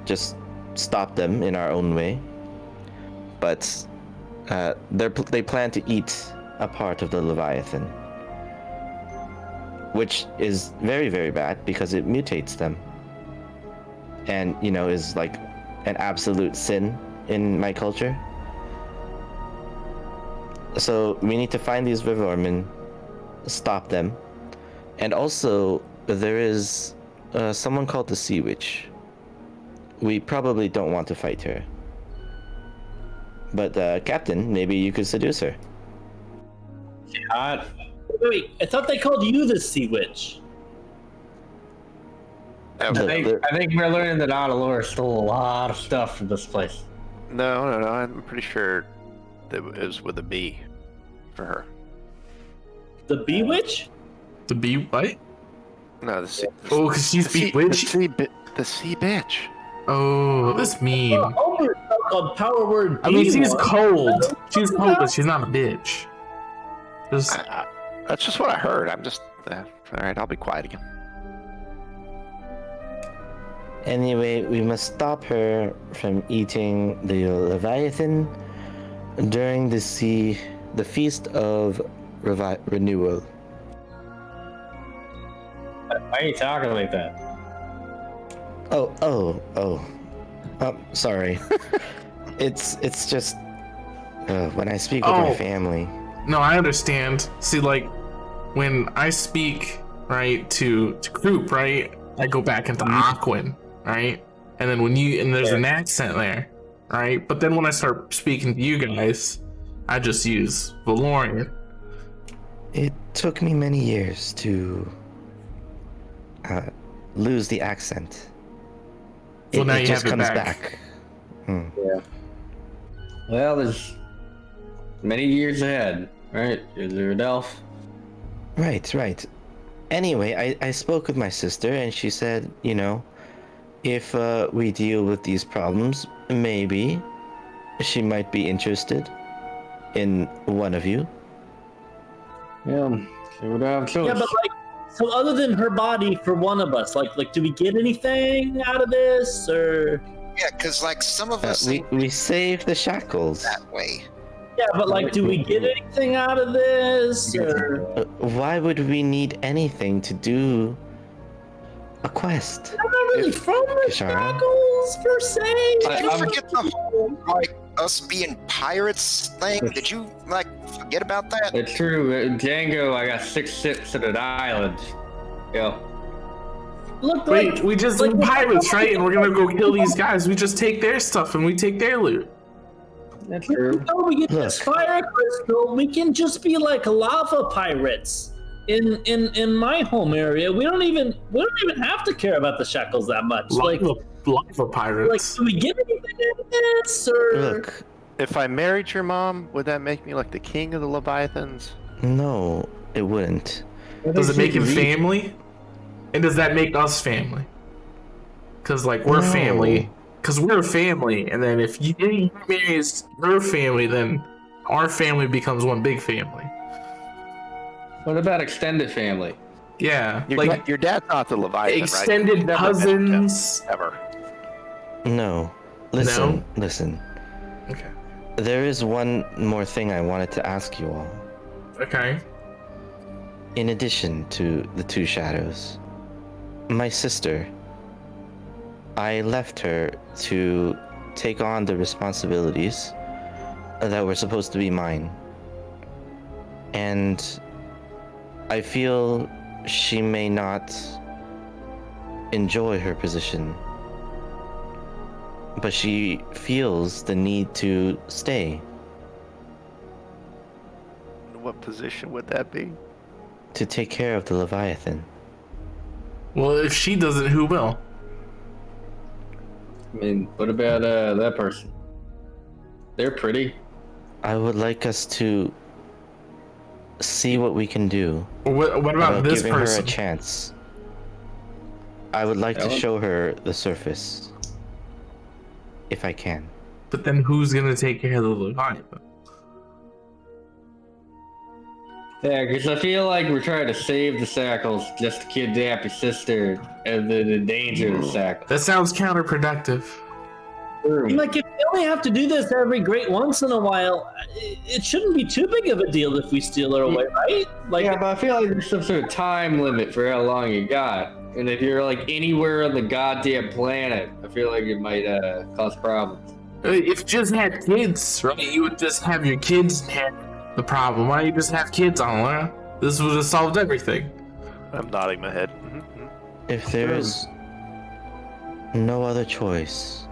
just stop them in our own way. But they plan to eat a part of the Leviathan, which is very, very bad because it mutates them. And, is like an absolute sin in my culture. So we need to find these Vervormen, stop them. And also, there is someone called the Sea Witch. We probably don't want to fight her. But, Captain, maybe you could seduce her. Hot. Wait, I thought they called you the Sea Witch. I think we're learning that Analura stole a lot of stuff from this place. No. I'm pretty sure that it was with a B for her. The Bee Witch? To be what? No, the sea. Oh, because she's bewitched. The sea bitch. Oh, that's mean. Homebrew called Power Word. I mean, B she's one. cold. She's cold, but she's not a bitch. Just That's just what I heard. I'm just all right. I'll be quiet again. Anyway, we must stop her from eating the Leviathan during the Feast of Renewal. Why are you talking like that? Oh. Sorry. it's just when I speak with my family. no, I understand. See, like when I speak right to group, right, I go back into Aquan, right, and then there's an accent there, right, but then when I start speaking to you guys, I just use Valorian. It took me many years to lose the accent. Well, now it you just have it comes back. Yeah. Well, there's many years ahead, right? You're an elf. Right. Anyway, I spoke with my sister and she said, if we deal with these problems, maybe she might be interested in one of you. Yeah, she would have choice. Yeah, but so other than her body for one of us, like, do we get anything out of this, or? Yeah, because some of us We saved the shackles. that way. Yeah, but like, do we get anything out of this? Or... Why would we need anything to do a quest? I'm not really from the Kishara? shackles per se. Did you forget the whole, like, us being pirates thing? Did you, like, forget about that? It's true. Django, I got 6 ships at an island. Yeah. Look, Wait, like, we just like, pirates, right? And we're gonna go kill these guys. We just take their stuff and we take their loot. That's true. Before we get this fire crystal, we can just be like lava pirates in my home area. We don't even have to care about the shackles that much. Lava pirates. Do we get anything out of this? Or Look, If I married your mom, would that make me like the king of the Leviathans? no, it wouldn't. Does it make him family? And does that make us family? Because, like, we're No. family. Because we're a family. And then if he marries your family, then our family becomes one big family. What about extended family? Yeah. Your dad's not the Leviathan, extended right? Never cousins. met him, ever. No. Listen. Okay. There is one more thing I wanted to ask you all. Okay. In addition to the two shadows, my sister, I left her to take on the responsibilities that were supposed to be mine. And I feel she may not enjoy her position, but she feels the need to stay, What position would that be? to take care of the Leviathan. Well, if she doesn't, who will? I mean, what about that person? They're pretty. I would like us to see what we can do What about this giving person? her a chance. I would like to Ellen? show her the surface, if I can. But then who's gonna take care of the Leviathan? Yeah, because I feel like we're trying to save the Shackles just to kidnap your sister and then endanger the Shackles. That sounds counterproductive. like, if we only have to do this every great once in a while, it shouldn't be too big of a deal if we steal her away, right? Like, Yeah, but I feel like there's some sort of time limit for how long you got. And if you're like anywhere on the goddamn planet, I feel like it might cause problems. If you just had kids, right? You would just have your kids have the problem. Why don't you just have kids on, Laura? This would have solved everything. I'm nodding my head. If there is no other choice,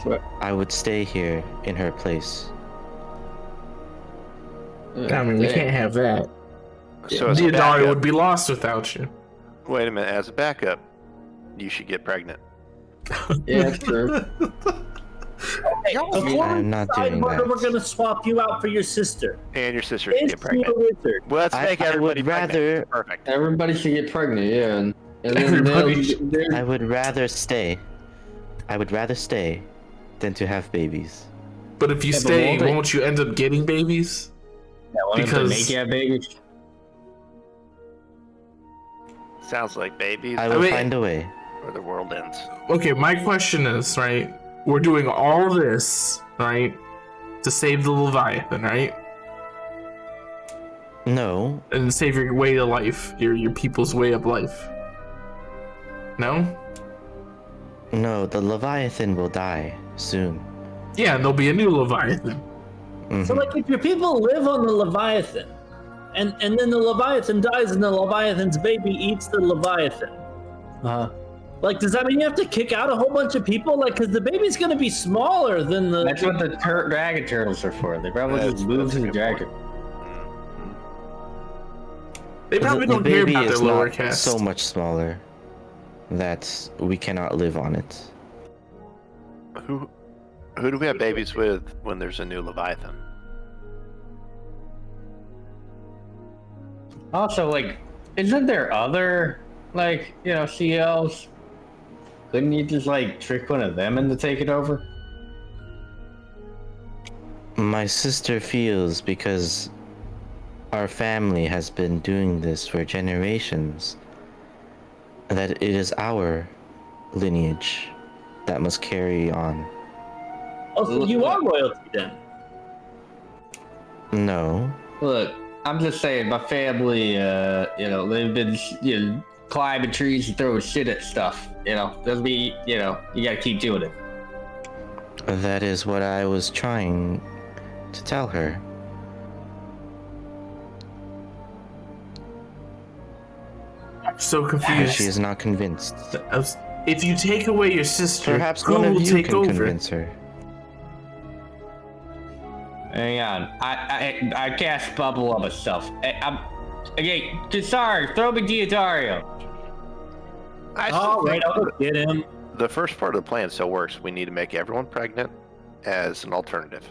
What? I would stay here in her place. I mean, we can't have that. So as a Diodari backup, would be lost without you. wait a minute, as a backup, you should get pregnant. Yeah, that's true. before I'm we not decide doing whether that. we're gonna swap you out for your sister, And your sister should is get she a pregnant. wizard? Well, let's make I everybody would rather Perfect. Everybody should get pregnant, yeah. And then Everybody I would rather stay. I would rather stay than to have babies. But if you Yeah, but stay, won't they- won't you end up getting babies? because because- make you have babies. Sounds like babies I will mean- find a way. or the world ends. Okay, my question is, right? We're doing all this, right? To save the Leviathan, right? No, And save your way of life, your people's way of life. No? no, the Leviathan will die soon. Yeah, and there'll be a new Leviathan. So, like, if your people live on the Leviathan, and then the Leviathan dies and the Leviathan's baby eats the Leviathan, like, does that mean you have to kick out a whole bunch of people? Like, because the baby's gonna be smaller than the. That's what the dragon turtles are for. They probably just move to the dragon. They probably don't care baby about their is lower not caste. so much smaller that we cannot live on it. Who do we have babies with when there's a new Leviathan? Also, like, isn't there other, like, you know, CLs? Couldn't you just, like, trick one of them into taking over? My sister feels because our family has been doing this for generations that it is our lineage that must carry on. Oh, so you are royalty then. No. Look, I'm just saying, my family, they've been, climbing trees and throwing shit at stuff. Doesn't mean, you gotta keep doing it. That is what I was trying to tell her. I'm so confused. She is not convinced. If you take away your sister, Perhaps who one of will you take can over? convince her. Hang on. I cast bubble on myself. Okay, Kisar, throw me Diodario. All right, I'll go get him. The first part of the plan still works. We need to make everyone pregnant as an alternative.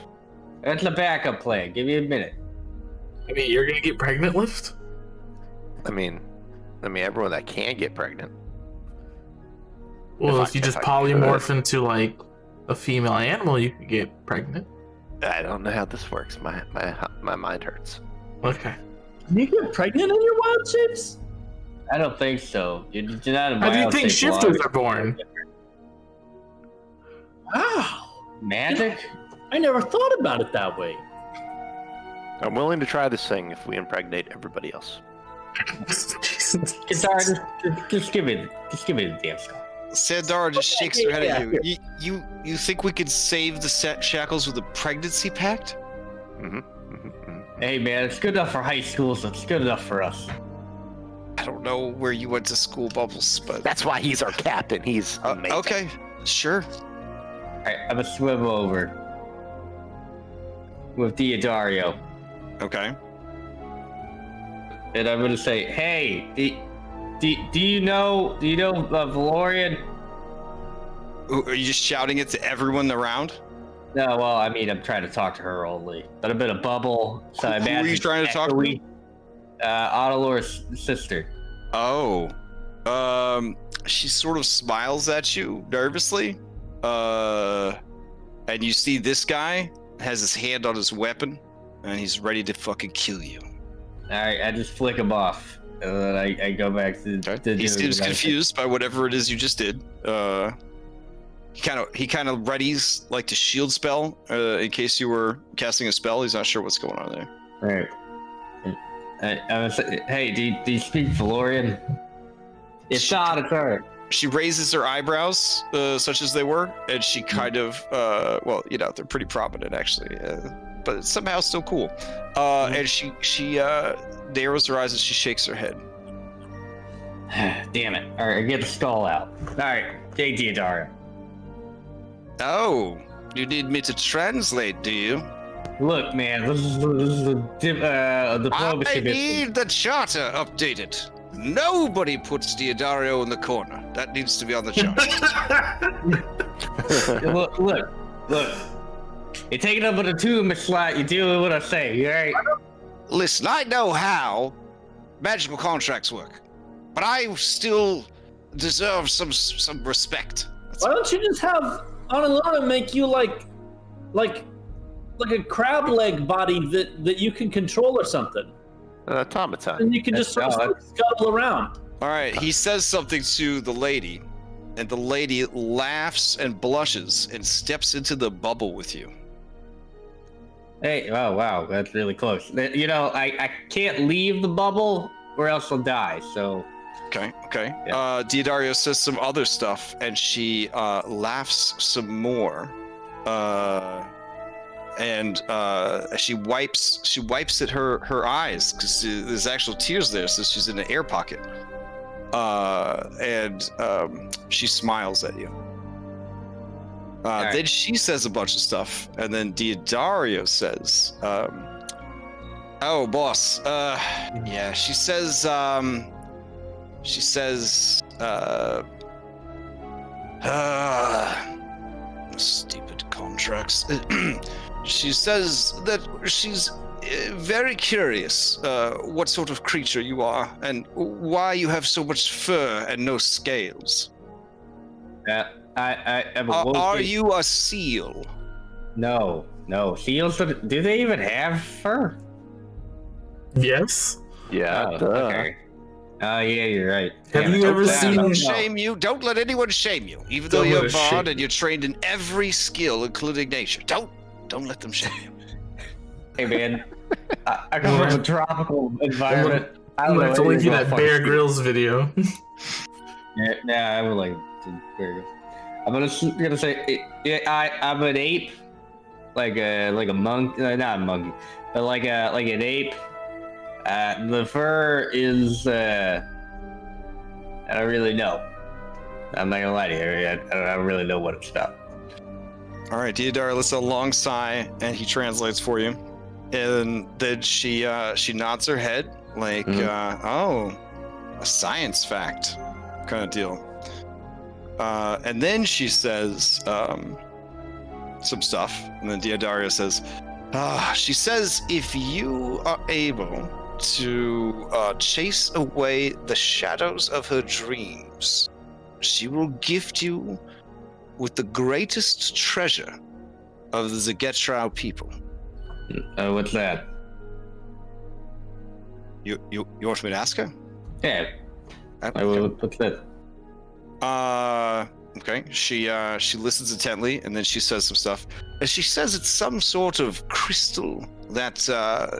That's a backup plan. Give me a minute. I mean, you're gonna get pregnant, Lift? I mean, everyone that can get pregnant. Well, If if you I- just if I polymorph into like a female animal, you could get pregnant. I don't know how this works. My mind hurts. Okay. Can you get pregnant in your wild shapes? I don't think so. You're not a How do you wild think shape shifters log. are born? Wow. Magic? I never thought about it that way. I'm willing to try this thing if we impregnate everybody else. Kisar, just give me the damn skull. Sandara just shakes her head at you. You think we could save the shackles with a pregnancy pact? Hey man, it's good enough for high school, so it's good enough for us. I don't know where you went to school, Bubbles, but That's why he's our captain. He's amazing. okay, sure. Alright, I'm gonna swim over with Diodario, Okay. and I'm gonna say, "Hey, do you know Valorian?" Are you just shouting it to everyone around? No, well, I mean, I'm trying to talk to her only, but a bit of bubble. So I Who are you imagine trying to talk to? Analura's sister. Oh. She sort of smiles at you nervously. And you see this guy has his hand on his weapon, and he's ready to fucking kill you. Alright, I just flick him off, and then I go back to. He seems confused by whatever it is you just did. He kind of readies like to shield spell in case you were casting a spell. He's not sure what's going on there. Alright. I'm gonna say, hey, do you speak Valorian? If not, it's alright. She raises her eyebrows, such as they were, and she kind of, they're pretty prominent actually, but it's somehow still cool. And she narrows her eyes and she shakes her head. Damn it. Alright, get the skull out. Alright, hey Diodario. Oh, you need me to translate, do you? Look, man, this is the diplomacy I mission. need the charter updated. Nobody puts Diodario in the corner. That needs to be on the chart. Look. You take it up with a tomb, it's like you do what I say, alright? Listen, I know how magical contracts work, but I still deserve some respect. Why don't you just have Analura make you like a crab leg body that you can control or something, Automaton. and you can just sort of scuttle around. All right, he says something to the lady, and the lady laughs and blushes and steps into the bubble with you. Hey, oh wow, that's really close. You know, I can't leave the bubble or else I'll die, so... Okay. Yeah. Diodario says some other stuff, and she laughs some more. And she wipes at her eyes because there's actual tears there, so she's in an air pocket. And she smiles at you. Right. Then she says a bunch of stuff, and then Diodario says, "Oh, boss. Yeah." She says, stupid contracts. She says that she's very curious what sort of creature you are and why you have so much fur and no scales. I'm a Are you a seal? No. Seals, do they even have fur? Yes. Yeah. Oh, okay. Oh, yeah, you're right. Have Damn it. you ever Don't let seen- anyone shame you. Don't let anyone shame you. Even though Don't you're let a us shame bard you. and you're trained in every skill, including nature. Don't let them shame you. Hey, man, I come from a tropical environment. I I'm don't gonna know have to link you anything that about Bear fucking Grylls video. Yeah, I would like to Bear Grylls. I'm gonna say I'm an ape, like a monk, not a monkey, but like an ape. The fur is I don't really know. I'm not gonna lie to you. I don't really know what it's about. All right, Deodara lets out a long sigh, and he translates for you. And then she nods her head, like, oh, a science fact kind of deal. And then she says some stuff, and then Deodaria says, she says if you are able to chase away the shadows of her dreams, she will gift you with the greatest treasure of the Zagetrau people. What's that? You want me to ask her? Yeah. What's that? Okay. She listens intently, and then she says some stuff. And she says it's some sort of crystal that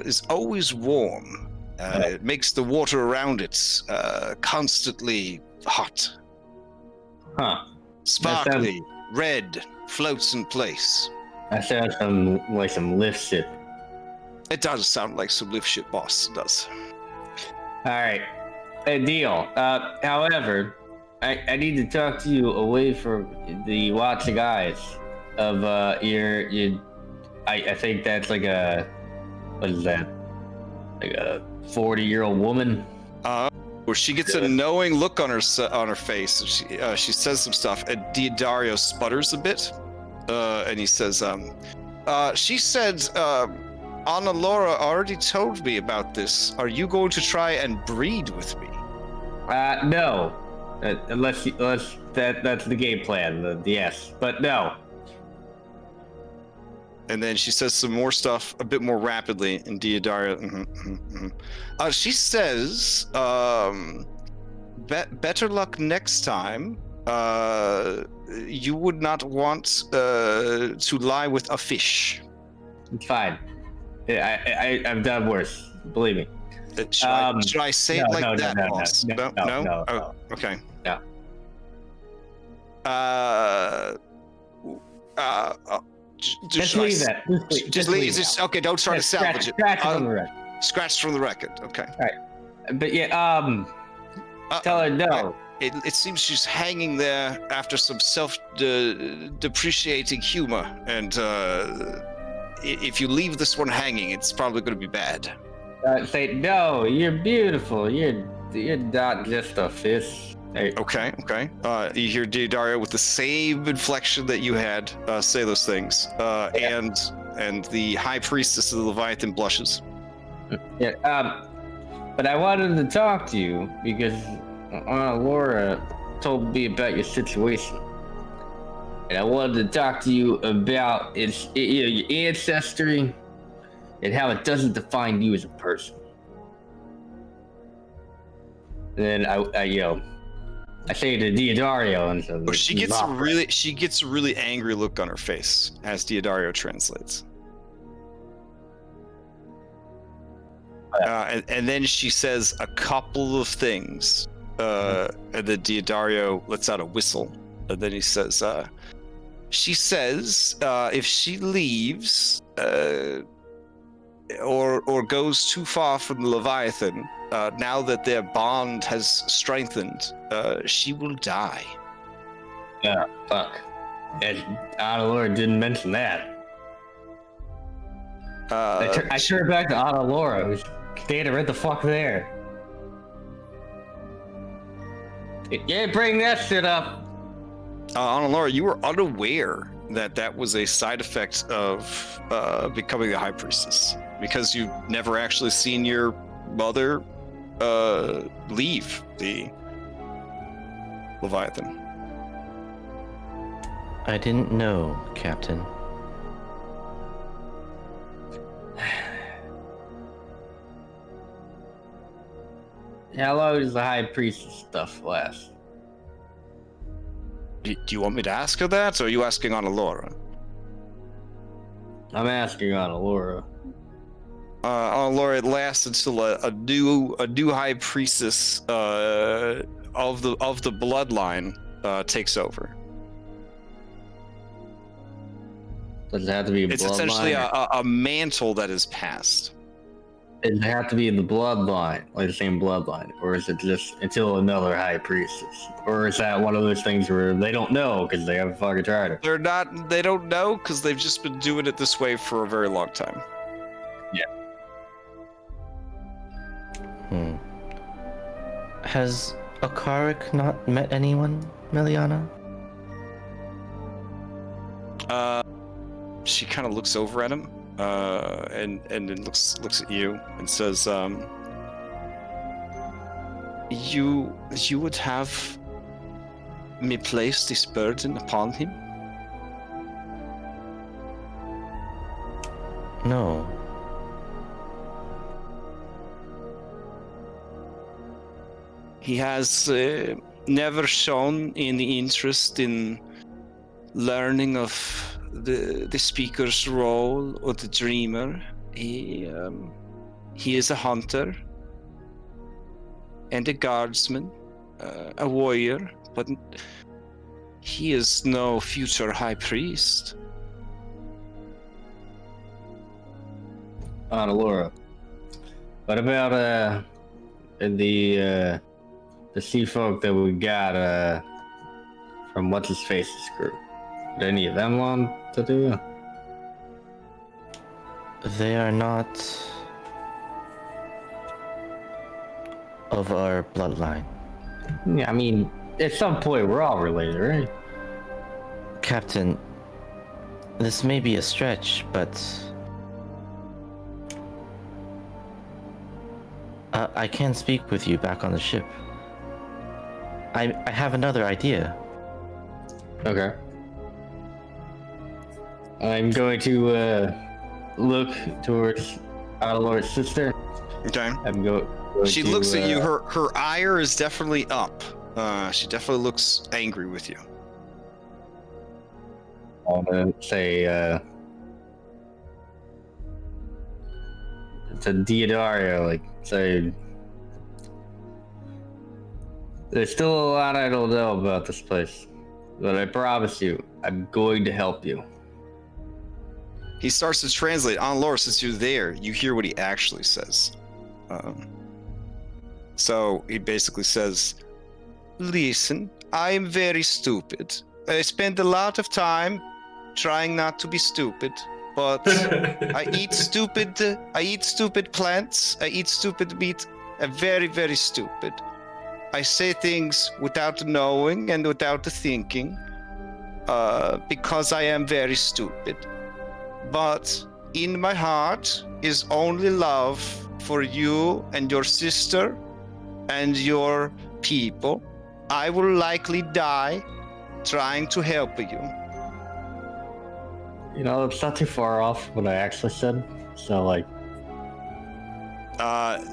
is always warm. It makes the water around it constantly hot. Huh. Sparkly, red, floats in place. That sounds like some lift shit. It does sound like some lift shit, boss. It does. All right, a deal. However, I need to talk to you away from the watching eyes of your. I think that's like a, what is that? Like a 40-year-old woman. Where she gets a knowing look on her face. She says some stuff, and Diodario sputters a bit, and he says, "She said Analura already told me about this. Are you going to try and breed with me?" No, unless that's the game plan. Yes, but no. And then she says some more stuff a bit more rapidly in Diodario. She says, better luck next time. You would not want to lie with a fish. It's fine. I've done worse. Believe me. Should I say it like that, boss? No. Oh, okay. No. Just leave that. Just leave that. Okay, don't try to salvage it. Scratch from the record. Scratch from the record. Okay. All right. But yeah, tell her no. It seems she's hanging there after some self-depreciating humor, and if you leave this one hanging, it's probably going to be bad. Say no. You're beautiful. You're not just a fish. Hey. Okay. You hear Diodario with the same inflection that you had say those things, and the High Priestess of the Leviathan blushes. Yeah. But I wanted to talk to you because Laura told me about your situation, and I wanted to talk to you about your ancestry and how it doesn't define you as a person. And then I say to Diodario, and so she gets a really angry look on her face as Diodario translates. And then she says a couple of things, and then Diodario lets out a whistle, and then he says, she says if she leaves or goes too far from the Leviathan, now that their bond has strengthened, she will die. Yeah, fuck. And Analura didn't mention that. I turn back to Analura, who's standing right the fuck there. Yeah, bring that shit up. Analura, you were unaware that was a side effect of becoming the High Priestess, because you've never actually seen your mother leave the Leviathan. I didn't know, Captain. How long does the High Priestess stuff last? Do you want me to ask her that, or are you asking Analura? I'm asking Analura. Laura, it lasts until a new high priestess of the bloodline takes over. Does it have to be It's essentially a mantle that is passed. Does it have to be in the bloodline, like the same bloodline, or is it just until another high priestess, or is that one of those things where they don't know because they haven't fucking tried it? They don't know because they've just been doing it this way for a very long time. Yeah. Has Akarik not met anyone, Meliana? She kind of looks over at him, and then looks at you and says, "You would have me place this burden upon him?" No. He has never shown any interest in learning of the speaker's role or the dreamer. He is a hunter and a guardsman, a warrior, but he is no future high priest. Analura. What about the sea folk that we got from what's his face's group? Did any of them want to do? They are not of our bloodline. Yeah, I mean, at some point we're all related, right? Captain, this may be a stretch, but I can speak with you back on the ship. I have another idea. Okay. I'm going to look towards Analura's sister. Okay. I'm going She to, looks at you. Her ire is definitely up. She definitely looks angry with you. I'm gonna say to Diodario, like, say, there's still a lot I don't know about this place, but I promise you, I'm going to help you. He starts to translate. On Laura, since you're there, you hear what he actually says. So he basically says, "Listen, I am very stupid. I spend a lot of time trying not to be stupid, but I eat stupid plants. I eat stupid meat. I'm very, very stupid. I say things without knowing and without thinking, because I am very stupid. But in my heart is only love for you and your sister and your people. I will likely die trying to help you." You know, it's not too far off what I actually said, so, like...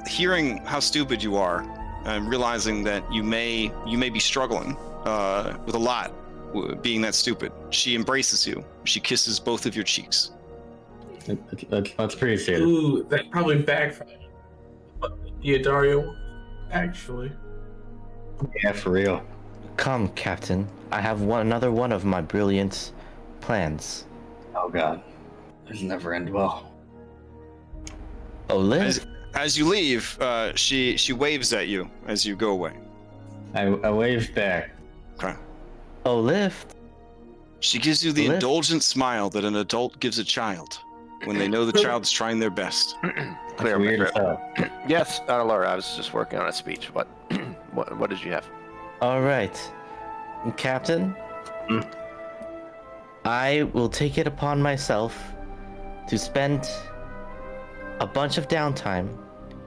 Hearing how stupid you are, and realizing that you may be struggling with a lot, being that stupid, she embraces you. She kisses both of your cheeks. That's pretty serious. Ooh, that probably backfired. Diodario, actually. Yeah, for real. Come, Captain. I have another one of my brilliant plans. Oh god. This never end well. Olive? As you leave, she waves at you as you go away. I waved back. Okay. Olive? She gives you the Olive? indulgent smile that an adult gives a child when they know the child is trying their best. Clear, Weird my as throat. hell. Yes, Laura, I was just working on a speech. What what did you have? All right. Captain? I will take it upon myself to spend a bunch of downtime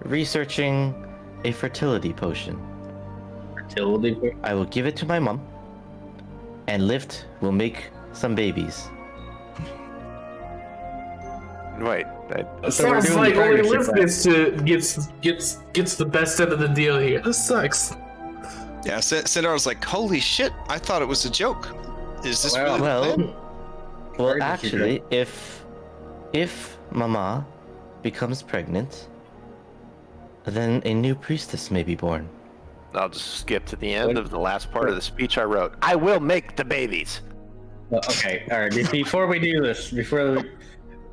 researching a fertility potion. Fertility? I will give it to my mom, and Lift will make some babies. Wait, Sounds like only Lift gets the best end of the deal here. This sucks. Yeah, Sindar's like, "Holy shit! I thought it was a joke. Is this really the plan?" Well, actually, if Mama becomes pregnant, then a new priestess may be born. I'll just skip to the end of the last part of the speech I wrote. I will make the babies. Well, okay, all right. Before we do this,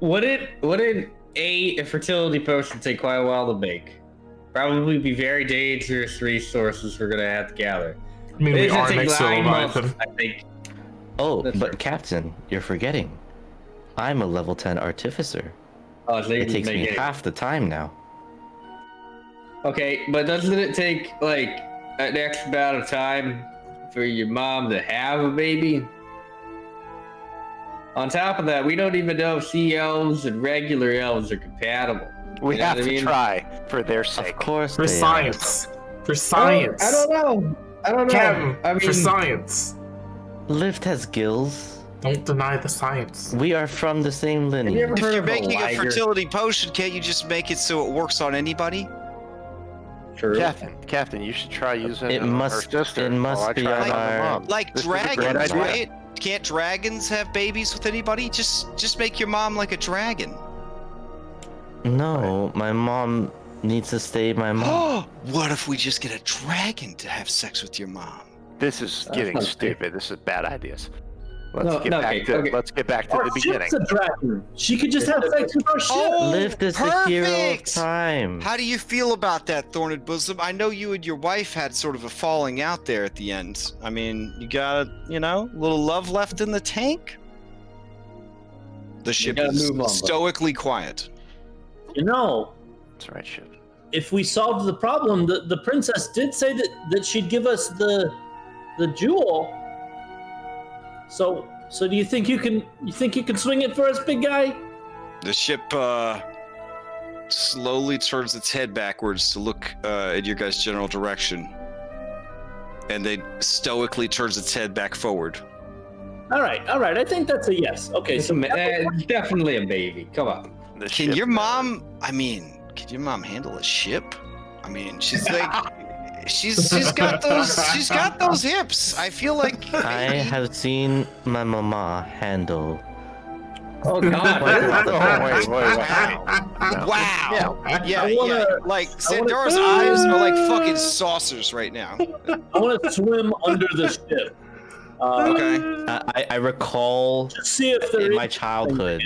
wouldn't a fertility potion take quite a while to make? Probably be very dangerous resources we're gonna have to gather. I mean, we It's gonna are take next to 9 Leviathan. months, I think. Oh, That's but right. Captain, you're forgetting. I'm a level 10 artificer. Oh, so you It can takes make me it. half the time now. Okay, but doesn't it take like an X amount of time for your mom to have a baby? On top of that, we don't even know if sea elves and regular elves are compatible. We You know have what I to mean? try for their sake. Of course For they science. For science. I don't know. I don't know. Captain, I mean, for science. are. Lift has gills. Don't deny the science. We are from the same have you lineage. ever If heard you're of a making a liger? fertility potion, can't you just make it so it works on anybody? True. Captain, you should try using It on must- her sister. it must while I be try on it our- my mom. Like This is a great dragons, idea. right? Can't dragons have babies with anybody? Just make your mom like a dragon. No, my mom needs to stay my mom. What if we just get a dragon to have sex with your mom? This is getting not stupid. This is bad ideas. Let's No, get no, back okay, to okay. let's get back to Our the beginning. ship's a dragon. She could just have sex with our ship. Oh, Lift is the hero of perfect! time. How do you feel about that, Thorned Bosom? I know you and your wife had sort of a falling out there at the end. I mean, you got, a little love left in the tank? The ship gotta is move on, bud. stoically quiet. You know, That's right, shit. if we solved the problem, the princess did say that she'd give us the jewel. So do you think you can swing it for us, big guy? The ship slowly turns its head backwards to look in your guys' general direction. And then stoically turns its head back forward. All right. I think that's a yes. Okay, It's so definitely a baby. Come on. The Can ship, your mom handle a ship? I mean, she's like she's got those hips. I feel like I have seen my mama handle. Oh God. wait. wow. Yeah, I wanna- like Sandora's eyes are like fucking saucers right now. I want to swim under the ship. Okay. I recall Just see if there in is my childhood.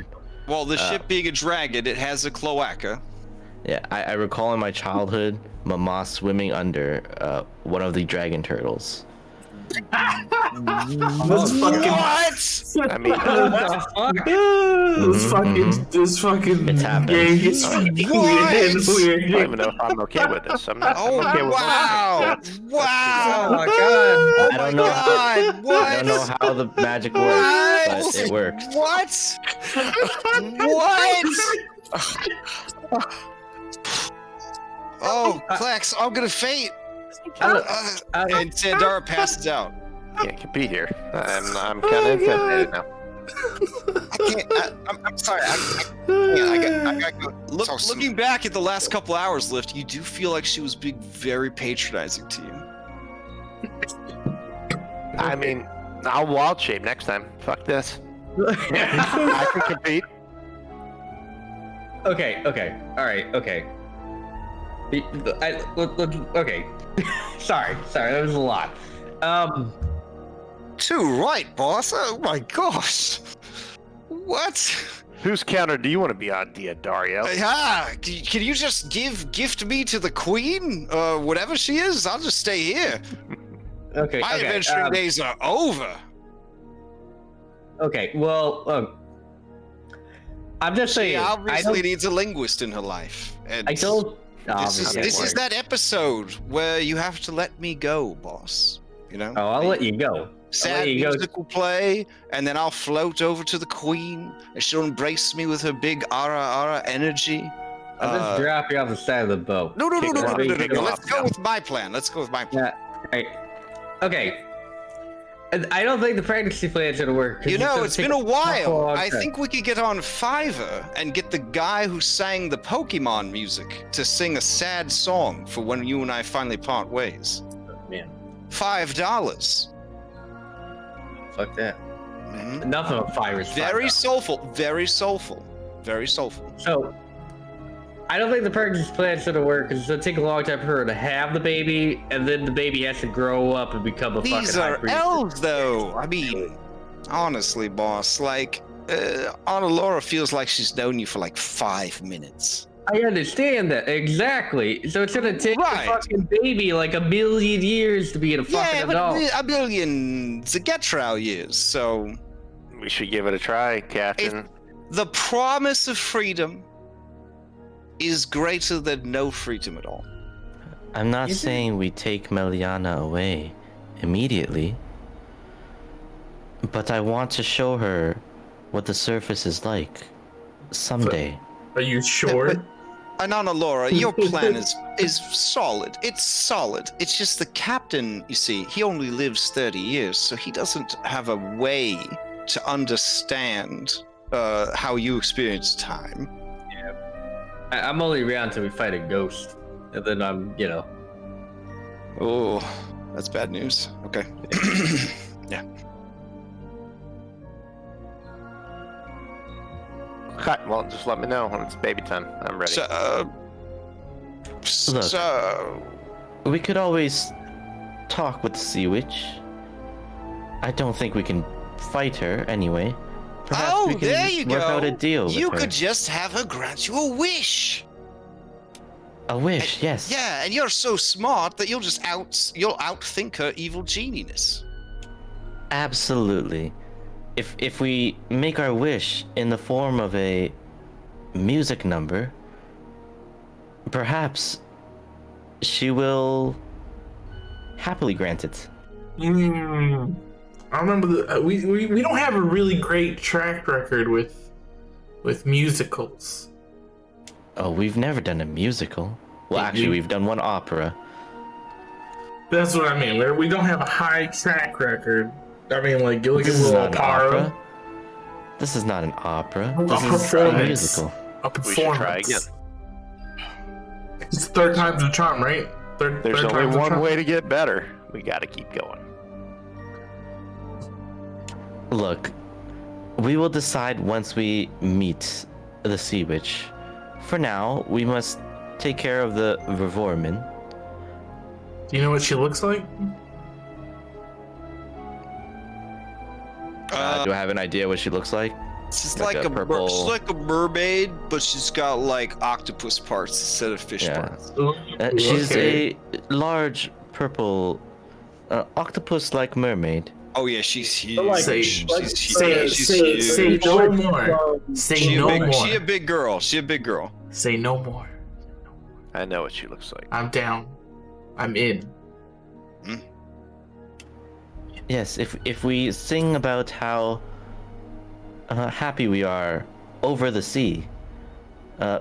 Well, the ship being a dragon, it has a cloaca. Yeah, I recall in my childhood, Mama swimming under one of the dragon turtles. This fucking What? I mean, This fucking It's happened. game gets fucking weird and I don't weird. even know if I'm okay with this. I'm not. Oh, I'm okay with wow. Wow. Oh my God. I don't know. God, what? I don't know how the magic works, but it works. What? What? Oh, Klex, I'm gonna faint. And Sandara passes out. Can't compete here. I'm kind of intimidated now. I can't. I'm sorry. I gotta go. Looking back at the last couple hours, Lift, you do feel like she was being very patronizing to you. I mean, I'll wild shape next time. Fuck this. I can compete. Okay. All right. Okay. Okay. Sorry. That was a lot. Too right, boss. Oh my gosh. What? Whose counter do you want to be on, Dario? Can you just gift me to the queen? Whatever she is, I'll just stay here. Okay. My adventuring days are over. Okay. Well, I'm just saying. She I obviously don't. needs a linguist in her life. And I don't. This is that episode where you have to let me go, boss. You know? Oh, I'll let you go. Sad you go. music will play, and then I'll float over to the queen, and she'll embrace me with her big ara energy. I'll just drop you off the side of the boat. No. Kick Let's off go now. with my plan. Yeah. Right. Okay. And I don't think the pregnancy plan's gonna work. 'cause You know, gonna it's take been a awful while. long I time. think we could get on Fiverr and get the guy who sang the Pokemon music to sing a sad song for when you and I finally part ways. man. $5. Fuck that. Mhm. Nothing on fire is Very fire. soulful. Very soulful. Very soulful. So, I don't think the pregnancy plan should have worked because it's gonna take a long time for her to have the baby, and then the baby has to grow up and become a These fucking high are priestess. elves, though. I mean, honestly, boss, like, Analura feels like she's known you for like 5 minutes. I understand that exactly. So it's gonna take Right. the fucking baby like 1,000,000 years to be a fucking Yeah, but adult. a million Zegetrau years, so We should give it a try, Captain. the promise of freedom is greater than no freedom at all. I'm not Is it? saying we take Meliana away immediately, but I want to show her what the surface is like someday. Are you sure? but- And Analura, your plan is solid. It's solid. It's just the captain, you see, he only lives 30 years, so he doesn't have a way to understand how you experience time. I'm only around till we fight a ghost, and then I'm, Oh, that's bad news. Okay. Yeah. Okay, well, just let me know when it's baby time. I'm ready. Look. So, We could always talk with the Sea Witch. I don't think we can fight her anyway. Perhaps oh, we can there you work go. out a deal with You her. could just have her grant you a wish. A wish, yes. Yeah, and you're so smart that you'll outthink her evil geniness. Absolutely. If we make our wish in the form of a music number, perhaps she will happily grant it. I remember we don't have a really great track record with musicals. Oh, we've never done a musical. Well, actually, we've done one opera. That's what I mean. We don't have a high track record. I mean, like, you look at This is Little not an Aparo. opera. This is not an opera. A This is a performance. musical. A We should try performance. again. It's third time's the charm, right? There's third only time's the one charm? way to get better. We gotta keep going. Look, we will decide once we meet the Sea Witch. For now, we must take care of the Revorman. Do you know what she looks like? Do I have an idea what she looks like? She's Like like, a a purple- she's like a mermaid, but she's got like octopus parts instead of fish Yeah. parts. She's Okay. a large purple octopus-like mermaid. Oh yeah, she's huge. like- Say- she's say huge. no more. Say She no more. She a big girl. She a big girl. Say no more. I know what she looks like. I'm down. I'm in. Yes, if we sing about how happy we are over the sea,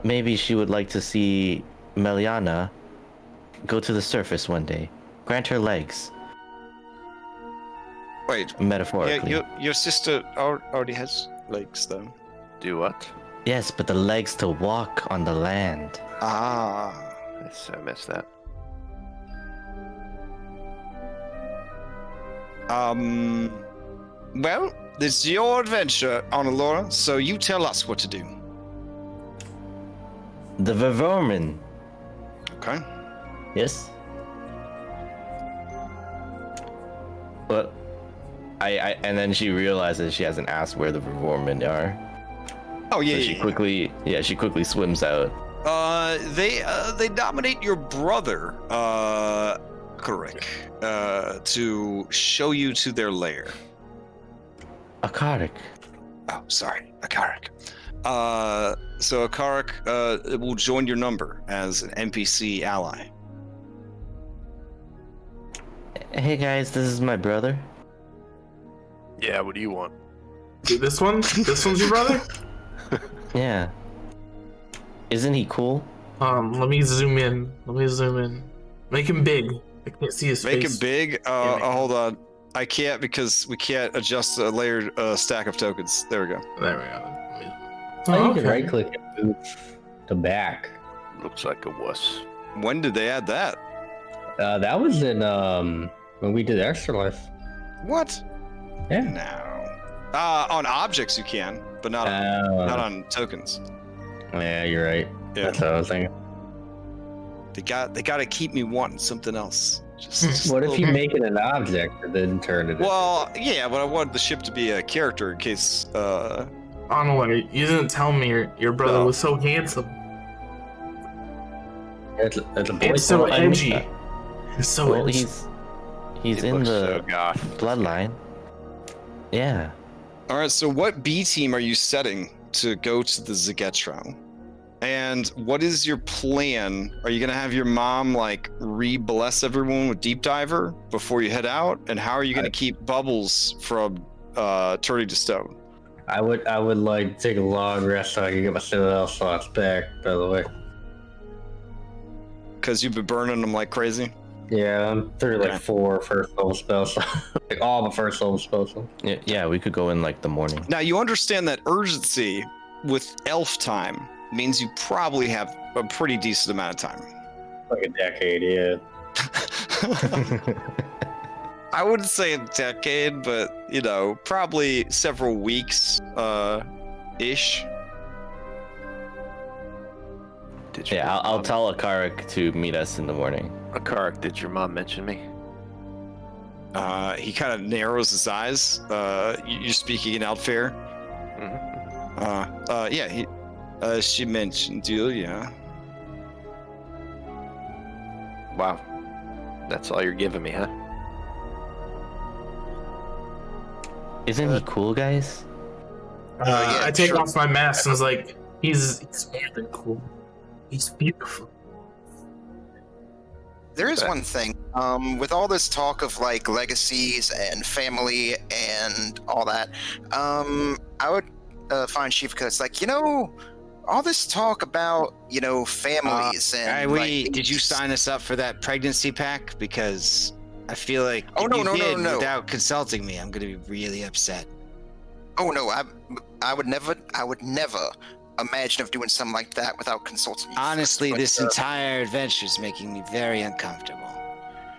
maybe she would like to see Meliana go to the surface one day. Grant her legs, Wait. metaphorically. Yeah, your sister already has legs though. Do what? Yes, but the legs to walk on the land. Ah. I missed that. Well, this is your adventure, Analura, so you tell us what to do. The Revorman. Okay. Yes. But I and then she realizes she hasn't asked where the Revormen are. Oh yeah. So she quickly swims out. They nominate your brother, Karik, to show you to their lair. Akarik. Oh, sorry, Akarik. So Akarik will join your number as an NPC ally. Hey guys, this is my brother. Yeah, what do you want? This one? This one's your brother? Yeah. Isn't he cool? Let me zoom in. Make him big. I can't see his Make face. him big. make Hold on. I can't because we can't adjust a layered stack of tokens. There we go. There we go. Oh, you can okay. right click and move to back. Looks like a wuss. When did they add that? That was in when we did Extra Life. What? Yeah. No. On objects you can, but not on tokens. Yeah, you're right. That's what I was thinking. They got to keep me wanting something else. Just What a if little you bit. make it an object and then turn it? Well, yeah, but I wanted the ship to be a character in case. Honestly, you didn't tell me your brother No. was so handsome It's a boy. and so Well, I mean, edgy. He's so Well, edgy. he's He in looks the so goth. bloodline. Yeah. All right, so what B team are you setting to go to the Zagetro? And what is your plan? Are you gonna have your mom like re-bless everyone with Deep Diver before you head out? And how are you gonna keep Bubbles from turning to stone? I would like take a long rest so I can get my Citadel slots back. By the way. Because you've been burning them like crazy. Yeah, I'm through like Okay. 4 first level spells. Like all my first level spells. Yeah, we could go in like the morning. Now you understand that urgency with elf time means you probably have a pretty decent amount of time. Like a decade, yeah. I wouldn't say a decade, but you know, probably several weeks, ish. Did your Yeah, I'll mom- tell Akarik to meet us in the morning. Akarik, did your mom mention me? He kind of narrows his eyes. You're speaking in Outfair. Mm-hmm. Yeah. She mentioned you. Yeah. Wow. That's all you're giving me, huh? Isn't he cool, guys? yeah, I take sure. off my mask and was like, he's more than cool. He's beautiful. There is one thing. With all this talk of like legacies and family and all that, I would find Shivka. It's like, all this talk about families and. Did you sign us up for that pregnancy pack? Because I feel like Oh, if no, you no, no, did no. without consulting me, I'm gonna be really upset. Oh no, I would never imagine of doing something like that without consulting you. Honestly, first, this but, entire adventure is making me very uncomfortable.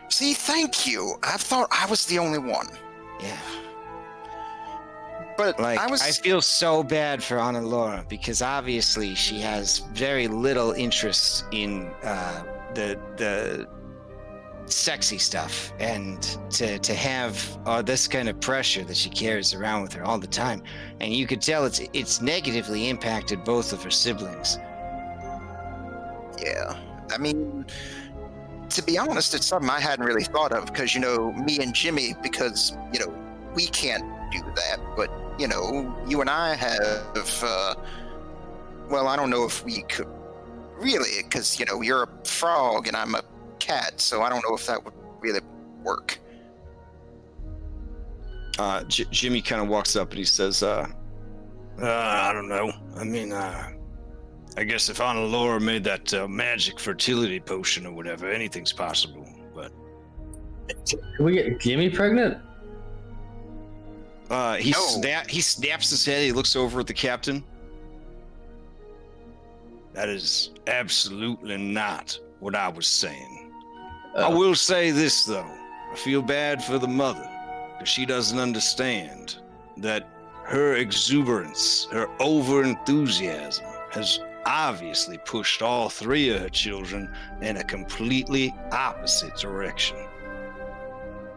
See, thank you. I thought I was the only one, Yeah. but Like, I was. I feel so bad for Analura because obviously she has very little interest in the sexy stuff, and to have this kind of pressure that she carries around with her all the time, and you could tell it's negatively impacted both of her siblings. Yeah, I mean, to be honest, it's something I hadn't really thought of because me and Jimmy, because we can't do that, but you and I have. Well, I don't know if we could really, because you're a frog and I'm a cat, so I don't know if that would really work. Jimmy kind of walks up and he says, I don't know. I mean, I guess if Analura made that magic fertility potion or whatever, anything's possible. But Can we get Jimmy pregnant? he No. he snaps his head. He looks over at the captain. That is absolutely not what I was saying. I will say this, though. I feel bad for the mother, because she doesn't understand that her exuberance, her over-enthusiasm, has obviously pushed all 3 of her children in a completely opposite direction.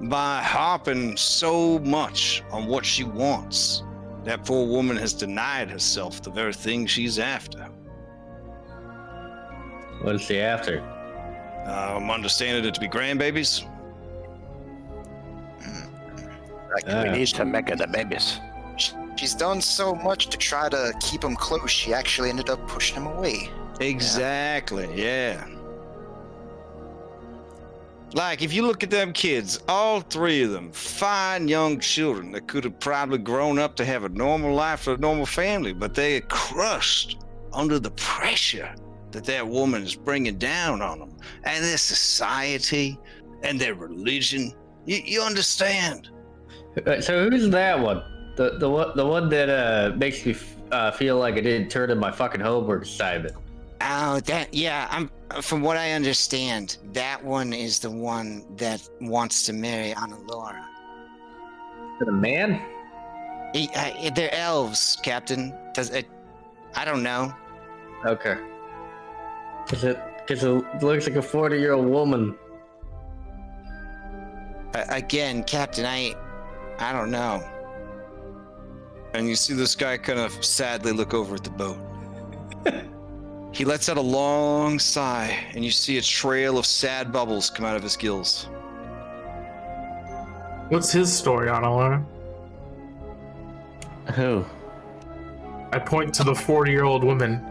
By harping so much on what she wants, that poor woman has denied herself the very thing she's after. What is she after? I'm understanding it to be grandbabies. We need to make the babies. She's done so much to try to keep them close, she actually ended up pushing them away. Exactly, yeah. Like, if you look at them kids, all 3 of them, fine young children that could have probably grown up to have a normal life or a normal family, but they are crushed under the pressure that woman is bringing down on them, and their society and their religion. You understand? So who's that one? The one that makes me feel like I didn't turn in my fucking homework assignment. Oh, from what I understand, that one is the one that wants to marry Analura. Is it a man? They're elves, Captain. I don't know. Okay. Because it looks like a 40-year-old woman. Again, Captain, I don't know. And you see this guy kind of sadly look over at the boat. He lets out a long sigh, and you see a trail of sad bubbles come out of his gills. What's his story, Analura? Who? I point to the 40-year-old woman.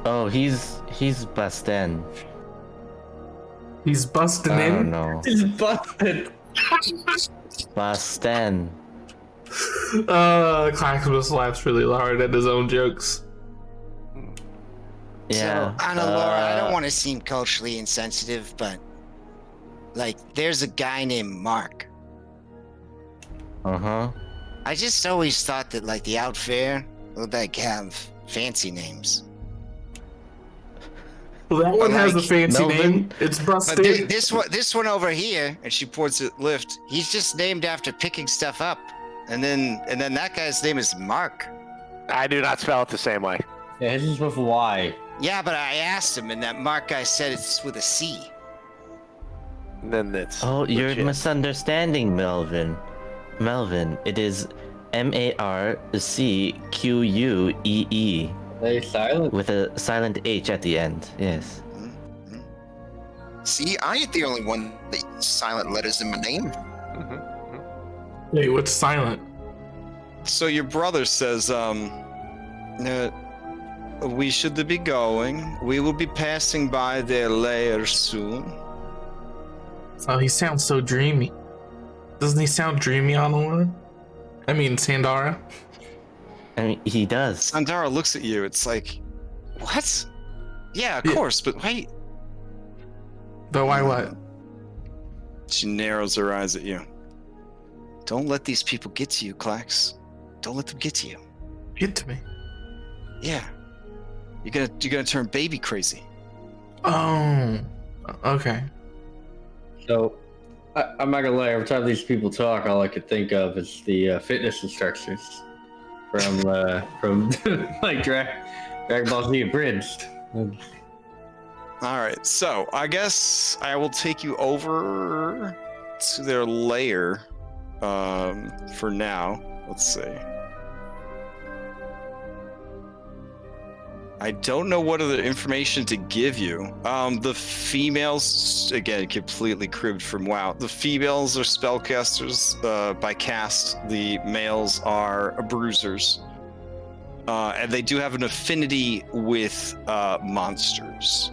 Oh, he's busted. He's busting I in. don't know. He's busted. Busted. Claxmus laughs really hard at his own jokes. Yeah. So, Analura, I don't want to seem culturally insensitive, but like, there's a guy named Mark. Uh-huh. I just always thought that like the Outfair would like have fancy names. Well, that one has a like, fancy Melvin? name. It's But busted. this one over here, and she points at Lift. He's just named after picking stuff up, and then that guy's name is Mark. I do not spell it the same way. Yeah, his is with Y. Yeah, but I asked him, and that Mark guy said it's with a C. Then it's. Oh, you're legit. misunderstanding, Melvin. Melvin, it is MARCQUEE They silent. with a silent H at the end. Yes. See, I ain't the only one that uses silent letters in my name. Wait, what's silent? So your brother says, we should be going. We will be passing by their lair soon. Oh, he sounds so dreamy. Doesn't he sound dreamy, Analura? I mean, Sandara. I mean, he does. Sandara looks at you. It's like, what? Yeah, of Yeah. course, but wait. But why what? She narrows her eyes at you. Don't let these people get to you, Clax. Don't let them get to you. Get to me. Yeah. You're gonna turn baby crazy. Oh. Okay. So, I'm not gonna lie. Every time these people talk, all I could think of is the fitness instructors from like Dragon Ball Z Abridged. All right, so I guess I will take you over to their lair for now. Let's see. I don't know what other information to give you. The females, again, completely cribbed from WoW. The females are spellcasters by caste. The males are bruisers. And they do have an affinity with monsters.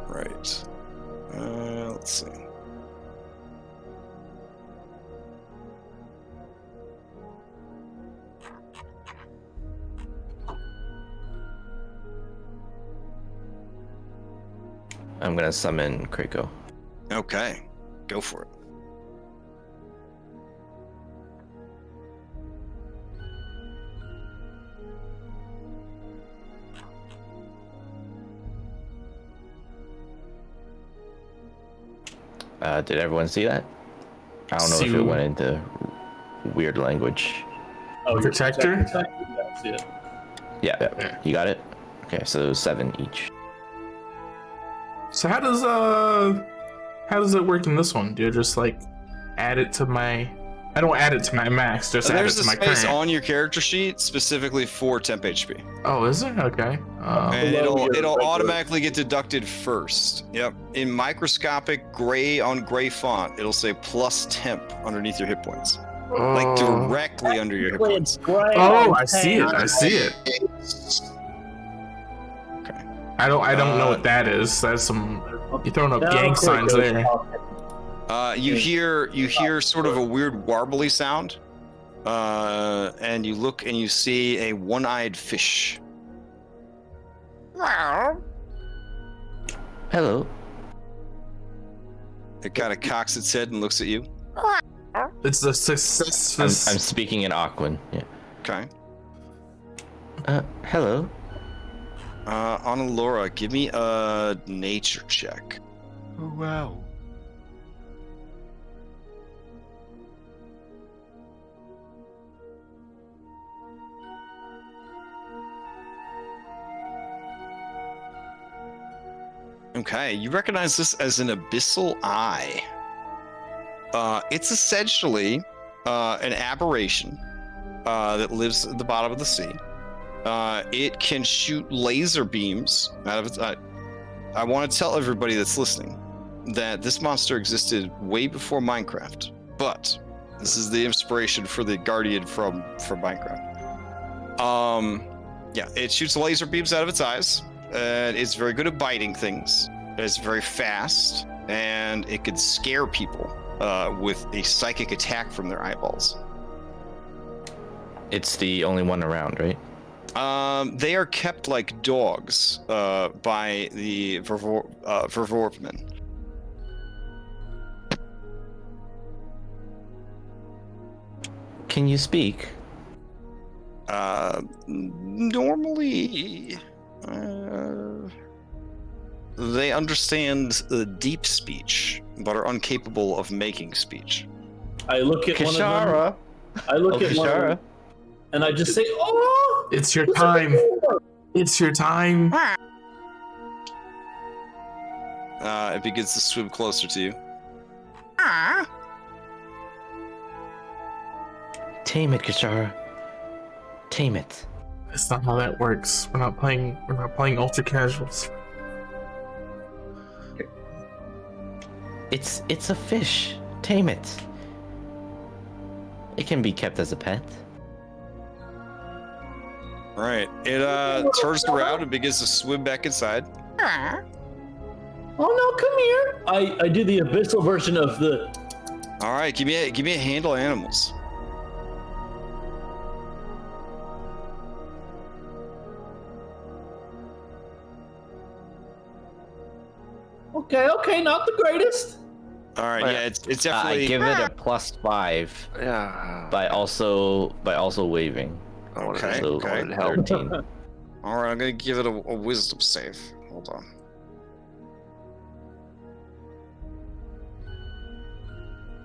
Right. Let's see. I'm gonna summon Kriko. Okay, go for it. Did everyone see that? I don't know if it went into weird language. Oh, Protector? Yeah, you got it? Okay, so 7 each. So how does it work in this one? Do you just like add it to my? I don't add it to my max. Just add it There's to a my space current. on your character sheet specifically for temp HP. Oh, is there? Okay. And Below your it'll regular- automatically get deducted first. Yep. In microscopic gray on gray font, it'll say plus temp underneath your hit points. Like directly under your hit points. Oh, I see it. I see it. Okay. I don't know what that is. That's some. You're throwing up gang signs there. You hear sort of a weird warbly sound. And you look and you see a one-eyed fish. Hello. It kind of cocks its head and looks at you. It's a success. I'm speaking in Aquan. Yeah. Okay. Hello. Analura, give me a nature check. Oh, wow. Okay, you recognize this as an abyssal eye. It's essentially an aberration that lives at the bottom of the sea. It can shoot laser beams out of its eye. I want to tell everybody that's listening that this monster existed way before Minecraft, but this is the inspiration for the Guardian from Minecraft. Yeah, it shoots laser beams out of its eyes, and it's very good at biting things. It's very fast, and it can scare people with a psychic attack from their eyeballs. It's the only one around, right? They are kept like dogs by the Vervorpmen. Can you speak? Normally, they understand deep speech, but are incapable of making speech. I look at one of Kishara. them. I look at one of them, and I just say, "Oh, It's your time. It's your time. It begins to swim closer to you. Tame it, Kishara. Tame it. That's not how that works. We're not playing ultra casuals. It's a fish. Tame it. It can be kept as a pet. All right, it turns around and begins to swim back inside. oh no, come here!" I do the abyssal version of the. All right, give me a handle animals. Okay, not the greatest. All right, yeah, it's definitely. I give it a +5 Yeah. by also waving. Okay, So okay. 13. All right, I'm gonna give it a wisdom save. Hold on.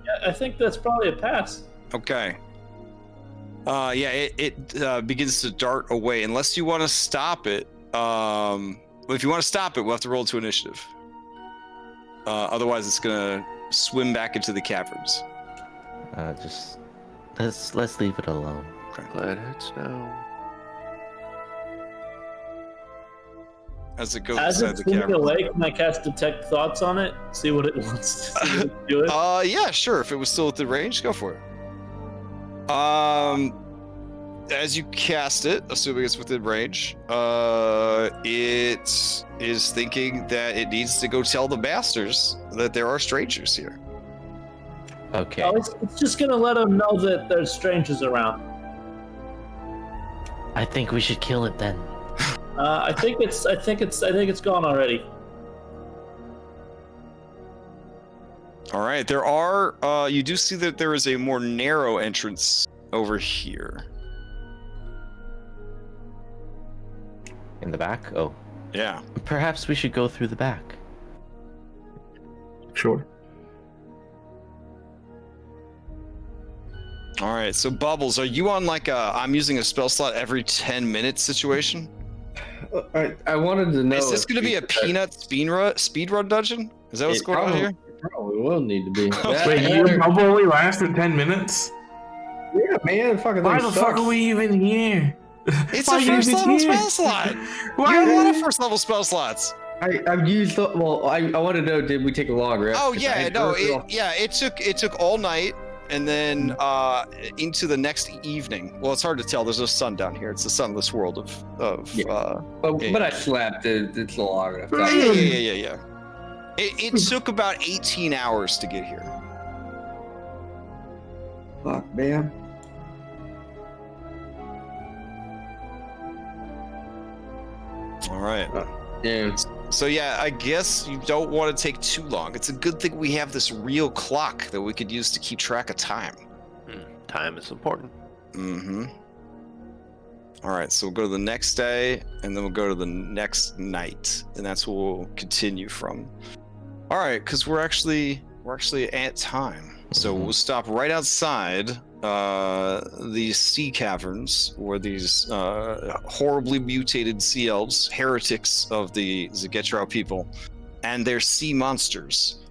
Yeah, I think that's probably a pass. Okay. Yeah, it begins to dart away. Unless you want to stop it. If you want to stop it, we'll have to roll to initiative. Otherwise, it's gonna swim back into the caverns. Just let's leave it alone. Let it snow. As it goes As inside it's the swimming cavern. away, can I cast detect thoughts on it? See what it wants to see. What do it. Yeah, sure. If it was still within range, go for it. As you cast it, assuming it's within range, it is thinking that it needs to go tell the masters that there are strangers here. Okay. Oh, it's just gonna let them know that there's strangers around. I think we should kill it then. I think it's gone already. All right, there are. You do see that there is a more narrow entrance over here. In the back? Oh. Yeah. Perhaps we should go through the back. Sure. All right. So Bubbles, are you on like a I'm using a spell slot every 10 minutes situation? I wanted to know. Is this going to be a peanut speed run dungeon? Is that what's going on here? Probably will need to be. Wait, you only lasted 10 minutes? Yeah, man, fucking Why thing the fuck sucks. are we even here? It's Why a are you first even level here? spell slot. Why You have a lot are of first level spell slots. I've used. Well, I want to know. Did we take a long rest? Oh 'Cause yeah, I no, broke it took all night and then into the next evening. Well, it's hard to tell. There's no sun down here. It's a sunless world of Yeah. But I slept. It's long enough. yeah. It took about 18 hours to get here. Fuck, man. All right. Yeah. So yeah, I guess you don't want to take too long. It's a good thing we have this real clock that we could use to keep track of time. Time is important. Mm-hmm. All right, so we'll go to the next day, and then we'll go to the next night, and that's where we'll continue from. All right, because we're actually at time, so we'll stop right outside these sea caverns, where these horribly mutated sea elves, heretics of the Zagetrau people, and their sea monsters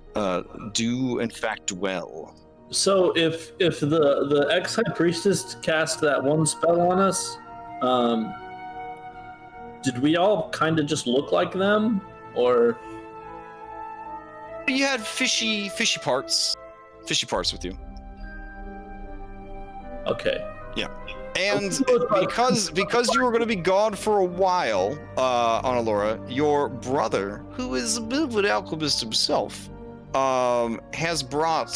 do in fact dwell. So if the ex-high priestess cast that one spell on us, did we all kind of just look like them, or? You had fishy parts with you. Okay. Yeah. And because you were going to be gone for a while, Analura, your brother, who is a bit of an alchemist himself, has brought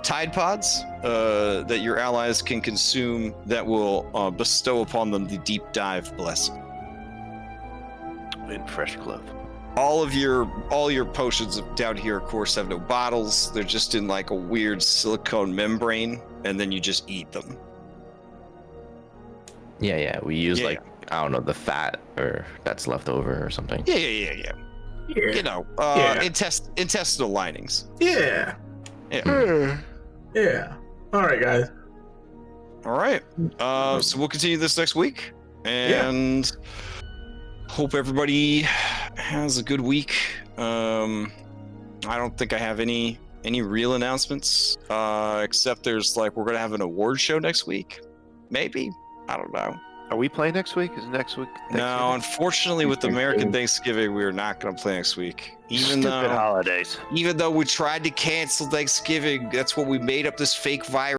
Tide Pods that your allies can consume that will bestow upon them the Deep Dive Blessing. In fresh cloth. All your potions down here, of course, have no bottles. They're just in like a weird silicone membrane, and then you just eat them. Yeah. We use I don't know, the fat or that's left over or something. Yeah. You know, intestinal linings. Yeah. Yeah. All right, guys. All right. So we'll continue this next week, and hope everybody has a good week. I don't think I have any real announcements, except there's we're gonna have an award show next week. Maybe. I don't know. Are we playing next week? Is next week Thanksgiving? No, unfortunately, with American Thanksgiving, we're not going to play next week. Stupid holidays. Even though we tried to cancel Thanksgiving, that's what we made up this fake virus.